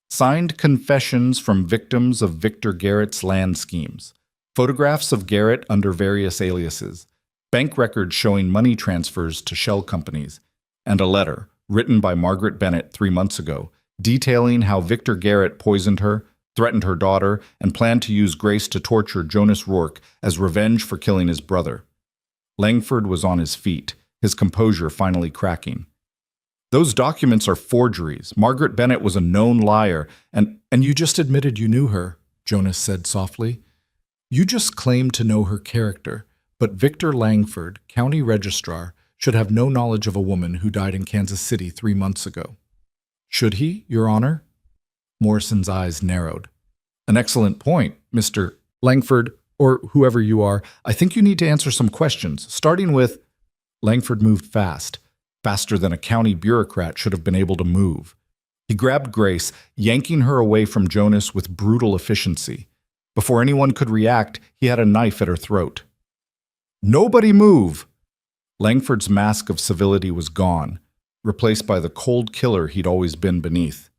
Signed confessions from victims of Victor Garrett's land schemes. Photographs of Garrett under various aliases. Bank records showing money transfers to shell companies. And a letter, written by Margaret Bennett 3 months ago, detailing how Victor Garrett poisoned her, threatened her daughter, and planned to use Grace to torture Jonas Rourke as revenge for killing his brother. Langford was on his feet, his composure finally cracking. Those documents are forgeries. Margaret Bennett was a known liar, and you just admitted you knew her, Jonas said softly. You just claimed to know her character, but Victor Langford, county registrar, should have no knowledge of a woman who died in Kansas City 3 months ago. Should he, Your Honor? Morrison's eyes narrowed. An excellent point, Mr. Langford, or whoever you are. I think you need to answer some questions, starting with... Langford moved fast, faster than a county bureaucrat should have been able to move. He grabbed Grace, yanking her away from Jonas with brutal efficiency. Before anyone could react, he had a knife at her throat. Nobody move! Langford's mask of civility was gone, replaced by the cold killer he'd always been beneath.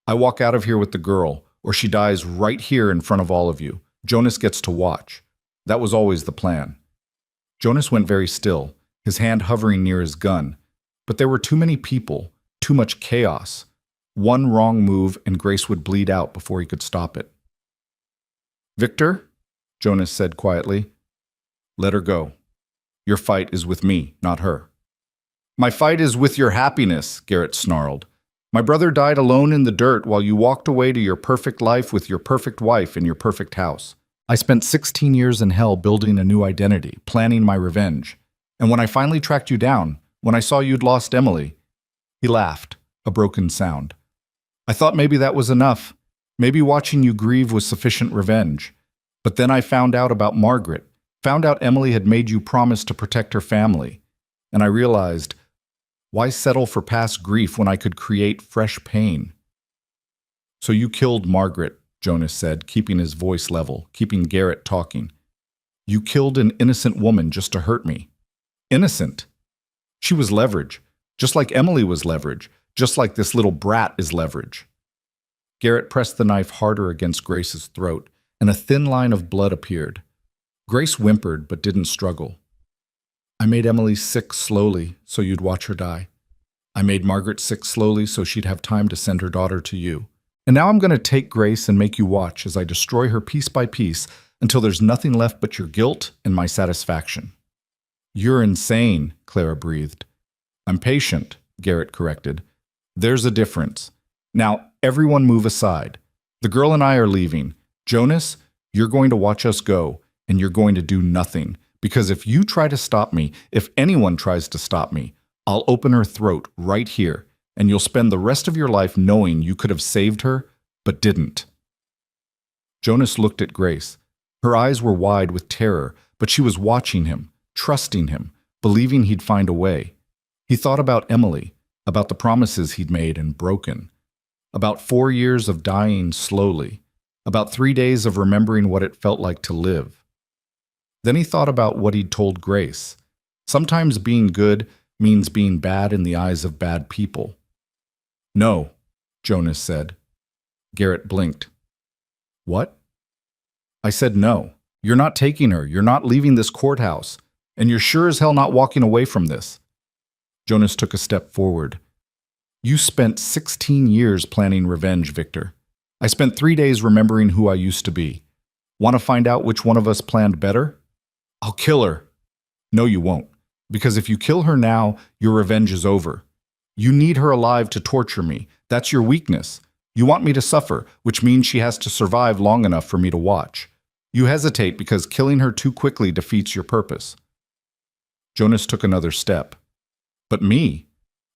I walk out of here with the girl, or she dies right here in front of all of you. Jonas gets to watch. That was always the plan. Jonas went very still, his hand hovering near his gun. But there were too many people, too much chaos. One wrong move and Grace would bleed out before he could stop it. Victor, Jonas said quietly, let her go. Your fight is with me, not her. My fight is with your happiness, Garrett snarled. My brother died alone in the dirt while you walked away to your perfect life with your perfect wife in your perfect house. I spent 16 years in hell building a new identity, planning my revenge. And when I finally tracked you down, when I saw you'd lost Emily, he laughed, a broken sound. I thought maybe that was enough. Maybe watching you grieve was sufficient revenge. But then I found out about Margaret, found out Emily had made you promise to protect her family. And I realized, why settle for past grief when I could create fresh pain? So you killed Margaret, Jonas said, keeping his voice level, keeping Garrett talking. You killed an innocent woman just to hurt me. Innocent. She was leverage, just like Emily was leverage, just like this little brat is leverage. Garrett pressed the knife harder against Grace's throat, and a thin line of blood appeared. Grace whimpered but didn't struggle. I made Emily sick slowly so you'd watch her die. I made Margaret sick slowly so she'd have time to send her daughter to you. And now I'm going to take Grace and make you watch as I destroy her piece by piece until there's nothing left but your guilt and my satisfaction. You're insane, Clara breathed. I'm patient, Garrett corrected. There's a difference. Now, everyone move aside. The girl and I are leaving. Jonas, you're going to watch us go, and you're going to do nothing. Because if you try to stop me, if anyone tries to stop me, I'll open her throat right here, and you'll spend the rest of your life knowing you could have saved her, but didn't. Jonas looked at Grace. Her eyes were wide with terror, but she was watching him, trusting him, believing he'd find a way. He thought about Emily, about the promises he'd made and broken, about 4 years of dying slowly, about 3 days of remembering what it felt like to live. Then he thought about what he'd told Grace. Sometimes being good means being bad in the eyes of bad people. "No," Jonas said. Garrett blinked. "What?" "I said no. You're not taking her. You're not leaving this courthouse. And you're sure as hell not walking away from this." Jonas took a step forward. "You spent 16 years planning revenge, Victor. I spent 3 days remembering who I used to be. Want to find out which one of us planned better? I'll kill her." "No, you won't. Because if you kill her now, your revenge is over. You need her alive to torture me. That's your weakness. You want me to suffer, which means she has to survive long enough for me to watch. You hesitate because killing her too quickly defeats your purpose." Jonas took another step. "But me?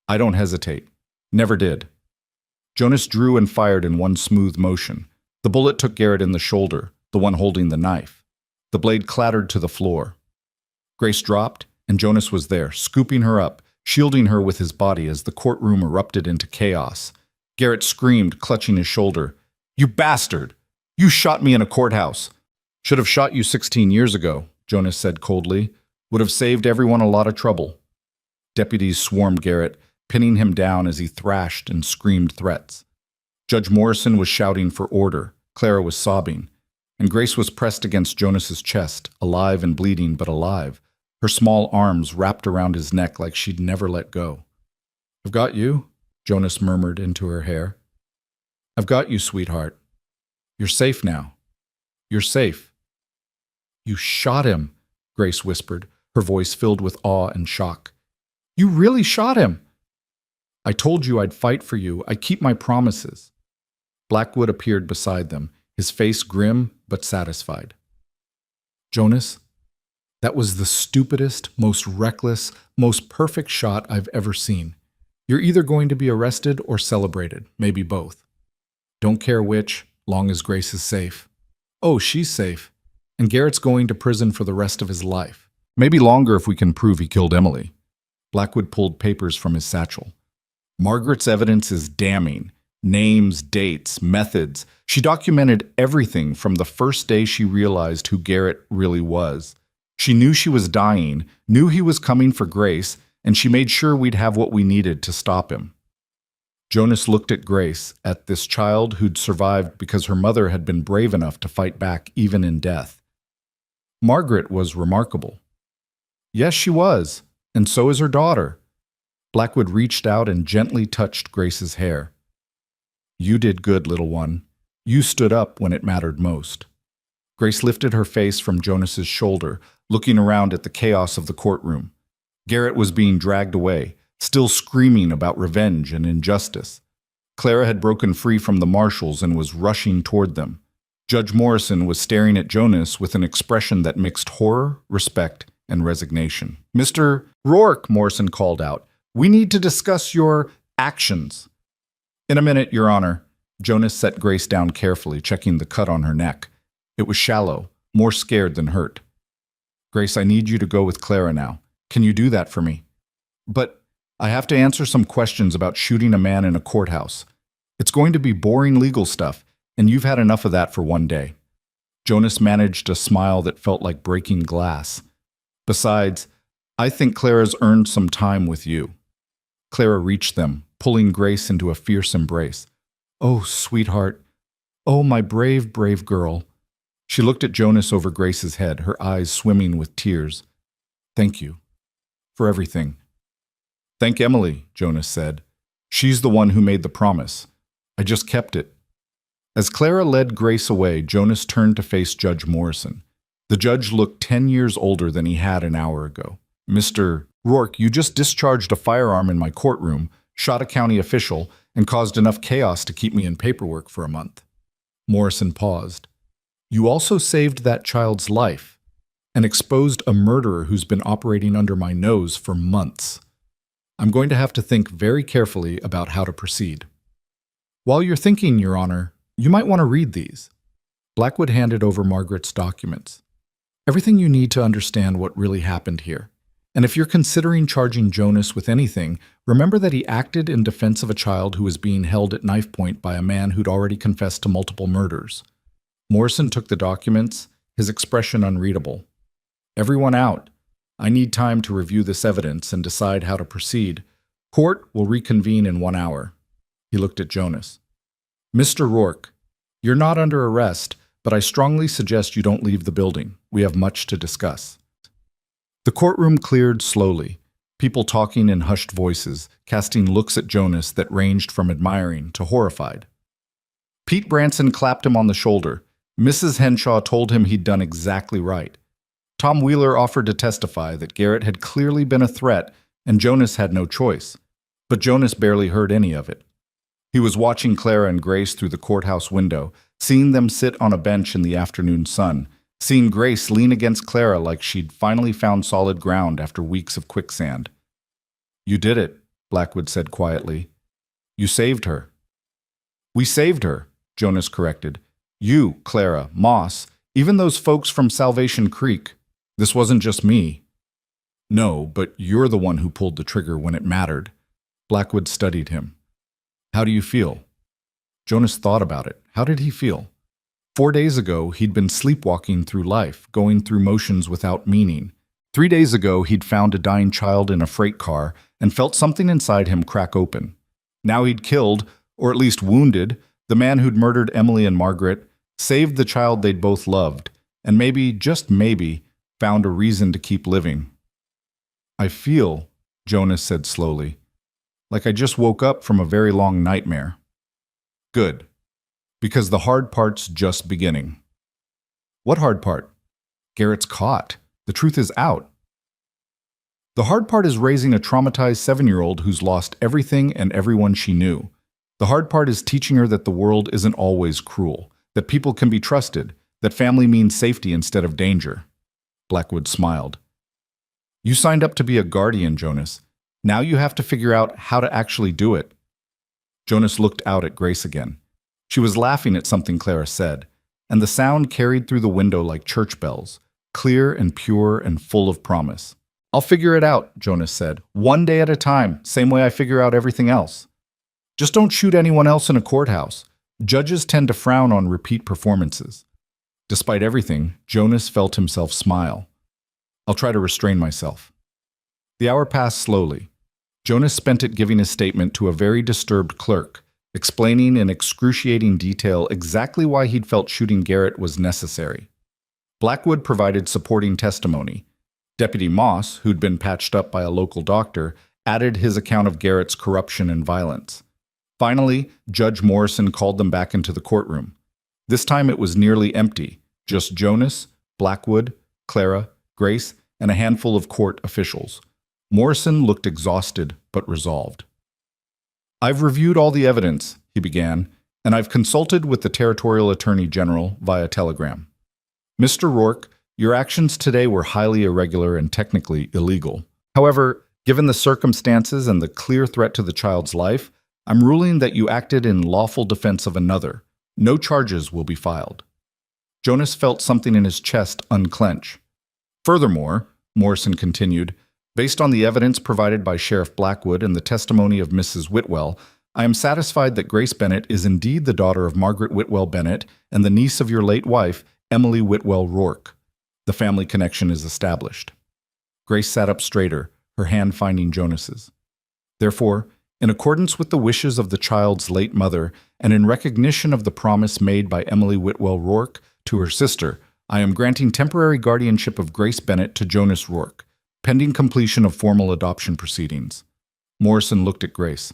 I don't hesitate. Never did." Jonas drew and fired in one smooth motion. The bullet took Garrett in the shoulder, the one holding the knife. The blade clattered to the floor. Grace dropped, and Jonas was there, scooping her up, shielding her with his body as the courtroom erupted into chaos. Garrett screamed, clutching his shoulder. "You bastard! You shot me in a courthouse." "Should have shot you 16 years ago," Jonas said coldly. "Would have saved everyone a lot of trouble." Deputies swarmed Garrett, pinning him down as he thrashed and screamed threats. Judge Morrison was shouting for order. Clara was sobbing. And Grace was pressed against Jonas's chest, alive and bleeding, but alive, her small arms wrapped around his neck like she'd never let go. "I've got you," Jonas murmured into her hair. "I've got you, sweetheart. You're safe now. You're safe." "You shot him," Grace whispered, her voice filled with awe and shock. "You really shot him!" "I told you I'd fight for you. I keep my promises." Blackwood appeared beside them, his face grim but satisfied. "Jonas, that was the stupidest, most reckless, most perfect shot I've ever seen. You're either going to be arrested or celebrated, maybe both. Don't care which, long as Grace is safe." "Oh, she's safe. And Garrett's going to prison for the rest of his life. Maybe longer if we can prove he killed Emily." Blackwood pulled papers from his satchel. "Margaret's evidence is damning. Names, dates, methods. She documented everything from the first day she realized who Garrett really was. She knew she was dying, knew he was coming for Grace, and she made sure we'd have what we needed to stop him." Jonas looked at Grace, at this child who'd survived because her mother had been brave enough to fight back even in death. Margaret was remarkable. Yes, she was, and so is her daughter. Blackwood reached out and gently touched Grace's hair. "You did good, little one. You stood up when it mattered most." Grace lifted her face from Jonas's shoulder, looking around at the chaos of the courtroom. Garrett was being dragged away, still screaming about revenge and injustice. Clara had broken free from the marshals and was rushing toward them. Judge Morrison was staring at Jonas with an expression that mixed horror, respect, and resignation. "Mr. Rourke," Morrison called out, "we need to discuss your actions." "In a minute, Your Honor." Jonas set Grace down carefully, checking the cut on her neck. It was shallow, more scared than hurt. "Grace, I need you to go with Clara now. Can you do that for me?" "But I have to answer some questions about shooting a man in a courthouse. It's going to be boring legal stuff, and you've had enough of that for one day." Jonas managed a smile that felt like breaking glass. "Besides, I think Clara's earned some time with you." Clara reached them, pulling Grace into a fierce embrace. "Oh, sweetheart. Oh, my brave, brave girl." She looked at Jonas over Grace's head, her eyes swimming with tears. "Thank you. For everything." "Thank Emily," Jonas said. "She's the one who made the promise. I just kept it." As Clara led Grace away, Jonas turned to face Judge Morrison. The judge looked 10 years older than he had an hour ago. "Mr. Rourke, you just discharged a firearm in my courtroom, shot a county official, and caused enough chaos to keep me in paperwork for a month." Morrison paused. "You also saved that child's life and exposed a murderer who's been operating under my nose for months. I'm going to have to think very carefully about how to proceed." "While you're thinking, Your Honor, you might want to read these." Blackwood handed over Margaret's documents. Everything you need to understand what really happened here. And if you're considering charging Jonas with anything, remember that he acted in defense of a child who was being held at knife point by a man who'd already confessed to multiple murders. Morrison took the documents, his expression unreadable. Everyone out. I need time to review this evidence and decide how to proceed. Court will reconvene in 1 hour. He looked at Jonas. Mr. Rourke, you're not under arrest, but I strongly suggest you don't leave the building. We have much to discuss. The courtroom cleared slowly, people talking in hushed voices, casting looks at Jonas that ranged from admiring to horrified. Pete Branson clapped him on the shoulder. Mrs. Henshaw told him he'd done exactly right. Tom Wheeler offered to testify that Garrett had clearly been a threat and Jonas had no choice, but Jonas barely heard any of it. He was watching Clara and Grace through the courthouse window, seeing them sit on a bench in the afternoon sun, seeing Grace lean against Clara like she'd finally found solid ground after weeks of quicksand. You did it, Blackwood said quietly. You saved her. We saved her, Jonas corrected. You, Clara, Moss, even those folks from Salvation Creek. This wasn't just me. No, but you're the one who pulled the trigger when it mattered. Blackwood studied him. How do you feel? Jonas thought about it. How did he feel? 4 days ago, he'd been sleepwalking through life, going through motions without meaning. 3 days ago, he'd found a dying child in a freight car and felt something inside him crack open. Now he'd killed, or at least wounded, the man who'd murdered Emily and Margaret, saved the child they'd both loved, and maybe, just maybe, found a reason to keep living. I feel, Jonas said slowly, like I just woke up from a very long nightmare. Good. Because the hard part's just beginning. What hard part? Garrett's caught. The truth is out. The hard part is raising a traumatized 7-year-old who's lost everything and everyone she knew. The hard part is teaching her that the world isn't always cruel, that people can be trusted, that family means safety instead of danger. Blackwood smiled. You signed up to be a guardian, Jonas. Now you have to figure out how to actually do it. Jonas looked out at Grace again. She was laughing at something Clara said, and the sound carried through the window like church bells, clear and pure and full of promise. I'll figure it out, Jonas said, 1 day at a time, same way I figure out everything else. Just don't shoot anyone else in a courthouse. Judges tend to frown on repeat performances. Despite everything, Jonas felt himself smile. I'll try to restrain myself. The hour passed slowly. Jonas spent it giving a statement to a very disturbed clerk, explaining in excruciating detail exactly why he'd felt shooting Garrett was necessary. Blackwood provided supporting testimony. Deputy Moss, who'd been patched up by a local doctor, added his account of Garrett's corruption and violence. Finally, Judge Morrison called them back into the courtroom. This time it was nearly empty, just Jonas, Blackwood, Clara, Grace, and a handful of court officials. Morrison looked exhausted but resolved. I've reviewed all the evidence, he began, and I've consulted with the Territorial Attorney General via telegram. Mr. Rourke, your actions today were highly irregular and technically illegal. However, given the circumstances and the clear threat to the child's life, I'm ruling that you acted in lawful defense of another. No charges will be filed. Jonas felt something in his chest unclench. Furthermore, Morrison continued, based on the evidence provided by Sheriff Blackwood and the testimony of Mrs. Whitwell, I am satisfied that Grace Bennett is indeed the daughter of Margaret Whitwell Bennett and the niece of your late wife, Emily Whitwell Rourke. The family connection is established. Grace sat up straighter, her hand finding Jonas's. Therefore, in accordance with the wishes of the child's late mother and in recognition of the promise made by Emily Whitwell Rourke to her sister, I am granting temporary guardianship of Grace Bennett to Jonas Rourke, pending completion of formal adoption proceedings. Morrison looked at Grace.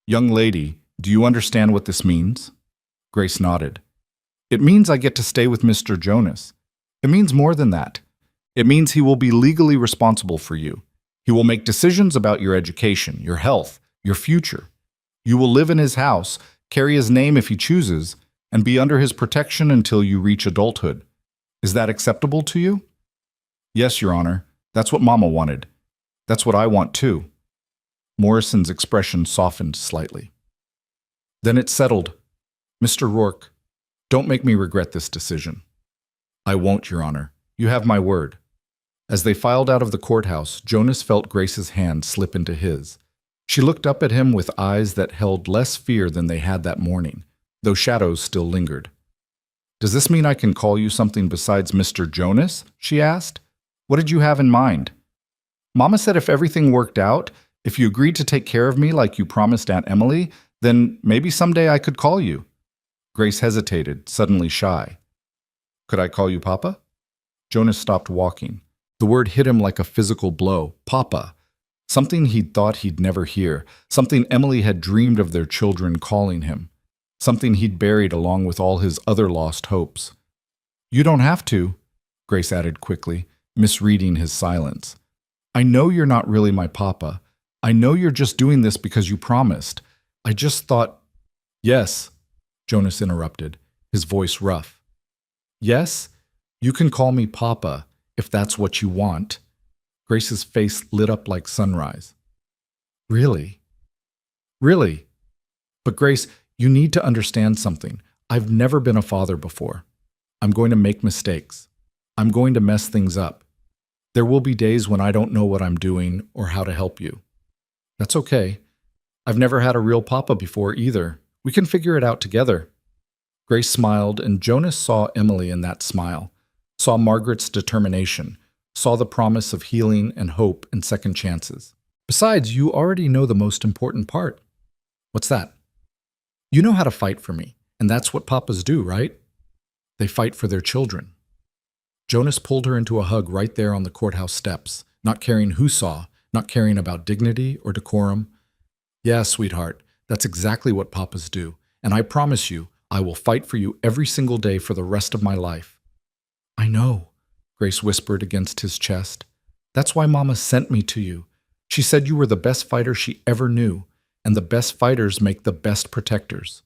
Young lady, do you understand what this means? Grace nodded. It means I get to stay with Mr. Jonas. It means more than that. It means he will be legally responsible for you. He will make decisions about your education, your health, your future. You will live in his house, carry his name if he chooses, and be under his protection until you reach adulthood. Is that acceptable to you? Yes, Your Honor. That's what Mama wanted. That's what I want too. Morrison's expression softened slightly. Then it settled. Mr. Rourke, Don't make me regret this decision. I won't, Your Honor. You have my word. As they filed out of the courthouse, Jonas felt Grace's hand slip into his. She looked up at him with eyes that held less fear than they had that morning, though shadows still lingered. Does this mean I can call you something besides Mr. Jonas? She asked. What did you have in mind? Mama said if everything worked out, if you agreed to take care of me like you promised Aunt Emily, then maybe someday I could call you. Grace hesitated, suddenly shy. Could I call you Papa? Jonas stopped walking. The word hit him like a physical blow. Papa. Something he'd thought he'd never hear. Something Emily had dreamed of their children calling him. Something he'd buried along with all his other lost hopes. You don't have to, Grace added quickly, misreading his silence. I know you're not really my papa. I know you're just doing this because you promised. I just thought... Yes, Jonas interrupted, his voice rough. Yes, you can call me Papa, if that's what you want. Grace's face lit up like sunrise. Really? Really? But Grace, you need to understand something. I've never been a father before. I'm going to make mistakes. I'm going to mess things up. There will be days when I don't know what I'm doing or how to help you. That's okay. I've never had a real papa before either. We can figure it out together. Grace smiled, and Jonas saw Emily in that smile, saw Margaret's determination, saw the promise of healing and hope and second chances. Besides, you already know the most important part. What's that? You know how to fight for me, and that's what papas do, right? They fight for their children. Jonas pulled her into a hug right there on the courthouse steps, not caring who saw, not caring about dignity or decorum. Yeah, sweetheart, that's exactly what papas do, and I promise you, I will fight for you every single day for the rest of my life. I know, Grace whispered against his chest. That's why Mama sent me to you. She said you were the best fighter she ever knew, and the best fighters make the best protectors.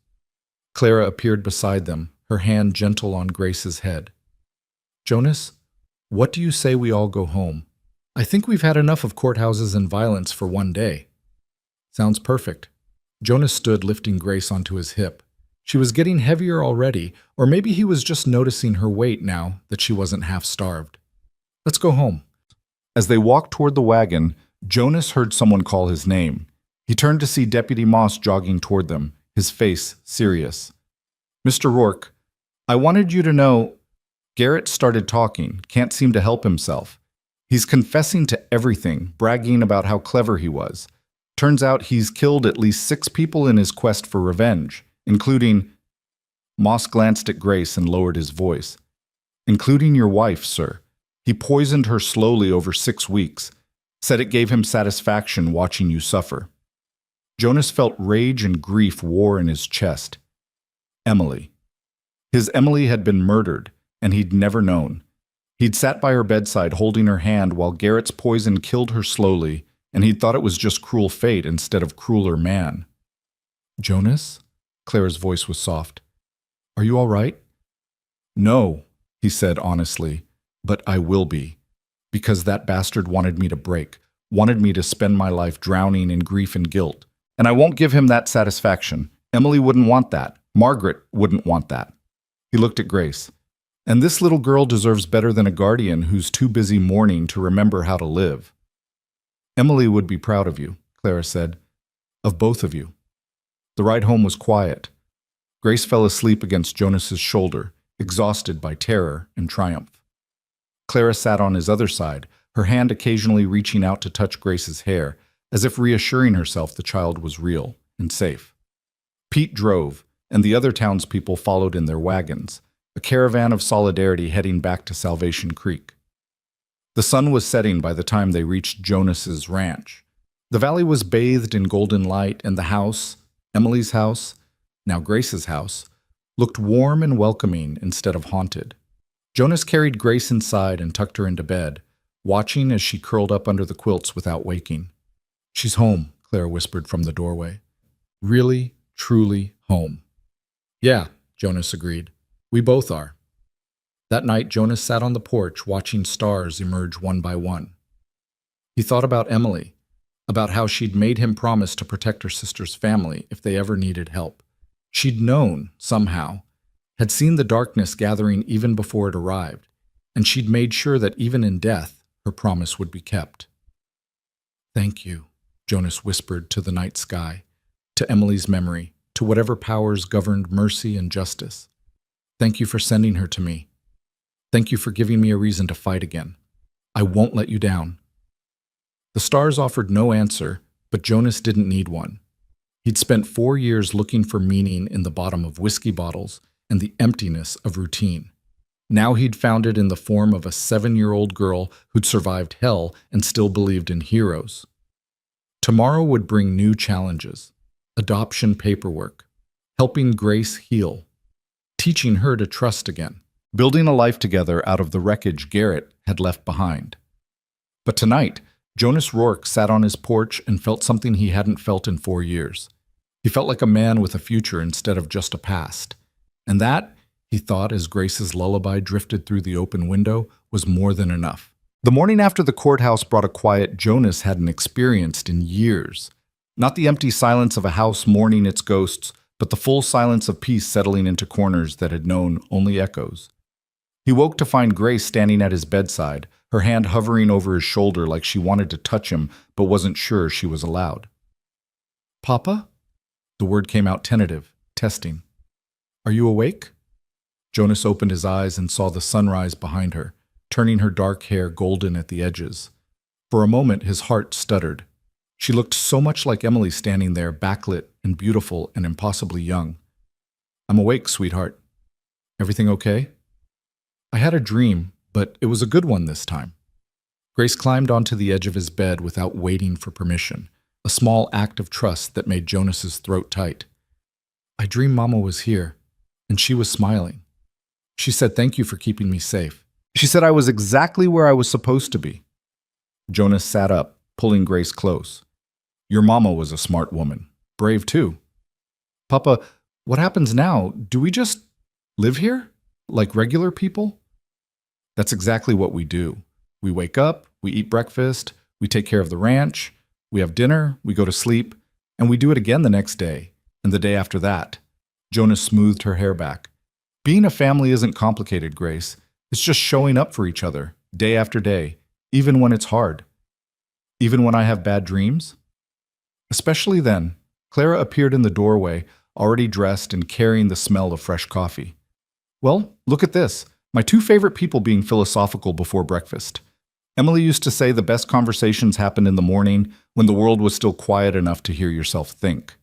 Clara appeared beside them, her hand gentle on Grace's head. Jonas, what do you say we all go home? I think we've had enough of courthouses and violence for one day. Sounds perfect. Jonas stood lifting Grace onto his hip. She was getting heavier already, or maybe he was just noticing her weight now that she wasn't half-starved. Let's go home. As they walked toward the wagon, Jonas heard someone call his name. He turned to see Deputy Moss jogging toward them, his face serious. Mr. Rourke, I wanted you to know... Garrett started talking, can't seem to help himself. He's confessing to everything, bragging about how clever he was. Turns out he's killed at least 6 people in his quest for revenge, including... Moss glanced at Grace and lowered his voice. Including your wife, sir. He poisoned her slowly over 6 weeks. Said it gave him satisfaction watching you suffer. Jonas felt rage and grief war in his chest. Emily. His Emily had been murdered, and he'd never known. He'd sat by her bedside holding her hand while Garrett's poison killed her slowly, and he'd thought it was just cruel fate instead of crueler man. Jonas? Clara's voice was soft. Are you all right? No, he said honestly, but I will be. Because that bastard wanted me to break, wanted me to spend my life drowning in grief and guilt. And I won't give him that satisfaction. Emily wouldn't want that. Margaret wouldn't want that. He looked at Grace. And this little girl deserves better than a guardian who's too busy mourning to remember how to live. Emily would be proud of you, Clara said. Of both of you. The ride home was quiet. Grace fell asleep against Jonas's shoulder, exhausted by terror and triumph. Clara sat on his other side, her hand occasionally reaching out to touch Grace's hair, as if reassuring herself the child was real and safe. Pete drove, and the other townspeople followed in their wagons, a caravan of solidarity heading back to Salvation Creek. The sun was setting by the time they reached Jonas's ranch. The valley was bathed in golden light, and the house, Emily's house, now Grace's house, looked warm and welcoming instead of haunted. Jonas carried Grace inside and tucked her into bed, watching as she curled up under the quilts without waking. She's home, Clara whispered from the doorway. Really, truly home. Yeah, Jonas agreed. We both are. That night, Jonas sat on the porch watching stars emerge one by one. He thought about Emily, about how she'd made him promise to protect her sister's family if they ever needed help. She'd known, somehow, had seen the darkness gathering even before it arrived, and she'd made sure that even in death, her promise would be kept. "Thank you," Jonas whispered to the night sky, to Emily's memory, to whatever powers governed mercy and justice. "Thank you for sending her to me. Thank you for giving me a reason to fight again. I won't let you down." The stars offered no answer, but Jonas didn't need one. He'd spent 4 years looking for meaning in the bottom of whiskey bottles and the emptiness of routine. Now he'd found it in the form of a 7-year-old girl who'd survived hell and still believed in heroes. Tomorrow would bring new challenges: adoption paperwork, helping Grace heal, teaching her to trust again, building a life together out of the wreckage Garrett had left behind. But tonight, Jonas Rourke sat on his porch and felt something he hadn't felt in 4 years. He felt like a man with a future instead of just a past. And that, he thought as Grace's lullaby drifted through the open window, was more than enough. The morning after the courthouse brought a quiet Jonas hadn't experienced in years. Not the empty silence of a house mourning its ghosts, but the full silence of peace settling into corners that had known only echoes. He woke to find Grace standing at his bedside, her hand hovering over his shoulder like she wanted to touch him but wasn't sure she was allowed. "Papa?" The word came out tentative, testing. "Are you awake?" Jonas opened his eyes and saw the sunrise behind her, turning her dark hair golden at the edges. For a moment, his heart stuttered. She looked so much like Emily standing there, backlit and beautiful and impossibly young. "I'm awake, sweetheart. Everything okay?" "I had a dream, but it was a good one this time." Grace climbed onto the edge of his bed without waiting for permission, a small act of trust that made Jonas's throat tight. "I dreamed Mama was here, and she was smiling. She said thank you for keeping me safe. She said I was exactly where I was supposed to be." Jonas sat up, pulling Grace close. "Your mama was a smart woman. Brave, too." "Papa, what happens now? Do we just live here? Like regular people?" "That's exactly what we do. We wake up, we eat breakfast, we take care of the ranch, we have dinner, we go to sleep, and we do it again the next day, and the day after that." Jonas smoothed her hair back. "Being a family isn't complicated, Grace. It's just showing up for each other, day after day, even when it's hard. Even when I have bad dreams?" Especially then, Clara appeared in the doorway, already dressed and carrying the smell of fresh coffee. "Well, look at this. My 2 favorite people being philosophical before breakfast. Emily used to say the best conversations happened in the morning when the world was still quiet enough to hear yourself think."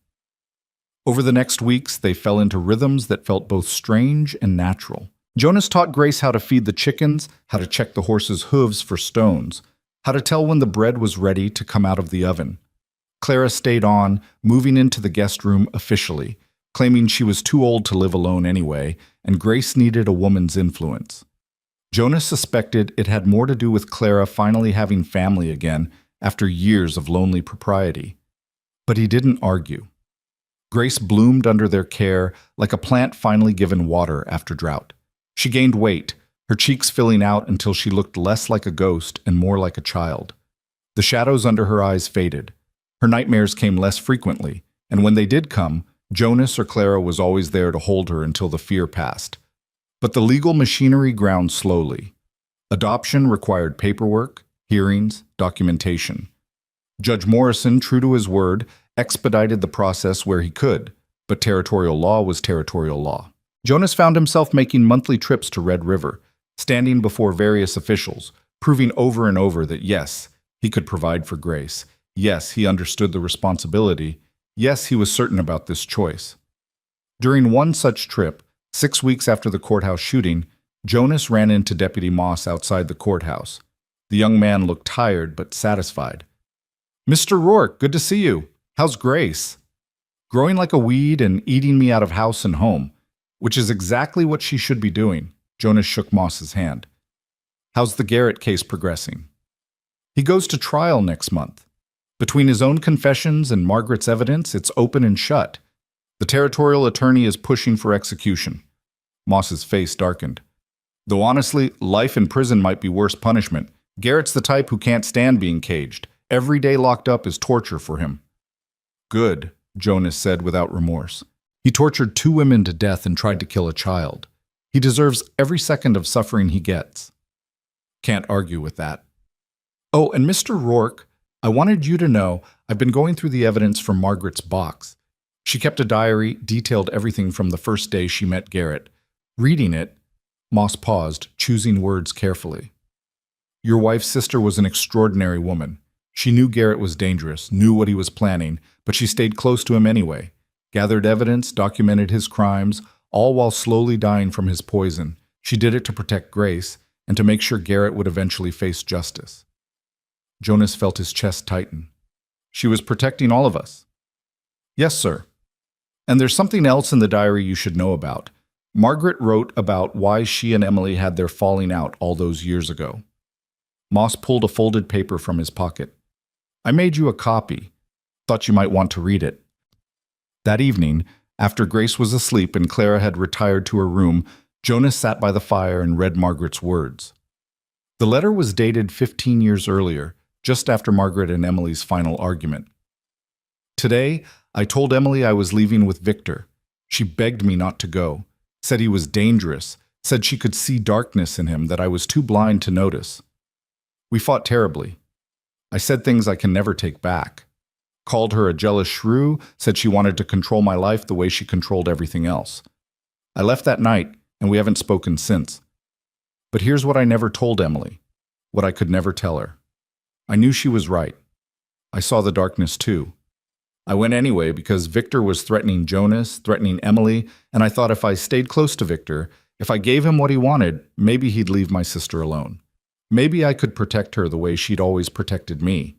Over the next weeks, they fell into rhythms that felt both strange and natural. Jonas taught Grace how to feed the chickens, how to check the horse's hooves for stones, how to tell when the bread was ready to come out of the oven. Clara stayed on, moving into the guest room officially, claiming she was too old to live alone anyway, and Grace needed a woman's influence. Jonas suspected it had more to do with Clara finally having family again after years of lonely propriety. But he didn't argue. Grace bloomed under their care like a plant finally given water after drought. She gained weight, her cheeks filling out until she looked less like a ghost and more like a child. The shadows under her eyes faded. Her nightmares came less frequently, and when they did come, Jonas or Clara was always there to hold her until the fear passed. But the legal machinery ground slowly. Adoption required paperwork, hearings, documentation. Judge Morrison, true to his word, expedited the process where he could, but territorial law was territorial law. Jonas found himself making monthly trips to Red River, standing before various officials, proving over and over that yes, he could provide for Grace. Yes, he understood the responsibility. Yes, he was certain about this choice. During one such trip, 6 weeks after the courthouse shooting, Jonas ran into Deputy Moss outside the courthouse. The young man looked tired but satisfied. "Mr. Rourke, good to see you. How's Grace?" "Growing like a weed and eating me out of house and home, which is exactly what she should be doing." Jonas shook Moss's hand. "How's the Garrett case progressing?" "He goes to trial next month. Between his own confessions and Margaret's evidence, it's open and shut. The territorial attorney is pushing for execution." Moss's face darkened. "Though honestly, life in prison might be worse punishment. Garrett's the type who can't stand being caged. Every day locked up is torture for him." "Good," Jonas said without remorse. He tortured 2 women to death and tried to kill a child. He deserves every second of suffering he gets. Can't argue with that. Oh, and Mr. Rourke, I wanted you to know I've been going through the evidence from Margaret's box. She kept a diary, detailed everything from the first day she met Garrett. Reading it, Moss paused, choosing words carefully. Your wife's sister was an extraordinary woman. She knew Garrett was dangerous, knew what he was planning, but she stayed close to him anyway. Gathered evidence, documented his crimes, all while slowly dying from his poison. She did it to protect Grace and to make sure Garrett would eventually face justice. Jonas felt his chest tighten. She was protecting all of us. Yes, sir. And there's something else in the diary you should know about. Margaret wrote about why she and Emily had their falling out all those years ago. Moss pulled a folded paper from his pocket. I made you a copy. Thought you might want to read it. That evening, after Grace was asleep and Clara had retired to her room, Jonas sat by the fire and read Margaret's words. The letter was dated 15 years earlier, just after Margaret and Emily's final argument. Today, I told Emily I was leaving with Victor. She begged me not to go, said he was dangerous, said she could see darkness in him that I was too blind to notice. We fought terribly. I said things I can never take back. Called her a jealous shrew, said she wanted to control my life the way she controlled everything else. I left that night, and we haven't spoken since. But here's what I never told Emily, what I could never tell her. I knew she was right. I saw the darkness too. I went anyway because Victor was threatening Jonas, threatening Emily, and I thought if I stayed close to Victor, if I gave him what he wanted, maybe he'd leave my sister alone. Maybe I could protect her the way she'd always protected me.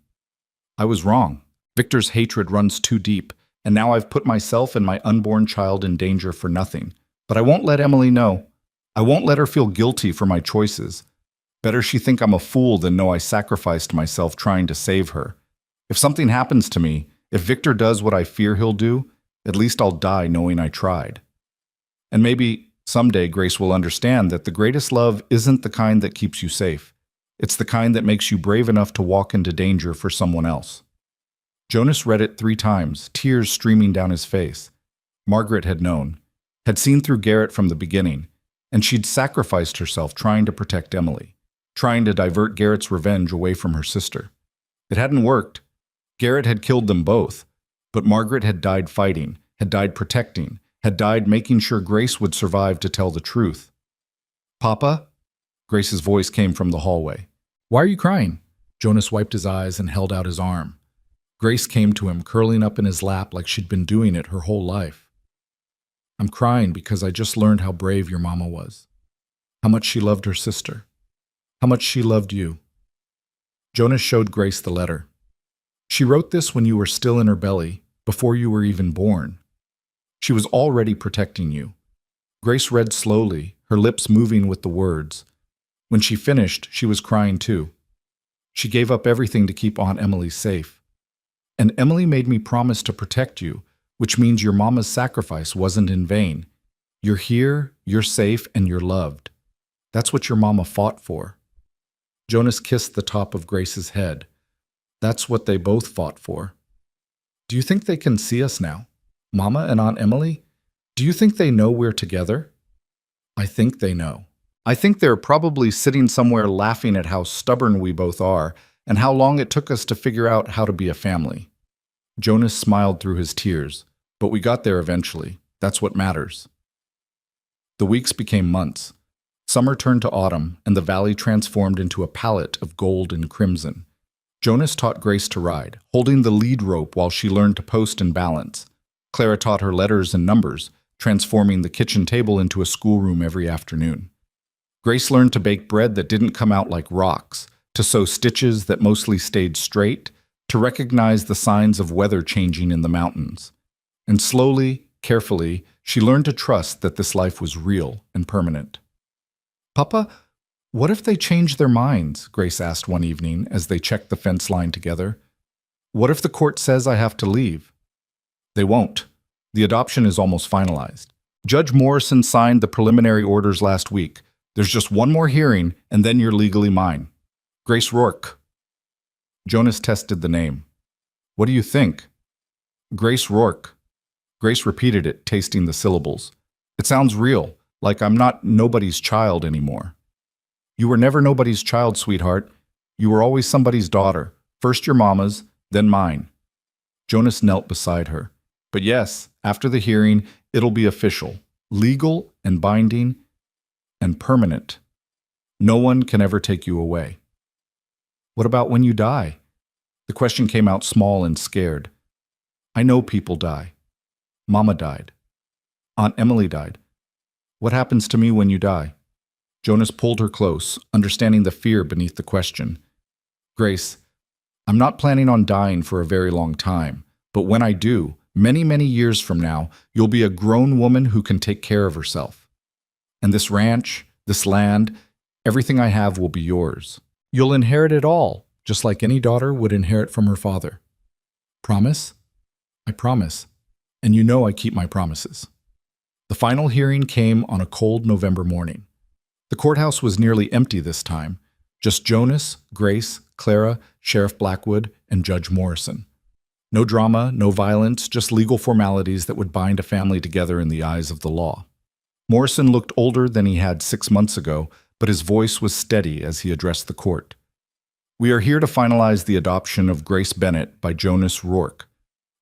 I was wrong. Victor's hatred runs too deep, and now I've put myself and my unborn child in danger for nothing. But I won't let Emily know. I won't let her feel guilty for my choices. Better she think I'm a fool than know I sacrificed myself trying to save her. If something happens to me, if Victor does what I fear he'll do, at least I'll die knowing I tried. And maybe someday Grace will understand that the greatest love isn't the kind that keeps you safe. It's the kind that makes you brave enough to walk into danger for someone else. Jonas read it 3 times, tears streaming down his face. Margaret had known, had seen through Garrett from the beginning, and she'd sacrificed herself trying to protect Emily, trying to divert Garrett's revenge away from her sister. It hadn't worked. Garrett had killed them both, but Margaret had died fighting, had died protecting, had died making sure Grace would survive to tell the truth. Papa? Grace's voice came from the hallway. Why are you crying? Jonas wiped his eyes and held out his arm. Grace came to him, curling up in his lap like she'd been doing it her whole life. I'm crying because I just learned how brave your mama was, how much she loved her sister, how much she loved you. Jonas showed Grace the letter. She wrote this when you were still in her belly, before you were even born. She was already protecting you. Grace read slowly, her lips moving with the words. When she finished, she was crying too. She gave up everything to keep Aunt Emily safe. And Emily made me promise to protect you, which means your mama's sacrifice wasn't in vain. You're here, you're safe, and you're loved. That's what your mama fought for. Jonas kissed the top of Grace's head. That's what they both fought for. Do you think they can see us now? Mama and Aunt Emily? Do you think they know we're together? I think they know. I think they're probably sitting somewhere laughing at how stubborn we both are and how long it took us to figure out how to be a family. Jonas smiled through his tears, but we got there eventually. That's what matters. The weeks became months. Summer turned to autumn, and the valley transformed into a palette of gold and crimson. Jonas taught Grace to ride, holding the lead rope while she learned to post and balance. Clara taught her letters and numbers, transforming the kitchen table into a schoolroom every afternoon. Grace learned to bake bread that didn't come out like rocks, to sew stitches that mostly stayed straight, to recognize the signs of weather changing in the mountains. And slowly, carefully, she learned to trust that this life was real and permanent. Papa, what if they change their minds? Grace asked one evening as they checked the fence line together. What if the court says I have to leave? They won't. The adoption is almost finalized. Judge Morrison signed the preliminary orders last week. There's just one more hearing, and then you're legally mine. Grace Rourke. Jonas tested the name. What do you think? Grace Rourke. Grace repeated it, tasting the syllables. It sounds real, like I'm not nobody's child anymore. You were never nobody's child, sweetheart. You were always somebody's daughter. First your mama's, then mine. Jonas knelt beside her. But yes, after the hearing, it'll be official, legal and binding and permanent. No one can ever take you away. What about when you die? The question came out small and scared. I know people die. Mama died. Aunt Emily died. What happens to me when you die? Jonas pulled her close, understanding the fear beneath the question. Grace, I'm not planning on dying for a very long time, but when I do, many, many years from now, you'll be a grown woman who can take care of herself. And this ranch, this land, everything I have will be yours. You'll inherit it all, just like any daughter would inherit from her father. Promise? I promise. And you know I keep my promises. The final hearing came on a cold November morning. The courthouse was nearly empty this time, just Jonas, Grace, Clara, Sheriff Blackwood, and Judge Morrison. No drama, no violence, just legal formalities that would bind a family together in the eyes of the law. Morrison looked older than he had 6 months ago, but his voice was steady as he addressed the court. We are here to finalize the adoption of Grace Bennett by Jonas Rourke.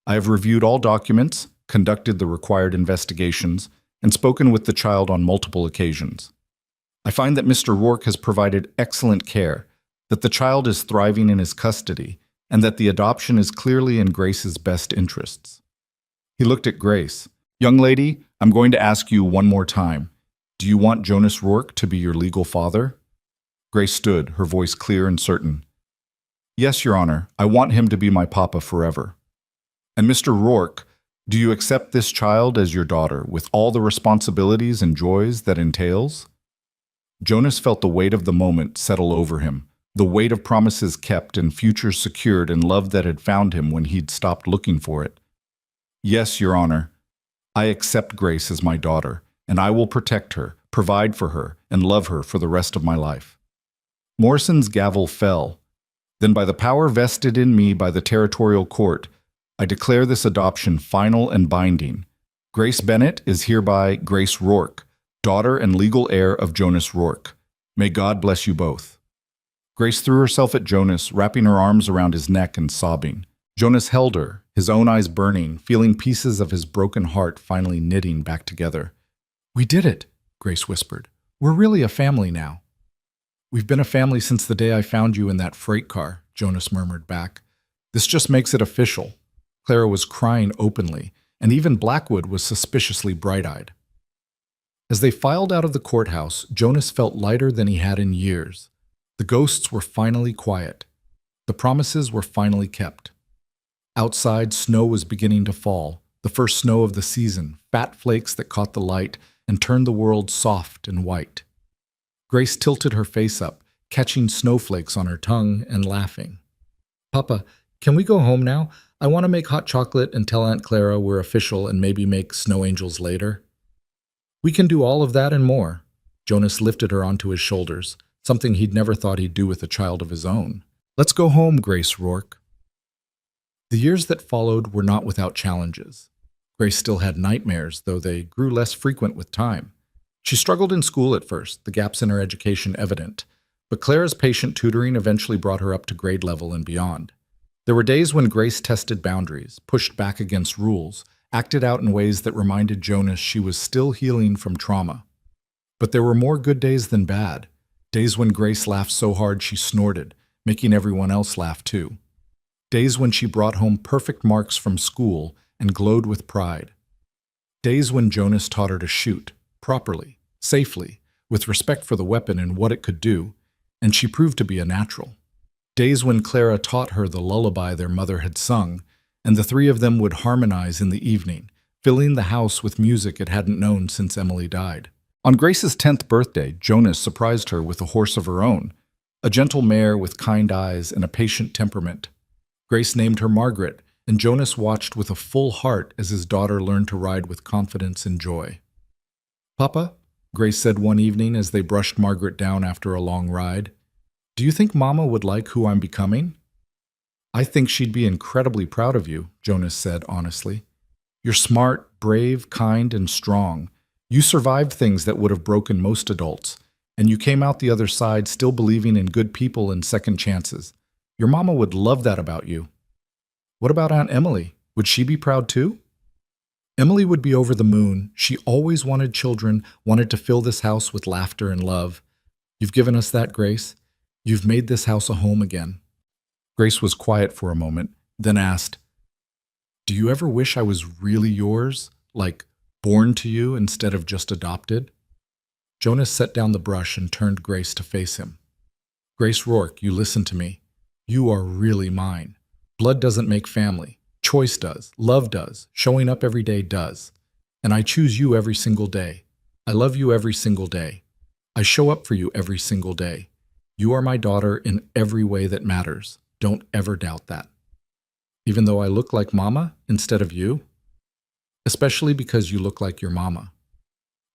I have reviewed all documents, conducted the required investigations, and spoken with the child on multiple occasions. I find that Mr. Rourke has provided excellent care, that the child is thriving in his custody, and that the adoption is clearly in Grace's best interests. He looked at Grace. Young lady, I'm going to ask you one more time. Do you want Jonas Rourke to be your legal father? Grace stood, her voice clear and certain. Yes, Your Honor, I want him to be my papa forever. And Mr. Rourke, do you accept this child as your daughter, with all the responsibilities and joys that entails? Jonas felt the weight of the moment settle over him, the weight of promises kept and futures secured and love that had found him when he'd stopped looking for it. Yes, Your Honor, I accept Grace as my daughter, and I will protect her, provide for her, and love her for the rest of my life. Morrison's gavel fell. Then by the power vested in me by the territorial court, I declare this adoption final and binding. Grace Bennett is hereby Grace Rourke, daughter and legal heir of Jonas Rourke. May God bless you both. Grace threw herself at Jonas, wrapping her arms around his neck and sobbing. Jonas held her, his own eyes burning, feeling pieces of his broken heart finally knitting back together. We did it, Grace whispered. We're really a family now. We've been a family since the day I found you in that freight car, Jonas murmured back. This just makes it official. Clara was crying openly, and even Blackwood was suspiciously bright-eyed. As they filed out of the courthouse, Jonas felt lighter than he had in years. The ghosts were finally quiet. The promises were finally kept. Outside, snow was beginning to fall, the first snow of the season, fat flakes that caught the light and turned the world soft and white. Grace tilted her face up, catching snowflakes on her tongue and laughing. Papa, can we go home now? I want to make hot chocolate and tell Aunt Clara we're official and maybe make snow angels later. We can do all of that and more. Jonas lifted her onto his shoulders, something he'd never thought he'd do with a child of his own. Let's go home, Grace Rourke. The years that followed were not without challenges. Grace still had nightmares, though they grew less frequent with time. She struggled in school at first, the gaps in her education evident, but Clara's patient tutoring eventually brought her up to grade level and beyond. There were days when Grace tested boundaries, pushed back against rules, acted out in ways that reminded Jonas she was still healing from trauma. But there were more good days than bad, days when Grace laughed so hard she snorted, making everyone else laugh too. Days when she brought home perfect marks from school and glowed with pride. Days when Jonas taught her to shoot, properly, safely, with respect for the weapon and what it could do, and she proved to be a natural. Days when Clara taught her the lullaby their mother had sung, and the three of them would harmonize in the evening, filling the house with music it hadn't known since Emily died. On Grace's 10th birthday, Jonas surprised her with a horse of her own, a gentle mare with kind eyes and a patient temperament. Grace named her Margaret, and Jonas watched with a full heart as his daughter learned to ride with confidence and joy. Papa, Grace said one evening as they brushed Margaret down after a long ride, do you think Mama would like who I'm becoming? I think she'd be incredibly proud of you, Jonas said honestly. You're smart, brave, kind, and strong. You survived things that would have broken most adults, and you came out the other side still believing in good people and second chances. Your mama would love that about you. What about Aunt Emily? Would she be proud too? Emily would be over the moon. She always wanted children, wanted to fill this house with laughter and love. You've given us that, Grace. You've made this house a home again. Grace was quiet for a moment, then asked, "Do you ever wish I was really yours, like born to you instead of just adopted?" Jonas set down the brush and turned Grace to face him. "Grace Rourke, you listen to me. You are really mine. Blood doesn't make family. Choice does. Love does. Showing up every day does. And I choose you every single day. I love you every single day. I show up for you every single day. You are my daughter in every way that matters. Don't ever doubt that. Even though I look like Mama instead of you, especially because you look like your Mama.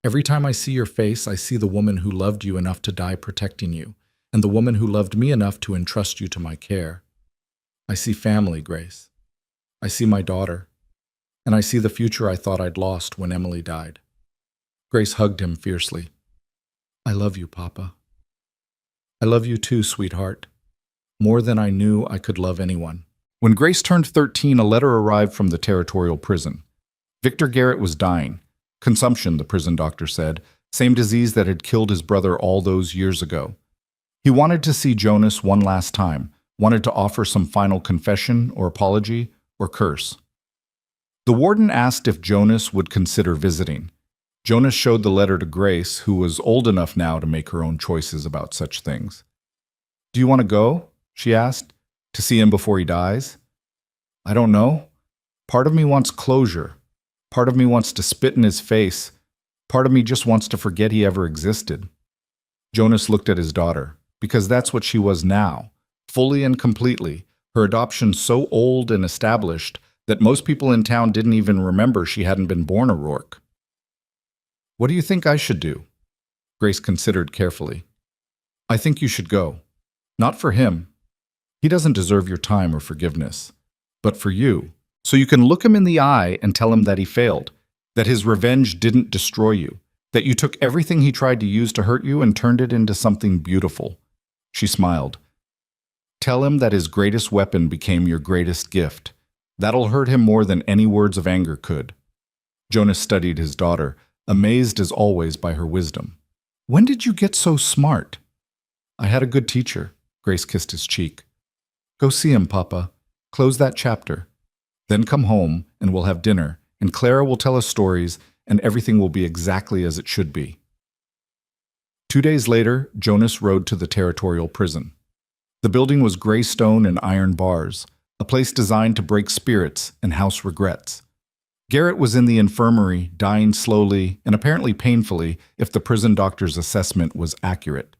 Every time I see your face, I see the woman who loved you enough to die protecting you, and the woman who loved me enough to entrust you to my care. I see family, Grace. I see my daughter, and I see the future I thought I'd lost when Emily died." Grace hugged him fiercely. "I love you, Papa. I love you too, sweetheart. More than I knew I could love anyone." When Grace turned 13, a letter arrived from the territorial prison. Victor Garrett was dying. Consumption, the prison doctor said, same disease that had killed his brother all those years ago. He wanted to see Jonas one last time, wanted to offer some final confession or apology or curse. The warden asked if Jonas would consider visiting. Jonas showed the letter to Grace, who was old enough now to make her own choices about such things. "Do you want to go?" she asked. "To see him before he dies?" "I don't know. Part of me wants closure. Part of me wants to spit in his face. Part of me just wants to forget he ever existed." Jonas looked at his daughter, because that's what she was now, fully and completely, her adoption so old and established that most people in town didn't even remember she hadn't been born a Rourke. "What do you think I should do?" Grace considered carefully. "I think you should go. Not for him. He doesn't deserve your time or forgiveness. But for you, so you can look him in the eye and tell him that he failed, that his revenge didn't destroy you, that you took everything he tried to use to hurt you and turned it into something beautiful." She smiled. "Tell him that his greatest weapon became your greatest gift. That'll hurt him more than any words of anger could." Jonas studied his daughter, amazed as always by her wisdom. "When did you get so smart?" "I had a good teacher." Grace kissed his cheek. "Go see him, Papa. Close that chapter. Then come home, and we'll have dinner, and Clara will tell us stories, and everything will be exactly as it should be." 2 days later, Jonas rode to the territorial prison. The building was gray stone and iron bars, a place designed to break spirits and house regrets. Garrett was in the infirmary, dying slowly and apparently painfully if the prison doctor's assessment was accurate.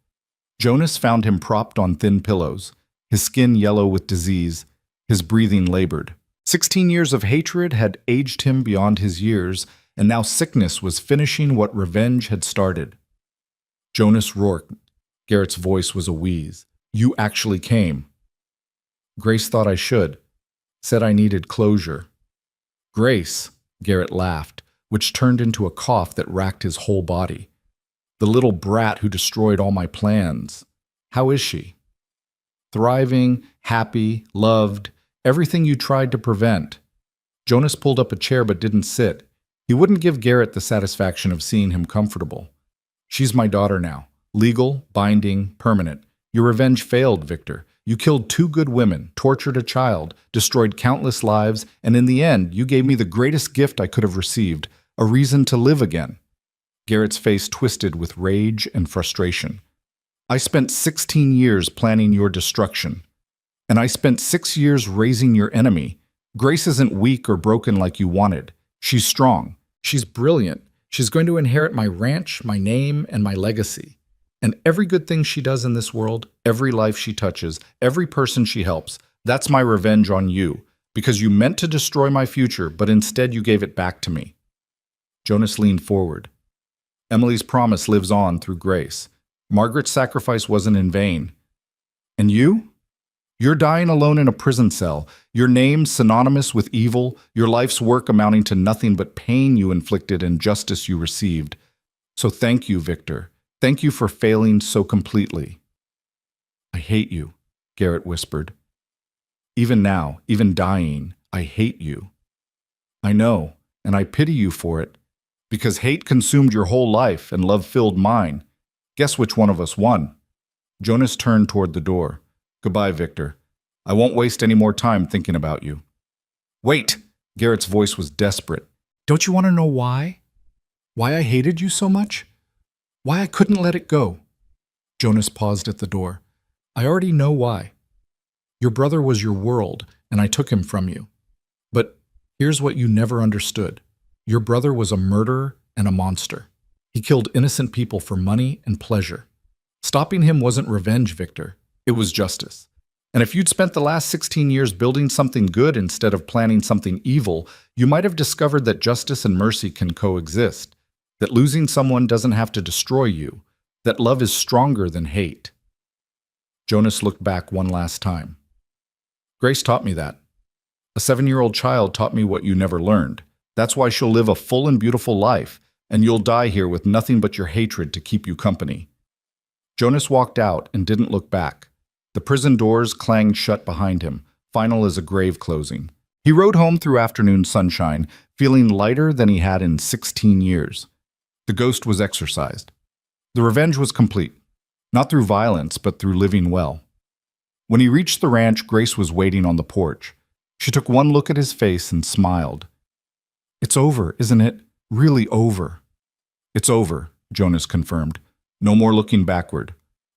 Jonas found him propped on thin pillows, his skin yellow with disease, his breathing labored. 16 years of hatred had aged him beyond his years, and now sickness was finishing what revenge had started. "Jonas Rourke," Garrett's voice was a wheeze. "You actually came." "Grace thought I should. Said I needed closure." "Grace," Garrett laughed, which turned into a cough that racked his whole body. "The little brat who destroyed all my plans. How is she?" "Thriving, happy, loved, everything you tried to prevent." Jonas pulled up a chair but didn't sit. He wouldn't give Garrett the satisfaction of seeing him comfortable. "She's my daughter now. Legal, binding, permanent. Your revenge failed, Victor. You killed 2 good women, tortured a child, destroyed countless lives, and in the end, you gave me the greatest gift I could have received, a reason to live again." Garrett's face twisted with rage and frustration. "I spent 16 years planning your destruction, and I spent 6 years raising your enemy. Grace isn't weak or broken like you wanted. She's strong. She's brilliant. She's going to inherit my ranch, my name, and my legacy. And every good thing she does in this world, every life she touches, every person she helps, that's my revenge on you, because you meant to destroy my future, but instead you gave it back to me." Jonas leaned forward. "Emily's promise lives on through Grace. Margaret's sacrifice wasn't in vain. And you? You're dying alone in a prison cell, your name synonymous with evil, your life's work amounting to nothing but pain you inflicted and justice you received. So thank you, Victor. Thank you for failing so completely. I hate you, Garrett whispered. Even now, even dying, I hate you. I know, and I pity you for it, because hate consumed your whole life and love filled mine. Guess which one of us won? Jonas turned toward the door. Goodbye, Victor. I won't waste any more time thinking about you. Wait! Garrett's voice was desperate. Don't you want to know why? Why I hated you so much? Why I couldn't let it go? Jonas paused at the door. I already know why. Your brother was your world, and I took him from you. But here's what you never understood. Your brother was a murderer and a monster. He killed innocent people for money and pleasure. Stopping him wasn't revenge, Victor. It was justice. And if you'd spent the last 16 years building something good instead of planning something evil, you might have discovered that justice and mercy can coexist, that losing someone doesn't have to destroy you, that love is stronger than hate. Jonas looked back one last time. Grace taught me that. A 7-year-old child taught me what you never learned. That's why she'll live a full and beautiful life, and you'll die here with nothing but your hatred to keep you company. Jonas walked out and didn't look back. The prison doors clanged shut behind him, final as a grave closing. He rode home through afternoon sunshine, feeling lighter than he had in 16 years. The ghost was exorcised. The revenge was complete, not through violence, but through living well. When he reached the ranch, Grace was waiting on the porch. She took one look at his face and smiled. It's over, isn't it? Really over. It's over, Jonas confirmed. No more looking backward.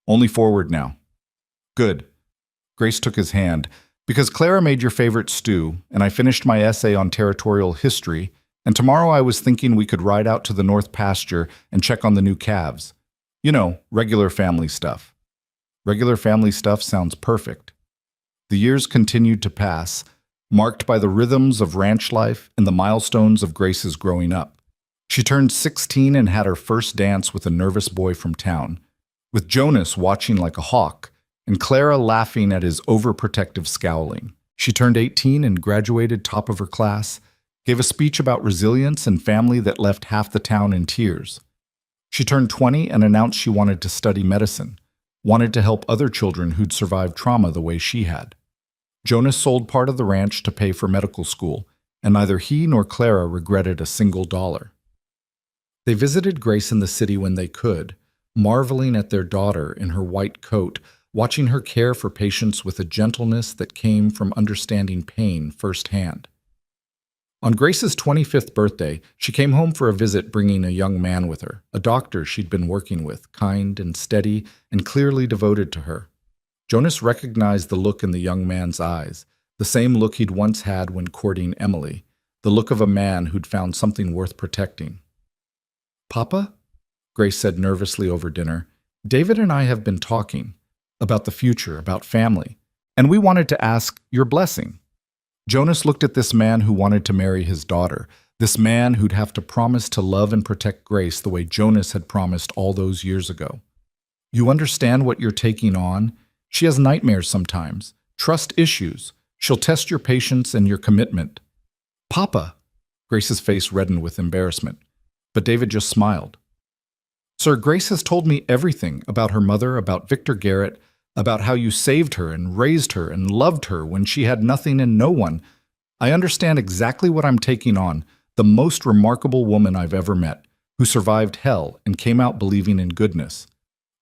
Only forward now. Good. Grace took his hand. Because Clara made your favorite stew, and I finished my essay on territorial history, and tomorrow I was thinking we could ride out to the north pasture and check on the new calves. You know, regular family stuff. Regular family stuff sounds perfect. The years continued to pass, marked by the rhythms of ranch life and the milestones of Grace's growing up. She turned 16 and had her first dance with a nervous boy from town, with Jonas watching like a hawk, and Clara laughing at his overprotective scowling. She turned 18 and graduated top of her class, gave a speech about resilience and family that left half the town in tears. She turned 20 and announced she wanted to study medicine, wanted to help other children who'd survived trauma the way she had. Jonas sold part of the ranch to pay for medical school, and neither he nor Clara regretted a single dollar. They visited Grace in the city when they could, marveling at their daughter in her white coat, watching her care for patients with a gentleness that came from understanding pain firsthand. On Grace's 25th birthday, she came home for a visit bringing a young man with her, a doctor she'd been working with, kind and steady and clearly devoted to her. Jonas recognized the look in the young man's eyes, the same look he'd once had when courting Emily, the look of a man who'd found something worth protecting. Papa? Grace said nervously over dinner. David and I have been talking about the future, about family, and we wanted to ask your blessing. Jonas looked at this man who wanted to marry his daughter, this man who'd have to promise to love and protect Grace the way Jonas had promised all those years ago. You understand what you're taking on? She has nightmares sometimes, trust issues. She'll test your patience and your commitment. Papa! Grace's face reddened with embarrassment, but David just smiled. Sir, Grace has told me everything about her mother, about Victor Garrett, about how you saved her and raised her and loved her when she had nothing and no one. I understand exactly what I'm taking on, the most remarkable woman I've ever met, who survived hell and came out believing in goodness.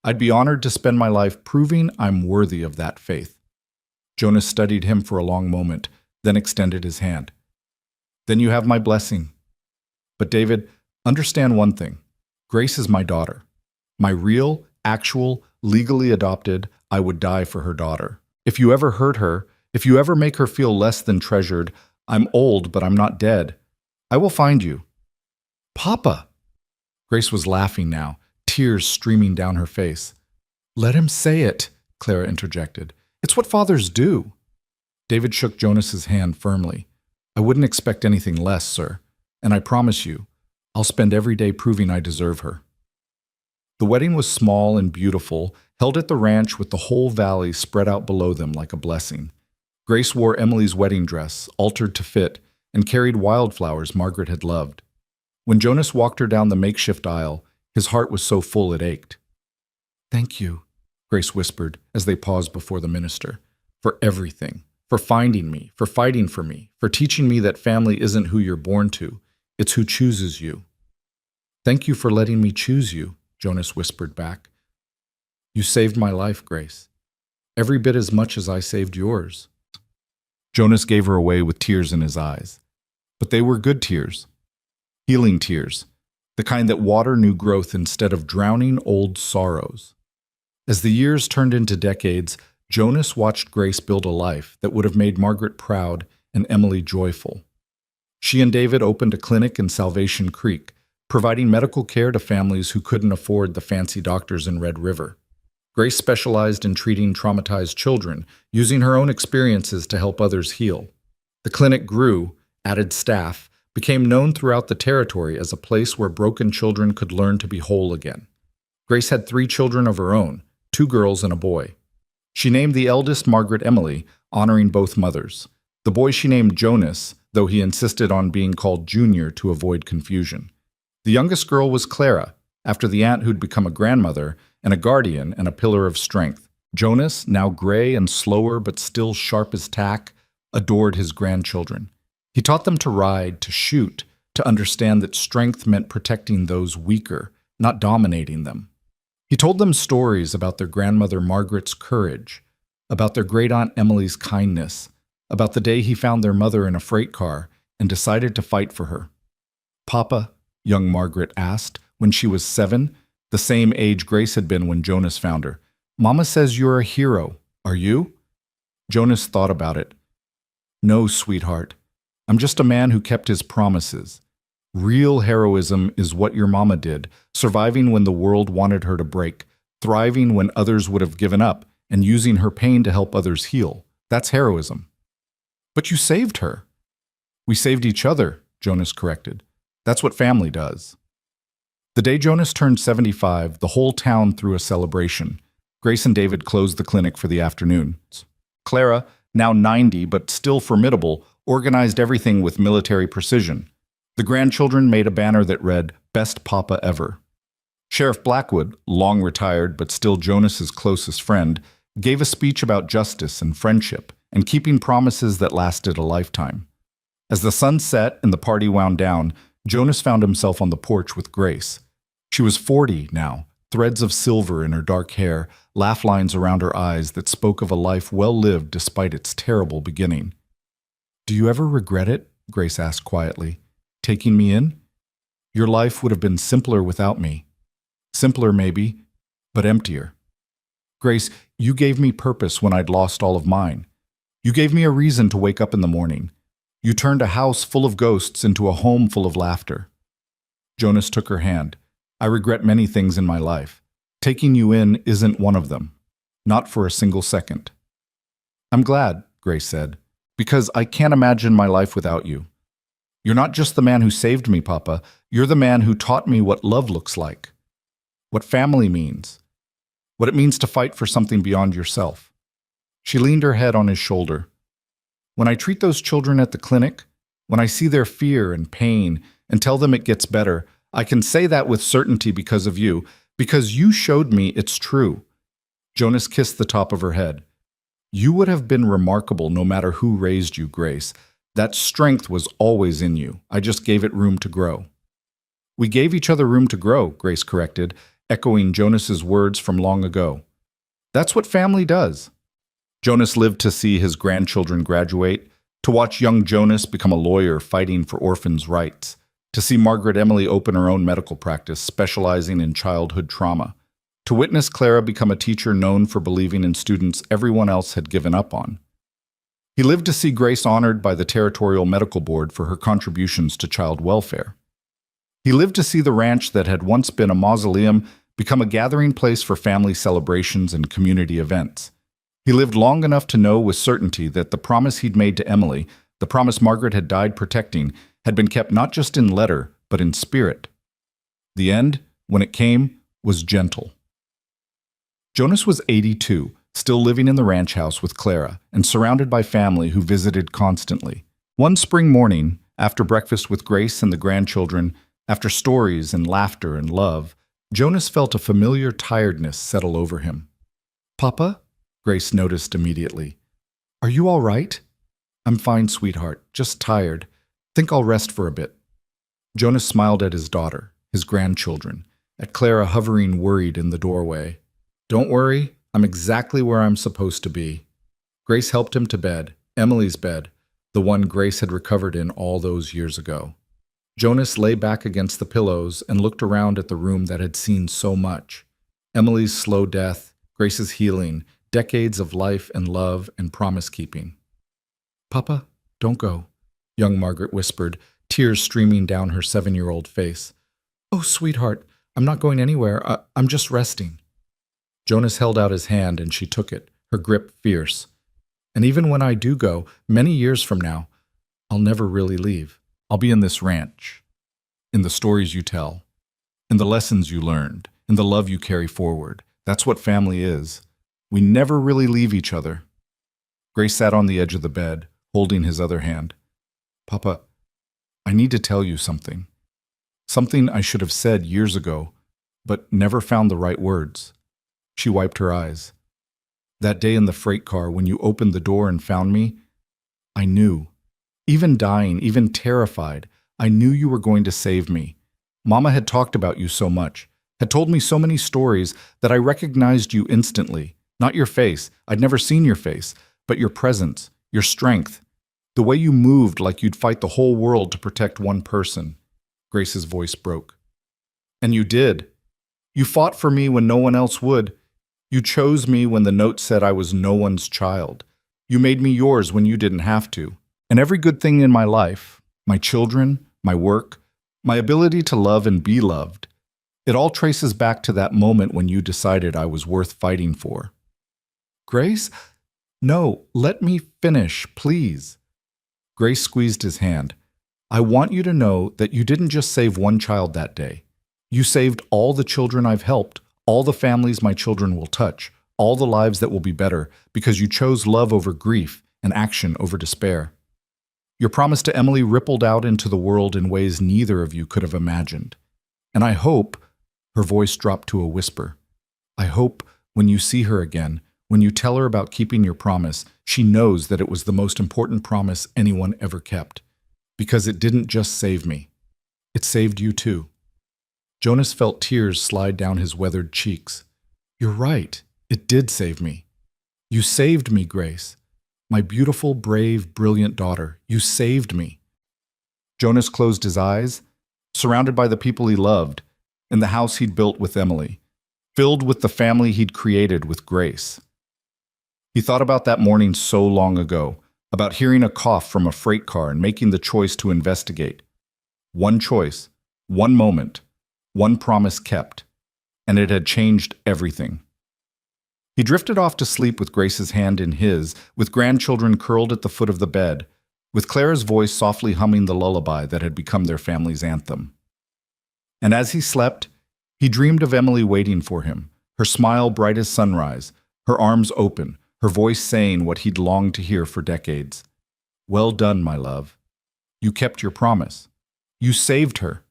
I'd be honored to spend my life proving I'm worthy of that faith. Jonas studied him for a long moment, then extended his hand. Then you have my blessing. But David, understand one thing. Grace is my daughter. My real, actual, legally adopted, I would die for her daughter. If you ever hurt her, if you ever make her feel less than treasured, I'm old, but I'm not dead. I will find you. Papa! Grace was laughing now, tears streaming down her face. Let him say it, Clara interjected. It's what fathers do. David shook Jonas's hand firmly. I wouldn't expect anything less, sir, and I promise you, I'll spend every day proving I deserve her. The wedding was small and beautiful, held at the ranch with the whole valley spread out below them like a blessing. Grace wore Emily's wedding dress, altered to fit, and carried wildflowers Margaret had loved. When Jonas walked her down the makeshift aisle, his heart was so full it ached. "Thank you," Grace whispered as they paused before the minister, "for everything, for finding me, for fighting for me, for teaching me that family isn't who you're born to, it's who chooses you." "Thank you for letting me choose you," Jonas whispered back. "You saved my life, Grace, every bit as much as I saved yours." Jonas gave her away with tears in his eyes. But they were good tears, healing tears, the kind that water new growth instead of drowning old sorrows. As the years turned into decades, Jonas watched Grace build a life that would have made Margaret proud and Emily joyful. She and David opened a clinic in Salvation Creek, providing medical care to families who couldn't afford the fancy doctors in Red River. Grace specialized in treating traumatized children, using her own experiences to help others heal. The clinic grew, added staff, became known throughout the territory as a place where broken children could learn to be whole again. Grace had 3 children of her own, 2 girls and a boy. She named the eldest Margaret Emily, honoring both mothers. The boy she named Jonas, though he insisted on being called Junior to avoid confusion. The youngest girl was Clara, after the aunt who'd become a grandmother and a guardian and a pillar of strength. Jonas, now gray and slower but still sharp as tack, adored his grandchildren. He taught them to ride, to shoot, to understand that strength meant protecting those weaker, not dominating them. He told them stories about their grandmother Margaret's courage, about their great-aunt Emily's kindness, about the day he found their mother in a freight car and decided to fight for her. "Papa," young Margaret asked when she was 7, the same age Grace had been when Jonas found her, "Mama says you're a hero. Are you?" Jonas thought about it. "No, sweetheart. I'm just a man who kept his promises. Real heroism is what your mama did, surviving when the world wanted her to break, thriving when others would have given up, and using her pain to help others heal. That's heroism." "But you saved her." "We saved each other," Jonas corrected. "That's what family does." The day Jonas turned 75, the whole town threw a celebration. Grace and David closed the clinic for the afternoon. Clara, now 90 but still formidable, organized everything with military precision. The grandchildren made a banner that read, "Best Papa Ever." Sheriff Blackwood, long retired but still Jonas's closest friend, gave a speech about justice and friendship and keeping promises that lasted a lifetime. As the sun set and the party wound down, Jonas found himself on the porch with Grace. She was 40 now, threads of silver in her dark hair, laugh lines around her eyes that spoke of a life well lived despite its terrible beginning. "Do you ever regret it?" Grace asked quietly. "Taking me in? Your life would have been simpler without me. Simpler maybe, but emptier. Grace, you gave me purpose when I'd lost all of mine. You gave me a reason to wake up in the morning. You turned a house full of ghosts into a home full of laughter." Jonas took her hand. "I regret many things in my life. Taking you in isn't one of them. Not for a single second." "I'm glad," Grace said, "because I can't imagine my life without you. You're not just the man who saved me, Papa. You're the man who taught me what love looks like, what family means, what it means to fight for something beyond yourself." She leaned her head on his shoulder. "When I treat those children at the clinic, when I see their fear and pain and tell them it gets better, I can say that with certainty because of you, because you showed me it's true." Jonas kissed the top of her head. "You would have been remarkable no matter who raised you, Grace. That strength was always in you. I just gave it room to grow." "We gave each other room to grow," Grace corrected, echoing Jonas's words from long ago. "That's what family does." Jonas lived to see his grandchildren graduate, to watch young Jonas become a lawyer fighting for orphans' rights, to see Margaret Emily open her own medical practice specializing in childhood trauma, to witness Clara become a teacher known for believing in students everyone else had given up on. He lived to see Grace honored by the Territorial Medical Board for her contributions to child welfare. He lived to see the ranch that had once been a mausoleum become a gathering place for family celebrations and community events. He lived long enough to know with certainty that the promise he'd made to Emily, the promise Margaret had died protecting, had been kept not just in letter, but in spirit. The end, when it came, was gentle. Jonas was 82, still living in the ranch house with Clara and surrounded by family who visited constantly. One spring morning, after breakfast with Grace and the grandchildren, after stories and laughter and love, Jonas felt a familiar tiredness settle over him. "Papa?" Grace noticed immediately. "Are you all right?" "I'm fine, sweetheart. Just tired. Think I'll rest for a bit." Jonas smiled at his daughter, his grandchildren, at Clara hovering worried in the doorway. "Don't worry. I'm exactly where I'm supposed to be." Grace helped him to bed, Emily's bed, the one Grace had recovered in all those years ago. Jonas lay back against the pillows and looked around at the room that had seen so much. Emily's slow death, Grace's healing, decades of life and love and promise-keeping. "Papa, don't go," young Margaret whispered, tears streaming down her 7-year-old face. "Oh, sweetheart, I'm not going anywhere. I'm just resting." Jonas held out his hand and she took it, her grip fierce. "And even when I do go, many years from now, I'll never really leave. I'll be in this ranch, in the stories you tell, in the lessons you learned, in the love you carry forward. That's what family is. We never really leave each other." Grace sat on the edge of the bed, holding his other hand. "Papa, I need to tell you something. Something I should have said years ago, but never found the right words." She wiped her eyes. "That day in the freight car when you opened the door and found me, I knew. Even dying, even terrified, I knew you were going to save me. Mama had talked about you so much, had told me so many stories that I recognized you instantly. Not your face, I'd never seen your face, but your presence, your strength, the way you moved like you'd fight the whole world to protect one person." Grace's voice broke. "And you did. You fought for me when no one else would. You chose me when the note said I was no one's child. You made me yours when you didn't have to. And every good thing in my life, my children, my work, my ability to love and be loved, it all traces back to that moment when you decided I was worth fighting for." "Grace? No, let me finish, please." Grace squeezed his hand. "I want you to know that you didn't just save one child that day. You saved all the children I've helped, all the families my children will touch, all the lives that will be better, because you chose love over grief and action over despair. Your promise to Emily rippled out into the world in ways neither of you could have imagined. And I hope," her voice dropped to a whisper, "I hope when you see her again, when you tell her about keeping your promise, she knows that it was the most important promise anyone ever kept. Because it didn't just save me. It saved you too." Jonas felt tears slide down his weathered cheeks. "You're right. It did save me. You saved me, Grace. My beautiful, brave, brilliant daughter. You saved me." Jonas closed his eyes, surrounded by the people he loved, in the house he'd built with Emily, filled with the family he'd created with Grace. He thought about that morning so long ago, about hearing a cough from a freight car and making the choice to investigate. One choice, one moment, one promise kept, and it had changed everything. He drifted off to sleep with Grace's hand in his, with grandchildren curled at the foot of the bed, with Clara's voice softly humming the lullaby that had become their family's anthem. And as he slept, he dreamed of Emily waiting for him, her smile bright as sunrise, her arms open, her voice saying what he'd longed to hear for decades. "Well done, my love. You kept your promise. You saved her.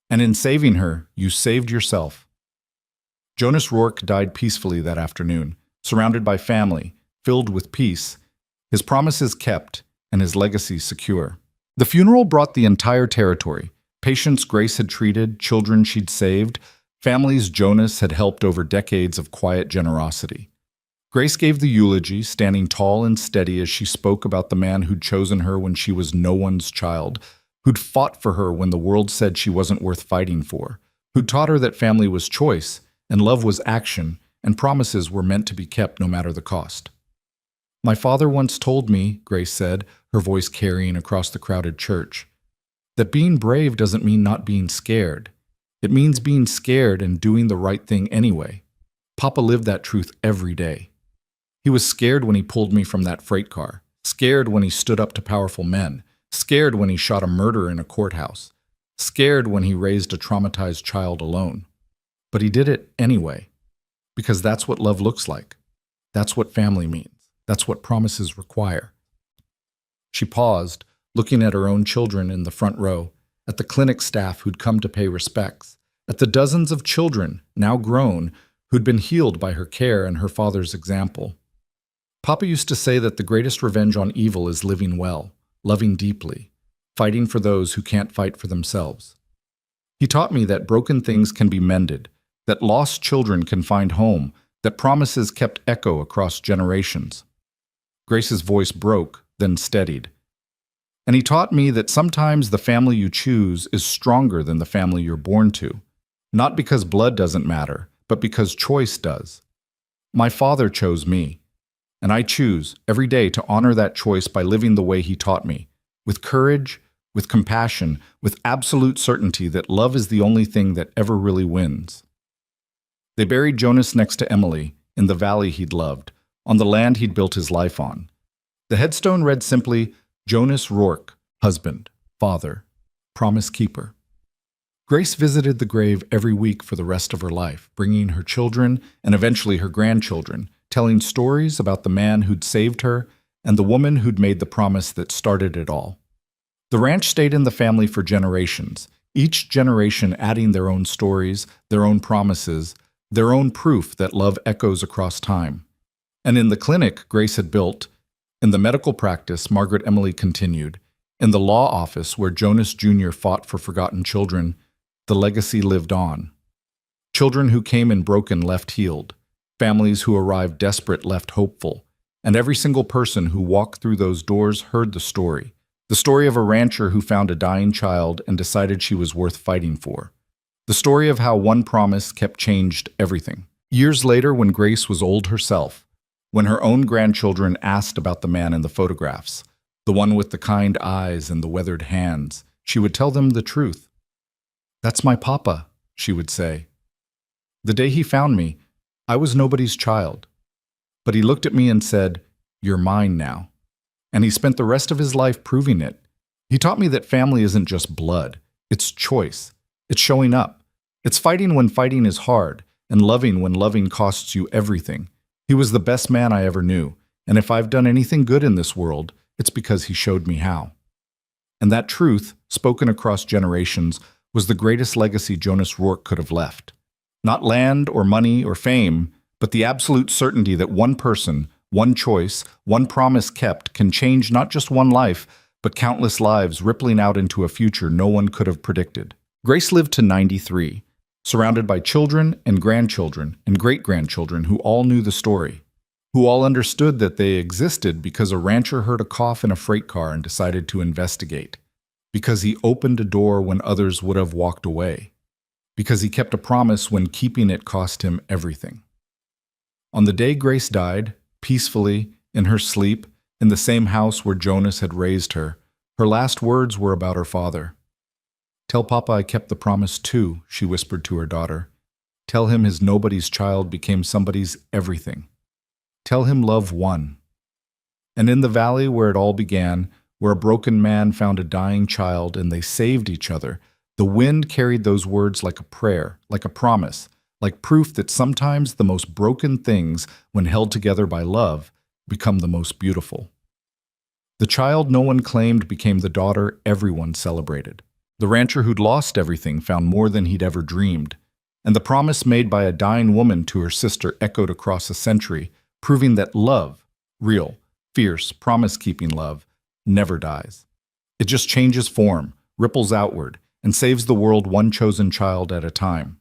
And in saving her, you saved yourself." Jonas Rourke died peacefully that afternoon, surrounded by family, filled with peace, his promises kept, and his legacy secure. The funeral brought the entire territory, patients Grace had treated, children she'd saved, families Jonas had helped over decades of quiet generosity. Grace gave the eulogy, standing tall and steady as she spoke about the man who'd chosen her when she was no one's child, who'd fought for her when the world said she wasn't worth fighting for, who'd taught her that family was choice, and love was action, and promises were meant to be kept no matter the cost. "My father once told me," Grace said, her voice carrying across the crowded church, "that being brave doesn't mean not being scared. It means being scared and doing the right thing anyway." Papa lived that truth every day. He was scared when he pulled me from that freight car, scared when he stood up to powerful men, scared when he shot a murderer in a courthouse, scared when he raised a traumatized child alone. But he did it anyway, because that's what love looks like. That's what family means. That's what promises require. She paused, looking at her own children in the front row, at the clinic staff who'd come to pay respects, at the dozens of children, now grown, who'd been healed by her care and her father's example. Papa used to say that the greatest revenge on evil is living well, loving deeply, fighting for those who can't fight for themselves. He taught me that broken things can be mended, that lost children can find home, that promises kept echo across generations. Grace's voice broke, then steadied. And he taught me that sometimes the family you choose is stronger than the family you're born to, not because blood doesn't matter, but because choice does. My father chose me, and I choose every day to honor that choice by living the way he taught me, with courage, with compassion, with absolute certainty that love is the only thing that ever really wins. They buried Jonas next to Emily, in the valley he'd loved, on the land he'd built his life on. The headstone read simply, Jonas Rourke, husband, father, promise keeper. Grace visited the grave every week for the rest of her life, bringing her children and eventually her grandchildren, telling stories about the man who'd saved her and the woman who'd made the promise that started it all. The ranch stayed in the family for generations, each generation adding their own stories, their own promises, their own proof that love echoes across time. And in the clinic Grace had built, in the medical practice Margaret Emily continued, in the law office where Jonas Jr. fought for forgotten children, the legacy lived on. Children who came in broken left healed, families who arrived desperate left hopeful, and every single person who walked through those doors heard the story of a rancher who found a dying child and decided she was worth fighting for. The story of how one promise kept changed everything. Years later, when Grace was old herself, when her own grandchildren asked about the man in the photographs, the one with the kind eyes and the weathered hands, she would tell them the truth. "That's my papa," she would say. "The day he found me, I was nobody's child. But he looked at me and said, 'You're mine now.' And he spent the rest of his life proving it. He taught me that family isn't just blood, it's choice. It's showing up. It's fighting when fighting is hard, and loving when loving costs you everything. He was the best man I ever knew, and if I've done anything good in this world, it's because he showed me how." And that truth, spoken across generations, was the greatest legacy Jonas Rourke could have left. Not land or money or fame, but the absolute certainty that one person, one choice, one promise kept can change not just one life, but countless lives, rippling out into a future no one could have predicted. Grace lived to 93, surrounded by children and grandchildren and great-grandchildren who all knew the story, who all understood that they existed because a rancher heard a cough in a freight car and decided to investigate, because he opened a door when others would have walked away, because he kept a promise when keeping it cost him everything. On the day Grace died, peacefully, in her sleep, in the same house where Jonas had raised her, her last words were about her father. "Tell Papa I kept the promise too," she whispered to her daughter. "Tell him his nobody's child became somebody's everything. Tell him love won." And in the valley where it all began, where a broken man found a dying child and they saved each other, the wind carried those words like a prayer, like a promise, like proof that sometimes the most broken things, when held together by love, become the most beautiful. The child no one claimed became the daughter everyone celebrated. The rancher who'd lost everything found more than he'd ever dreamed, and the promise made by a dying woman to her sister echoed across a century, proving that love, real, fierce, promise-keeping love, never dies. It just changes form, ripples outward, and saves the world one chosen child at a time.